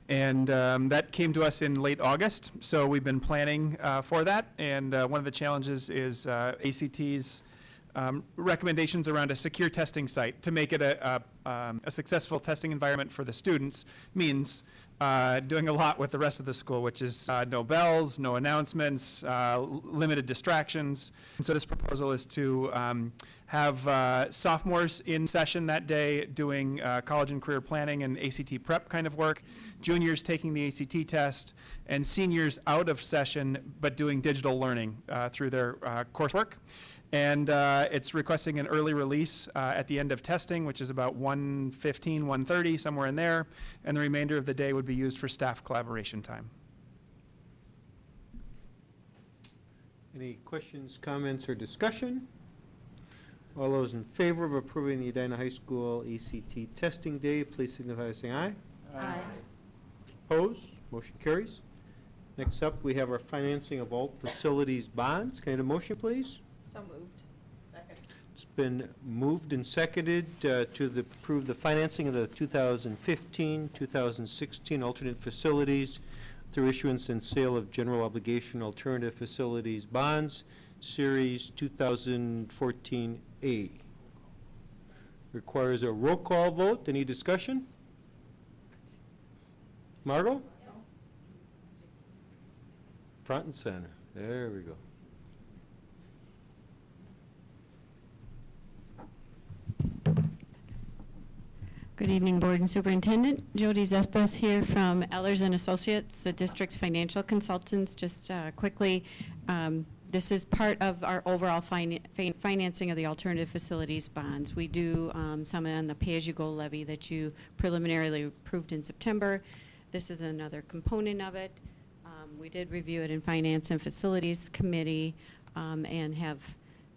And that came to us in late August. So we've been planning for that. And one of the challenges is ACT's recommendations around a secure testing site. To make it a successful testing environment for the students means doing a lot with the rest of the school, which is no bells, no announcements, limited distractions. And so this proposal is to have sophomores in session that day doing college and career planning and ACT prep kind of work, juniors taking the ACT test, and seniors out of session but doing digital learning through their coursework. And it's requesting an early release at the end of testing, which is about 1:15, 1:30, somewhere in there. And the remainder of the day would be used for staff collaboration time. Any questions, comments, or discussion? All those in favor of approving the Edina High School ACT Testing Day, please signify by saying aye. Aye. Opposed? Motion carries. Next up, we have our financing of all facilities bonds. Can I have a motion, please? So moved. Second. It's been moved and seconded to approve the financing of the 2015, 2016 alternate facilities through issuance and sale of general obligation alternative facilities bonds, Series 2014A. Requires a roll call vote. Any discussion? Margot? Front and center. There we go. Good evening, Board and Superintendent. Jody Zespos here from Ehlers and Associates, the district's financial consultants. Just quickly, this is part of our overall financing of the alternative facilities bonds. We do some on the pay-as-you-go levy that you preliminarily approved in September. This is another component of it. We did review it in Finance and Facilities Committee and have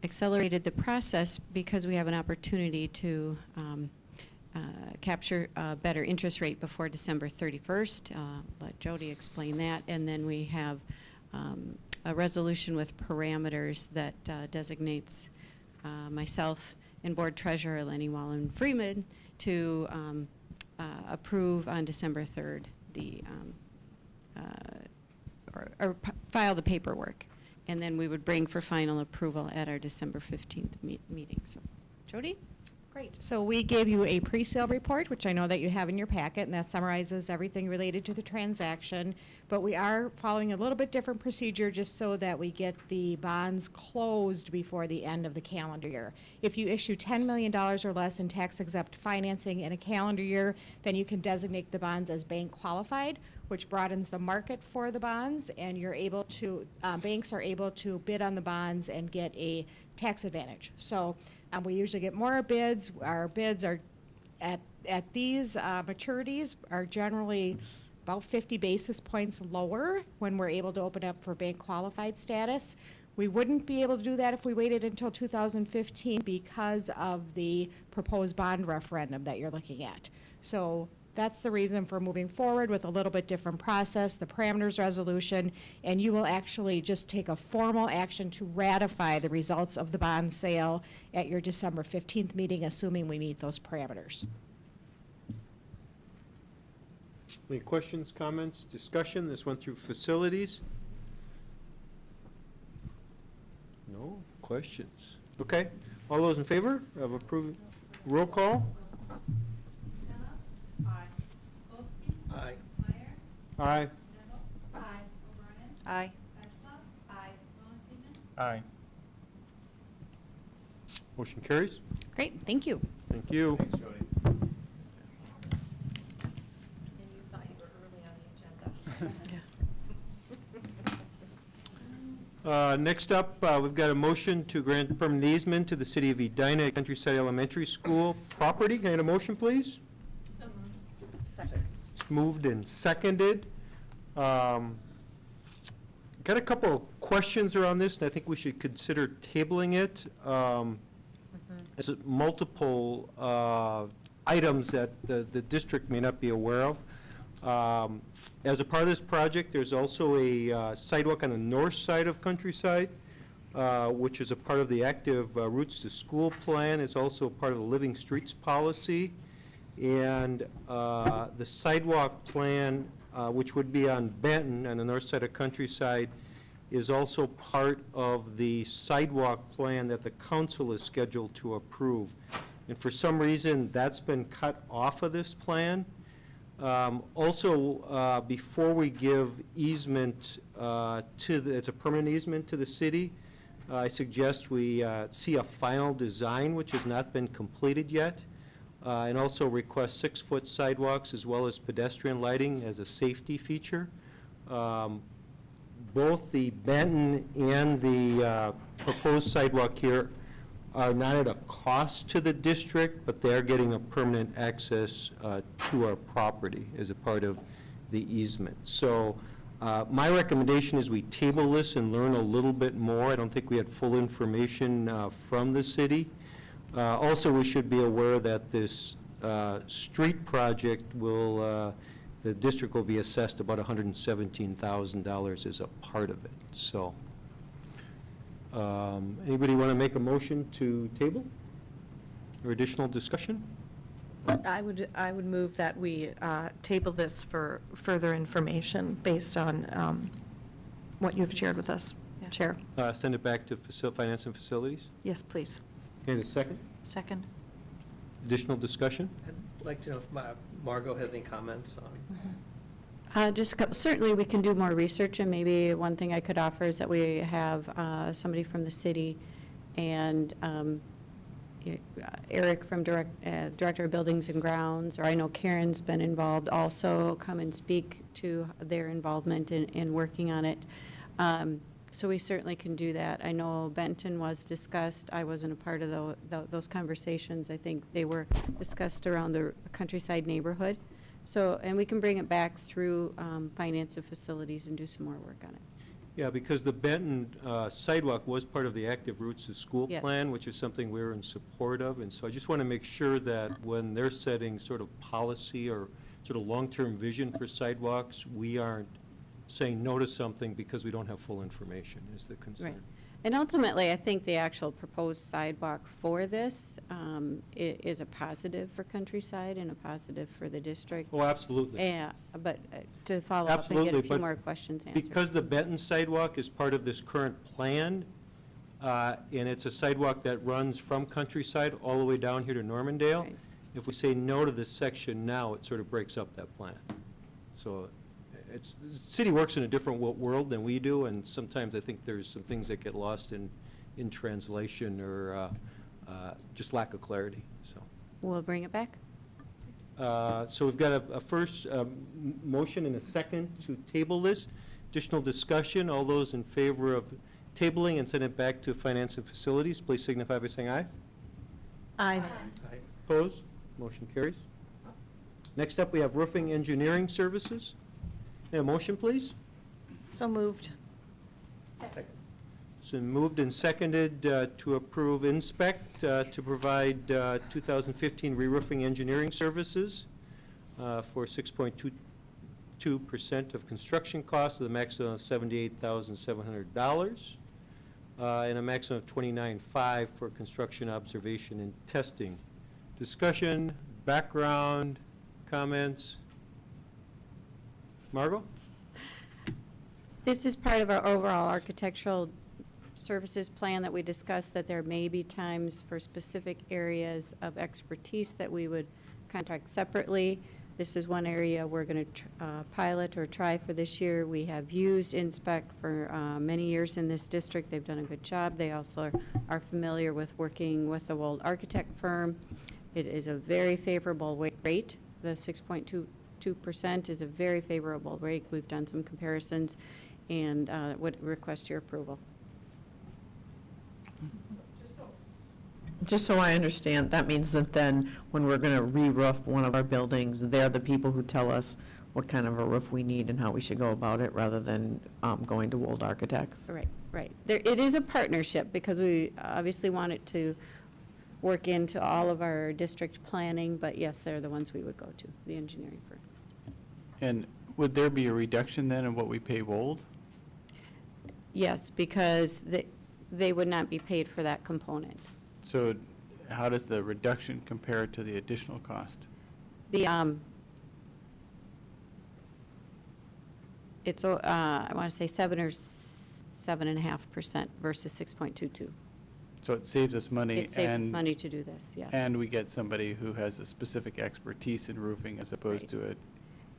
accelerated the process because we have an opportunity to capture a better interest rate before December 31st. Let Jody explain that. And then we have a resolution with parameters that designates myself and Board Treasurer Leny Wallen-Friedman to approve on December 3rd the or file the paperwork. And then we would bring for final approval at our December 15th meeting. So, Jody? Great. So we gave you a pre-sale report, which I know that you have in your packet, and that summarizes everything related to the transaction. But we are following a little bit different procedure just so that we get the bonds closed before the end of the calendar year. If you issue $10 million or less in tax-exempt financing in a calendar year, then you can designate the bonds as bank qualified, which broadens the market for the bonds, and you're able to, banks are able to bid on the bonds and get a tax advantage. So we usually get more bids. Our bids are at these maturities are generally about 50 basis points lower when we're able to open up for bank qualified status. We wouldn't be able to do that if we waited until 2015 because of the proposed bond referendum that you're looking at. So That's the reason for moving forward with a little bit different process, the parameters resolution, and you will actually just take a formal action to ratify the results of the bond sale at your December 15th meeting, assuming we meet those parameters. Any questions, comments, discussion? This went through facilities. No questions. Okay. All those in favor of approving? Roll call. Aye. Aye. Aye. Aye. Aye. Motion carries. Great, thank you. Thank you. And you thought you were early on the agenda. Next up, we've got a motion to grant permanent easement to the City of Edina Countryside Elementary School property. Can I get a motion, please? So moved. Second. It's moved and seconded. Got a couple of questions around this, and I think we should consider tabling it. There's multiple items that the district may not be aware of. As a part of this project, there's also a sidewalk on the north side of Countryside, which is a part of the active Routes to School plan. It's also part of the Living Streets policy. And the sidewalk plan, which would be on Benton, on the north side of Countryside, is also part of the sidewalk plan that the council is scheduled to approve. And for some reason, that's been cut off of this plan. Also, before we give easement it's a permanent easement to the city, I suggest we see a final design, which has not been completed yet, and also request 6-foot sidewalks as well as pedestrian lighting as a safety feature. Both the Benton and the proposed sidewalk here are not at a cost to the district, but they're getting a permanent access to our property as a part of the easement. So my recommendation is we table this and learn a little bit more. I don't think we had full information from the city. Also, we should be aware that this street project will, the district will be assessed about $117,000 as a part of it. So, anybody want to make a motion to table or additional discussion? I would move that we table this for further information based on what you've shared with us, Chair. Send it back to Finance and Facilities? Yes, please. Okay, a second? Second. Additional discussion? I'd like to know if Margot has any comments on. Certainly, we can do more research, and maybe one thing I could offer is that we have somebody from the city and Eric from Director of Buildings and Grounds, or I know Karen's been involved also, come and speak to their involvement in working on it. So we certainly can do that. I know Benton was discussed. I wasn't a part of those conversations. I think they were discussed around the Countryside neighborhood. So, and we can bring it back through Finance and Facilities and do some more work on it. Yeah, because the Benton sidewalk was part of the active Routes to School Yes. plan, which is something we're in support of. And so I just want to make sure that when they're setting sort of policy or sort of long-term vision for sidewalks, we aren't saying no to something because we don't have full information is the concern. Right. And ultimately, I think the actual proposed sidewalk for this is a positive for Countryside and a positive for the district. Oh, absolutely. Yeah, but to follow up and get Absolutely, a few but more questions answered. Because the Benton sidewalk is part of this current plan, and it's a sidewalk that runs from Countryside all the way down here to Normandale, Right. if we say no to this section now, it sort of breaks up that plan. So the city works in a different world than we do, and sometimes I think there's some things that get lost in translation or just lack of clarity, so. We'll bring it back. So we've got a first motion and a second to table this. Additional discussion, all those in favor of tabling and send it back to Finance and Facilities, please signify by saying aye. Aye. Opposed? Motion carries. Next up, we have Roofing Engineering Services. May I have a motion, please? So moved. So moved and seconded to approve Inspect to provide 2015 re-roofing engineering services. for 6.22% of construction costs with a maximum of $78,700 and a maximum of $29,500 for construction observation and testing. Discussion, background, comments? Margot? This is part of our overall architectural services plan that we discussed, that there may be times for specific areas of expertise that we would contract separately. This is one area we're going to pilot or try for this year. We have used Inspect for many years in this district. They've done a good job. They also are familiar with working with the Wold architect firm. It is a very favorable rate. The 6.22% is a very favorable rate. We've done some comparisons and would request your approval. Just so I understand, that means that then when we're going to re-roof one of our buildings, they're the people who tell us what kind of a roof we need and how we should go about it, rather than going to Wold Architects. Right, right. It is a partnership because we obviously want it to work into all of our district planning, but yes, they're the ones we would go to, the engineering firm. And would there be a reduction then in what we pay Wold? Yes, because they would not be paid for that component. So how does the reduction compare to the additional cost? It's, I want to say 7 or 7.5% versus 6.22. So it saves us money. It saves us money to do this, yes. And we get somebody who has a specific expertise in roofing as opposed to it.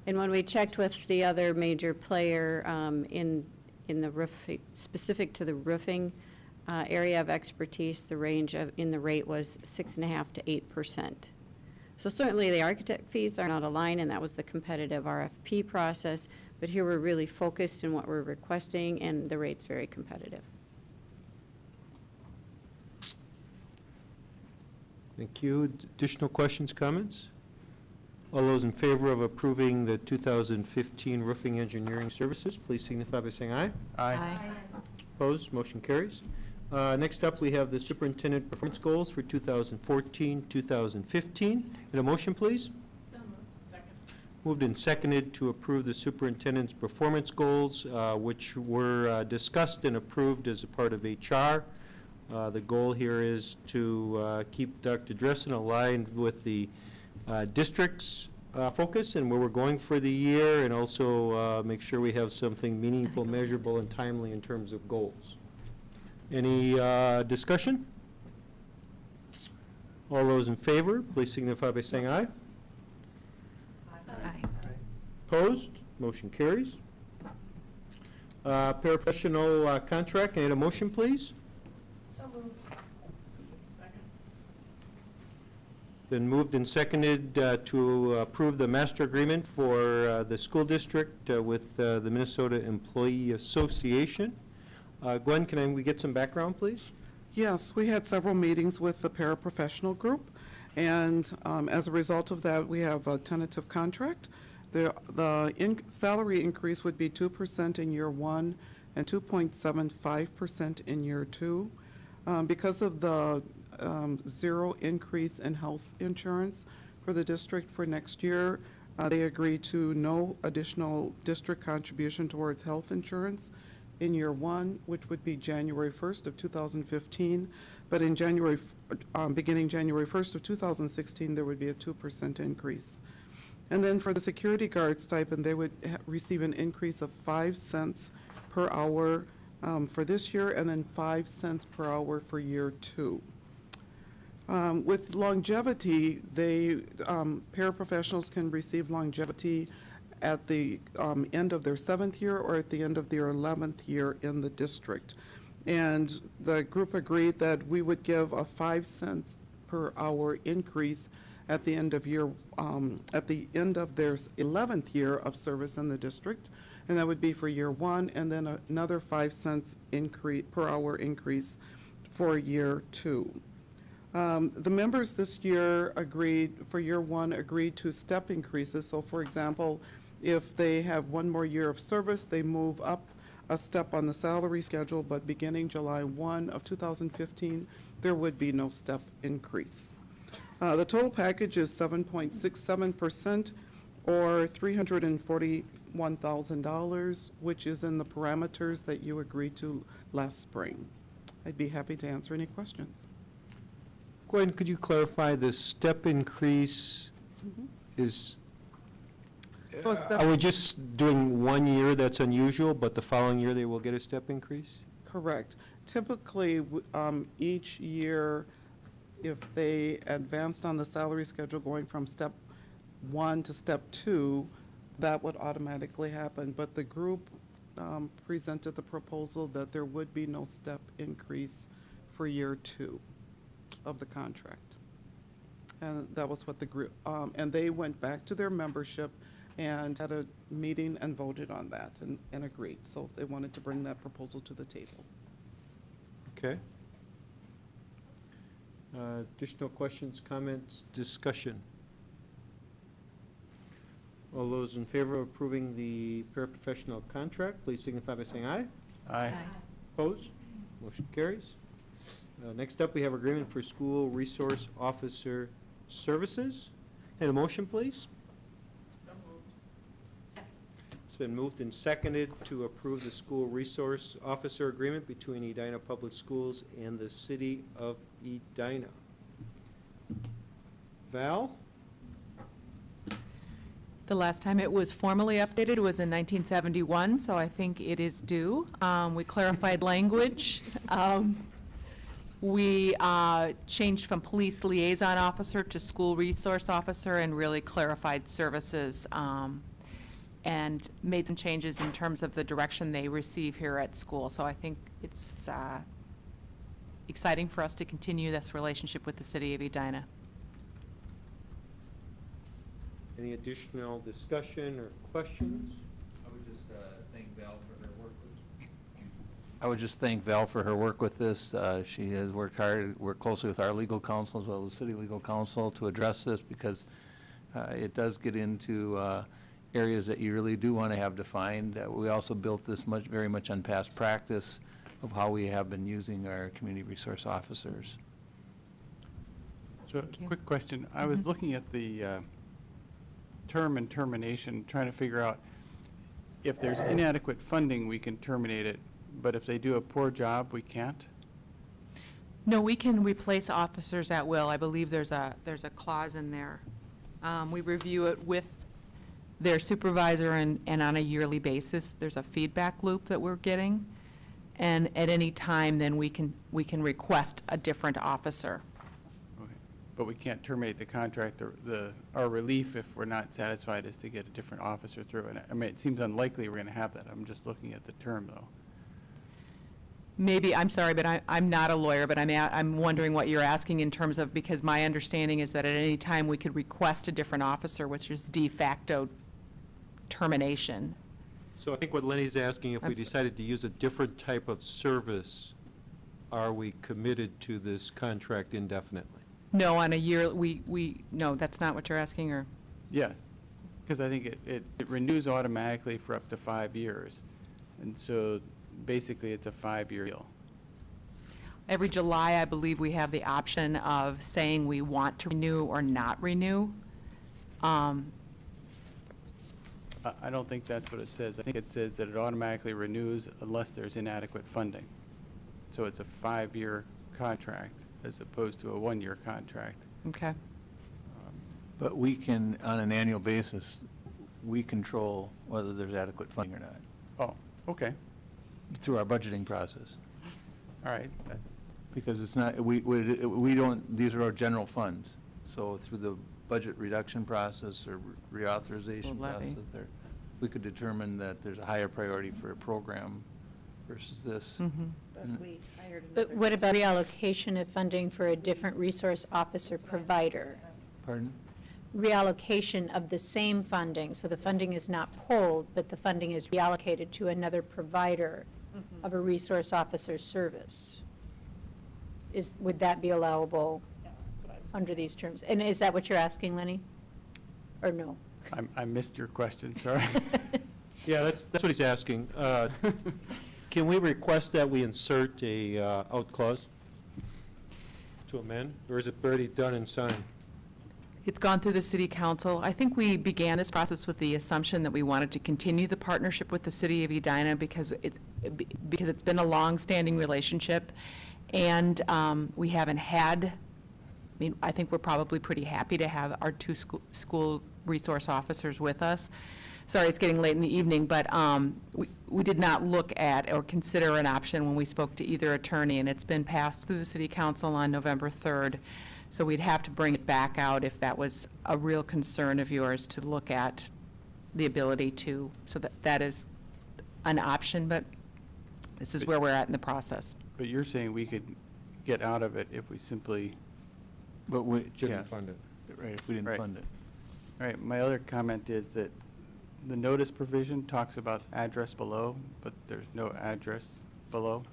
And when we checked with the other major player in the roof, specific to the roofing area of expertise, the range in the rate was 6.5% to 8%. So certainly the architect fees are not aligned, and that was the competitive RFP process. But here we're really focused in what we're requesting, and the rate's very competitive. Thank you. Additional questions, comments? All those in favor of approving the 2015 roofing engineering services, please signify by saying aye. Aye. Opposed? Motion carries. Next up, we have the superintendent performance goals for 2014-2015. And a motion, please? So moved. Second. Moved and seconded to approve the superintendent's performance goals, which were discussed and approved as a part of HR. The goal here is to keep Dr. Dressen aligned with the district's focus and where we're going for the year, and also make sure we have something meaningful, measurable, and timely in terms of goals. Any discussion? All those in favor, please signify by saying aye. Aye. Opposed? Motion carries. Paraprofessional contract, can I get a motion, please? So moved. Second. Been moved and seconded to approve the master agreement for the school district with the Minnesota Employee Association. Gwen, we get some background, please? Yes, we had several meetings with the paraprofessional group, and as a result of that, we have a tentative contract. The salary increase would be 2% in year one and 2.75% in year two. Because of the zero increase in health insurance for the district for next year, they agreed to no additional district contribution towards health insurance in year one, which would be January 1st of 2015, but in beginning January 1st of 2016, there would be a 2% increase. And then for the security guard stipend, they would receive an increase of 5 cents per hour for this year, and then 5 cents per hour for year two. With longevity, paraprofessionals can receive longevity at the end of their 7th year or at the end of their 11th year in the district. And the group agreed that we would give a 5 cents per hour increase at the end of their 11th year of service in the district, and that would be for year one, and then another 5 cents per hour increase for year two. The members this year for year one agreed to step increases. So for example, if they have one more year of service, they move up a step on the salary schedule, but beginning July 1 of 2015, there would be no step increase. The total package is 7.67% or $341,000, which is in the parameters that you agreed to last spring. I'd be happy to answer any questions. Gwen, could you clarify the step increase is, So it's the- are we just doing 1 year that's unusual, but the following year they will get a step increase? Correct. Typically, each year, if they advanced on the salary schedule going from step 1 to step 2, that would automatically happen. But the group presented the proposal that there would be no step increase for year 2 of the contract. And that was what the group, and they went back to their membership and had a meeting and voted on that and agreed. So they wanted to bring that proposal to the table. Okay. Additional questions, comments, discussion? All those in favor of approving the paraprofessional contract, please signify by saying aye. Aye. Opposed? Motion carries. Next up, we have agreement for school resource officer services. And a motion, please? It's been moved and seconded to approve the school resource officer agreement between Edina Public Schools and the City of Edina. Val? The last time it was formally updated was in 1971, so I think it is due. We clarified language. We changed from police liaison officer to school resource officer and really clarified services and made some changes in terms of the direction they receive here at school. So I think it's exciting for us to continue this relationship with the City of Edina. Any additional discussion or questions? I would just thank Val for her work with I would just thank Val for her work with this. She has worked hard, worked closely with our legal counsel as well as city legal counsel to address this because it does get into areas that you really do want to have defined. We also built this very much on past practice of how we have been using our community resource officers. So, quick question. I was looking at the term and termination, trying to figure out if there's inadequate funding, we can terminate it, but if they do a poor job, we can't? No, we can replace officers at will. I believe there's a clause in there. We review it with their supervisor and on a yearly basis. There's a feedback loop that we're getting. And at any time, then we can request a different officer. Okay. But we can't terminate the contract. Our relief, if we're not satisfied, is to get a different officer through. And I mean, it seems unlikely we're going to have that. I'm just looking at the term, though. Maybe, I'm sorry, but I'm not a lawyer, but I'm wondering what you're asking in terms of, because my understanding is that at any time we could request a different officer, which is de facto termination. So I think what Lenny's asking, if we decided to use a different type of service, are we committed to this contract indefinitely? No, on a year, no, that's not what you're asking, or? Yes, because I think it renews automatically for up to 5 years. And so basically it's a 5-year deal. Every July, I believe we have the option of saying we want to renew or not renew. I don't think that's what it says. I think it says that it automatically renews unless there's inadequate funding. So it's a 5-year contract as opposed to a 1-year contract. Okay. But we can, on an annual basis, we control whether there's adequate funding or not. Oh, okay. Through our budgeting process. All right. Because it's not, we don't, these are our general funds. So through the budget reduction process or reauthorization process, we could determine that there's a higher priority for a program versus this. But what about reallocation of funding for a different resource officer provider? Pardon? Reallocation of the same funding, so the funding is not pulled, but the funding is reallocated to another provider of a resource officer service. Would that be allowable under these terms? And is that what you're asking, Leny? Or no? I missed your question, sorry. Yeah, that's what he's asking. Can we request that we insert a out clause to amend, or is it already done and signed? It's gone through the city council. I think we began this process with the assumption that we wanted to continue the partnership with the city of Edina because it's been a long-standing relationship, and we haven't had, I mean, I think we're probably pretty happy to have our two school resource officers with us. Sorry, it's getting late in the evening, but we did not look at or consider an option when we spoke to either attorney, and it's been passed through the city council on November 3rd. So we'd have to bring it back out if that was a real concern of yours to look at the ability to, so that is an option, but this is where we're at in the process. But you're saying we could get out of it if we simply. But we Shouldn't fund it. Right, if we didn't fund it. All right, my other comment is that the notice provision talks about address below, but there's no address below.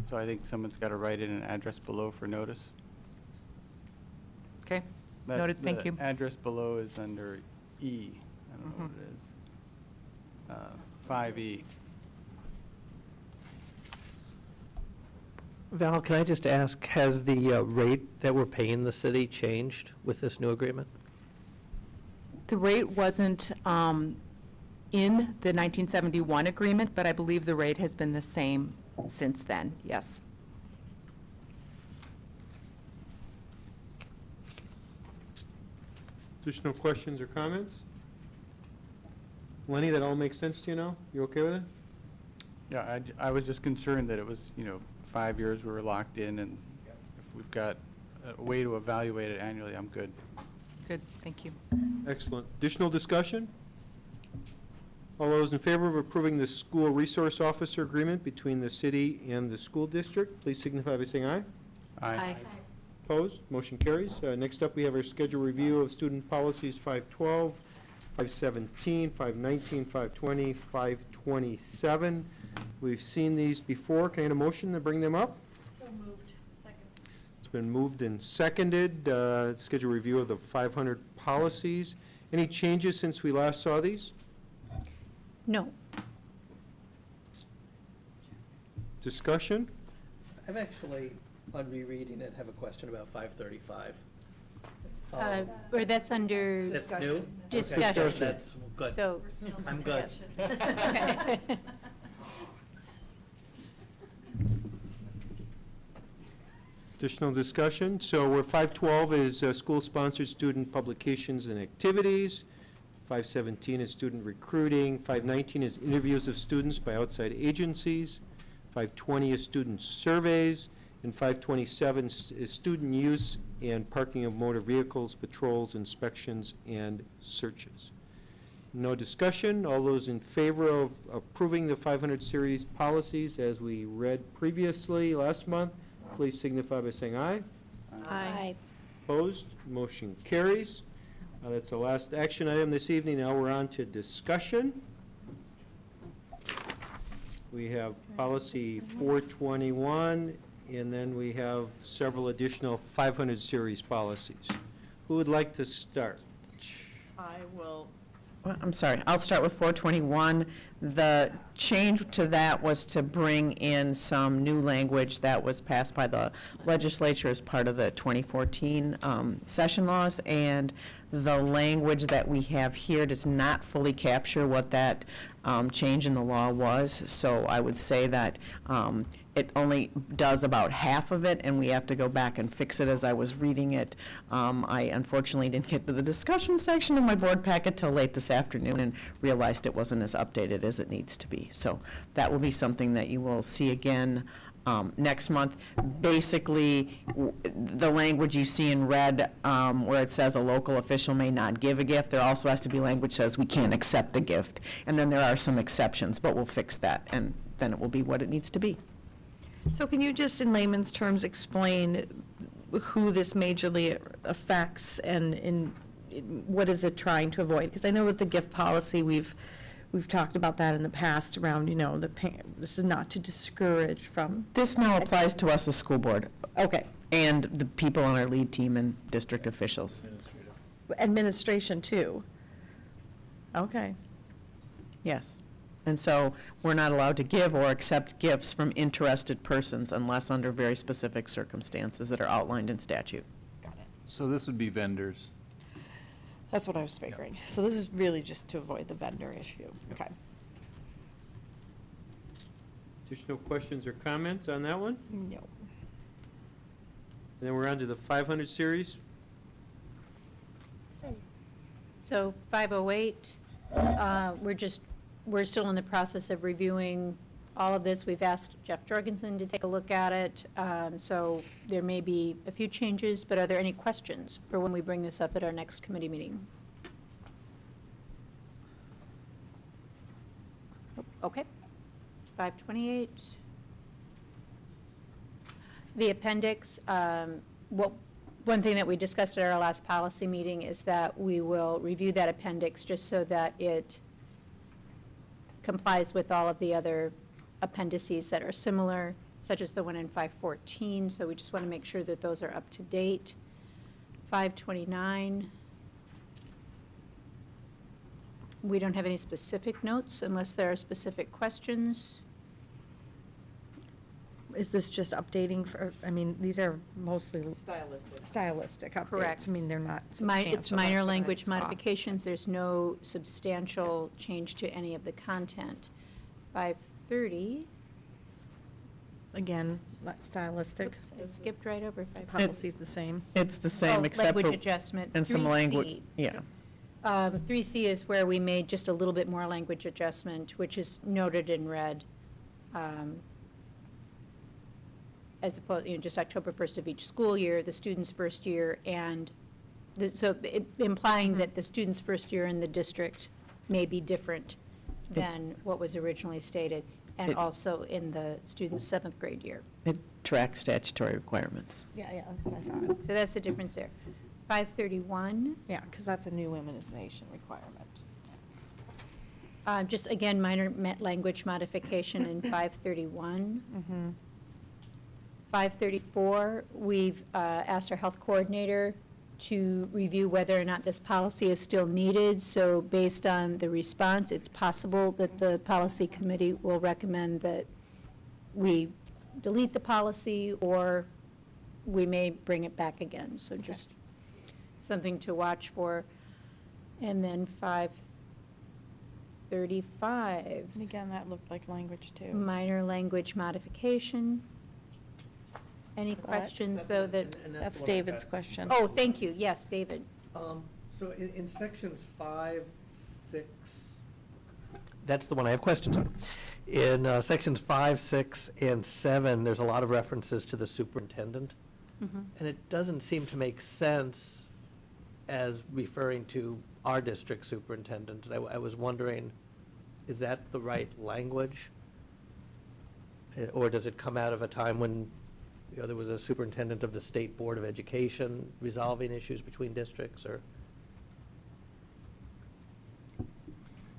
So I think someone's got to write in an address below for notice. Okay, noted, thank you. The address below is under E. I don't know what it is. 5E. Val, can I just ask, has the rate that we're paying the city changed with this new agreement? The rate wasn't in the 1971 agreement, but I believe the rate has been the same since then, yes. Additional questions or comments? Lenny, that all makes sense to you now? You okay with it? Yeah, I was just concerned that it was, 5 years we were locked in, and if we've got a way to evaluate it annually, I'm good. Good, thank you. Excellent. Additional discussion? All those in favor of approving the school resource officer agreement between the city and the school district, please signify by saying aye. Aye. Opposed? Motion carries. Next up, we have our schedule review of student policies 512, 517, 519, 520, 527. We've seen these before. Can I get a motion to bring them up? So moved. Second. It's been moved and seconded. Schedule review of the 500 policies. Any changes since we last saw these? No. Discussion? I've actually, on rereading it, have a question about 535. Or that's under That's new? discussion. Okay, that's good. So, I'm good. okay. Additional discussion. So where 512 is school-sponsored student publications and activities. 517 is student recruiting. 519 is interviews of students by outside agencies. 520 is student surveys. And 527 is student use and parking of motor vehicles, patrols, inspections, and searches. No discussion. All those in favor of approving the 500 series policies as we read previously last month, please signify by saying aye. Aye. Opposed? Motion carries. That's the last action item this evening. Now we're on to discussion. We have policy 421, and then we have several additional 500 series policies. Who would like to start? I will. I'm sorry, I'll start with 421. The change to that was to bring in some new language that was passed by the legislature as part of the 2014 session laws, and the language that we have here does not fully capture what that change in the law was, so I would say that it only does about half of it, and we have to go back and fix it. As I was reading it, I unfortunately didn't get to the discussion section of my board packet till late this afternoon and realized it wasn't as updated as it needs to be. So that will be something that you will see again next month. Basically, the language you see in red where it says a local official may not give a gift, there also has to be language that says we can't accept a gift. And then there are some exceptions, but we'll fix that, and then it will be what it needs to be. So can you just, in layman's terms, explain who this majorly affects and what is it trying to avoid? Because I know with the gift policy, we've talked about that in the past around, this is not to discourage from. This now applies to us as school board. Okay. And the people on our lead team and district officials. Administration, too. Okay. Yes. And so we're not allowed to give or accept gifts from interested persons unless under very specific circumstances that are outlined in statute. So this would be vendors. That's what I was figuring. So this is really just to avoid the vendor issue. Okay. Additional questions or comments on that one? No. And then we're on to the 500 series. So 508, we're still in the process of reviewing all of this. We've asked Jeff Jorgensen to take a look at it. So there may be a few changes, but are there any questions for when we bring this up at our next committee meeting? Okay. 528. The appendix, one thing that we discussed at our last policy meeting is that we will review that appendix just so that it complies with all of the other appendices that are similar, such as the one in 514. So we just want to make sure that those are up to date. 529. We don't have any specific notes unless there are specific questions. Is this just updating for, I mean, these are mostly Stylistic. updates. Correct. I mean, they're not It's substantial. minor That's what I language saw. modifications. There's no substantial change to any of the content. 530. Again, not stylistic. Oops, I skipped right over 530. Policy's the same. It's the same, Oh, except for. language adjustment. And some 3C. language, yeah. 3C is where we made just a little bit more language adjustment, which is noted in red. As opposed, just October 1st of each school year, the student's first year, and implying that the student's first year in the district may be different than what was originally stated, and also in the student's 7th grade year. It tracks statutory requirements. Yeah, that's what I thought. So that's the difference there. 531. Yeah, because that's a new immunization requirement. Just again, minor language modification in 531. 534, we've asked our health coordinator to review whether or not this policy is still needed. So based on the response, it's possible that the policy committee will recommend that we delete the policy, or we may bring it back again. So just something to watch for. And then 535. And again, that looked like language too. Minor language modification. Any questions, though, that? That's David's question. Oh, thank you. Yes, David. So in sections 5, 6, that's the one I have questions on. In sections 5, 6, and 7, there's a lot of references to the superintendent. And it doesn't seem to make sense as referring to our district superintendent. And I was wondering, is that the right language? Or does it come out of a time when there was a superintendent of the State Board of Education resolving issues between districts, or?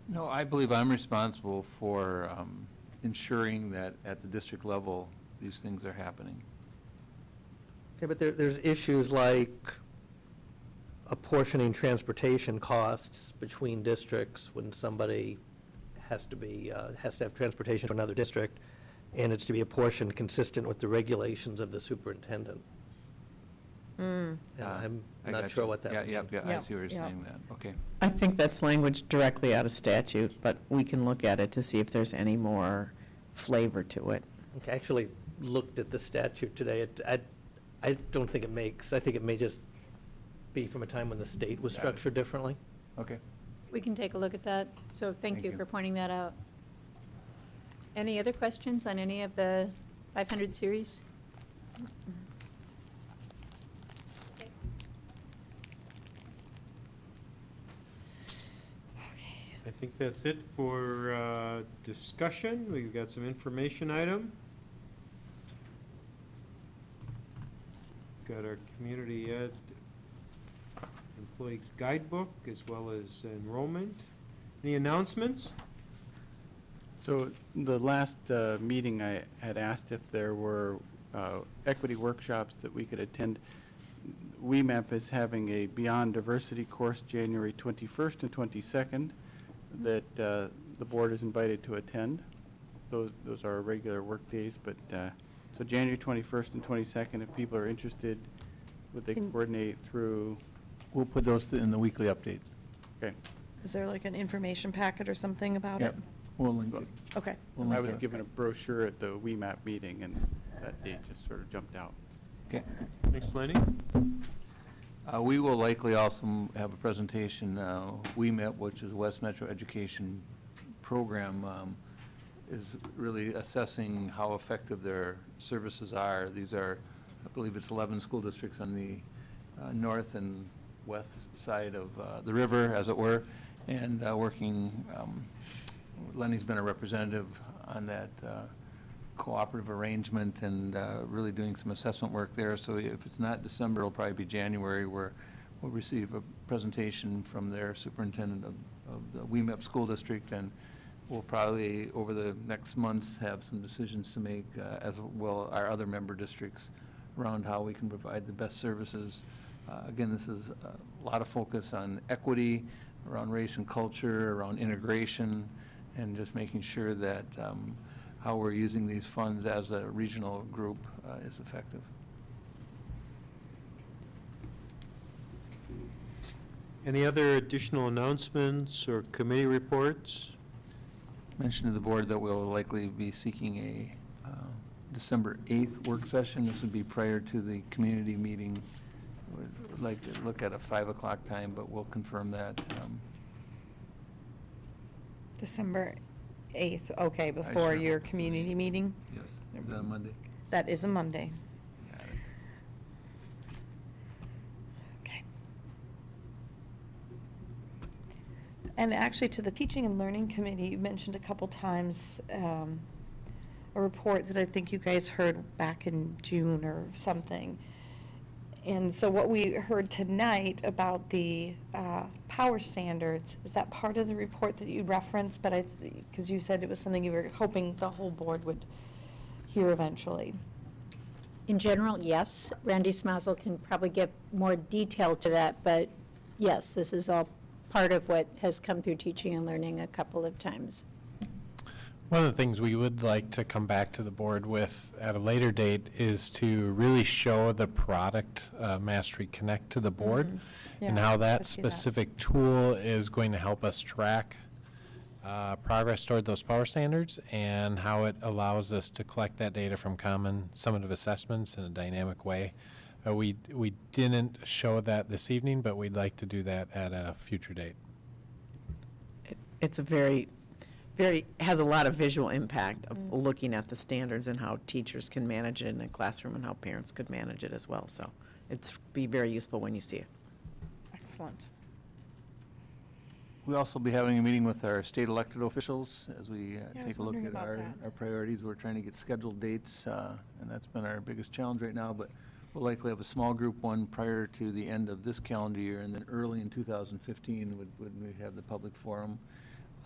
No, I believe I'm responsible for ensuring that at the district level, these things are happening. Okay, but there's issues like apportioning transportation costs between districts when somebody has to have transportation to another district, and it's to be apportioned consistent with the regulations of the superintendent. And I'm I not got sure you. what that would Yeah, mean. I see where you're saying that. Okay. I think that's language directly out of statute, but we can look at it to see if there's any more flavor to it. Okay, I actually looked at the statute today. I don't think it makes, I think it may just be from a time when the state was Got it. structured differently. Okay. We can take a look at that. So thank you for pointing that out. Any other questions on any of the 500 series? I think that's it for discussion. We've got some information item. Got our community ed employee guidebook as well as enrollment. Any announcements? So the last meeting, I had asked if there were equity workshops that we could attend. WEMAP is having a Beyond Diversity course January 21st and 22nd that the board is invited to attend. Those are regular work days, but so January 21st and 22nd, if people are interested, would they coordinate through We'll put those in the weekly update. Okay. Is there like an information packet or something about Yep. it? We'll link it. Okay. We'll I link was it. given a brochure at the WEMAP meeting, and that date just sort of jumped out. Okay. Thanks, Lenny. We will likely also have a presentation, WEMIP, which is West Metro Education Program, is really assessing how effective their services are. These are, I believe it's 11 school districts on the north and west side of the river, as it were, and working, Lenny's been a representative on that cooperative arrangement and really doing some assessment work there. So if it's not December, it'll probably be January, where we'll receive a presentation from their superintendent of the WEMAP school district, and we'll probably, over the next months, have some decisions to make, as well our other member districts, around how we can provide the best services. Again, this is a lot of focus on equity, around race and culture, around integration, and just making sure that how we're using these funds as a regional group is effective. Any other additional announcements or committee reports? Mentioned to the board that we'll likely be seeking a December 8th work session. This would be prior to the community meeting. We'd like to look at a 5 o'clock time, but we'll confirm that. December 8th, okay, before your community meeting? Yes. Is that a Monday? That is a Monday. Okay. And actually, to the Teaching and Learning Committee, you mentioned a couple times a report that I think you guys heard back in June or something. And so what we heard tonight about the power standards, is that part of the report that you referenced? But because you said it was something you were hoping the whole board would hear eventually. In general, yes. Randy Smazel can probably get more detail to that, but yes, this is all part of what has come through Teaching and Learning a couple of times. One of the things we would like to come back to the board with at a later date is to really show the product Mastery Connect to the board, and Yeah, how I that see that. specific tool is going to help us track progress toward those power standards, and how it allows us to collect that data from common summative assessments in a dynamic way. We didn't show that this evening, but we'd like to do that at a future date. It's a very, has a lot of visual impact of looking at the standards and how teachers can manage it in a classroom and how parents could manage it as well. So it's be very useful when you see it. Excellent. We'll also be having a meeting with our state elected officials as we Yeah, I was take a look wondering at about our that. priorities. We're trying to get scheduled dates, and that's been our biggest challenge right now, but we'll likely have a small group one prior to the end of this calendar year, and then early in 2015 would we have the public forum.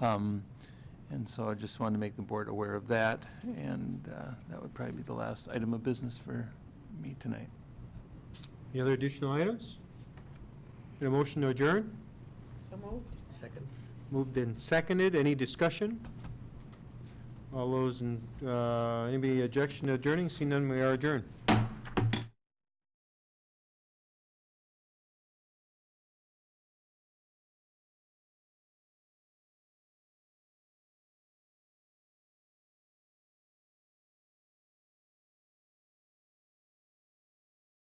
And so I just wanted to make the board aware of that, and that would probably be the last item of business for me tonight. Any other additional items? Get a motion to adjourn? So moved. Second. Moved and seconded. Any discussion? All those in, anybody objection to adjourning? Seeing none, we are adjourned.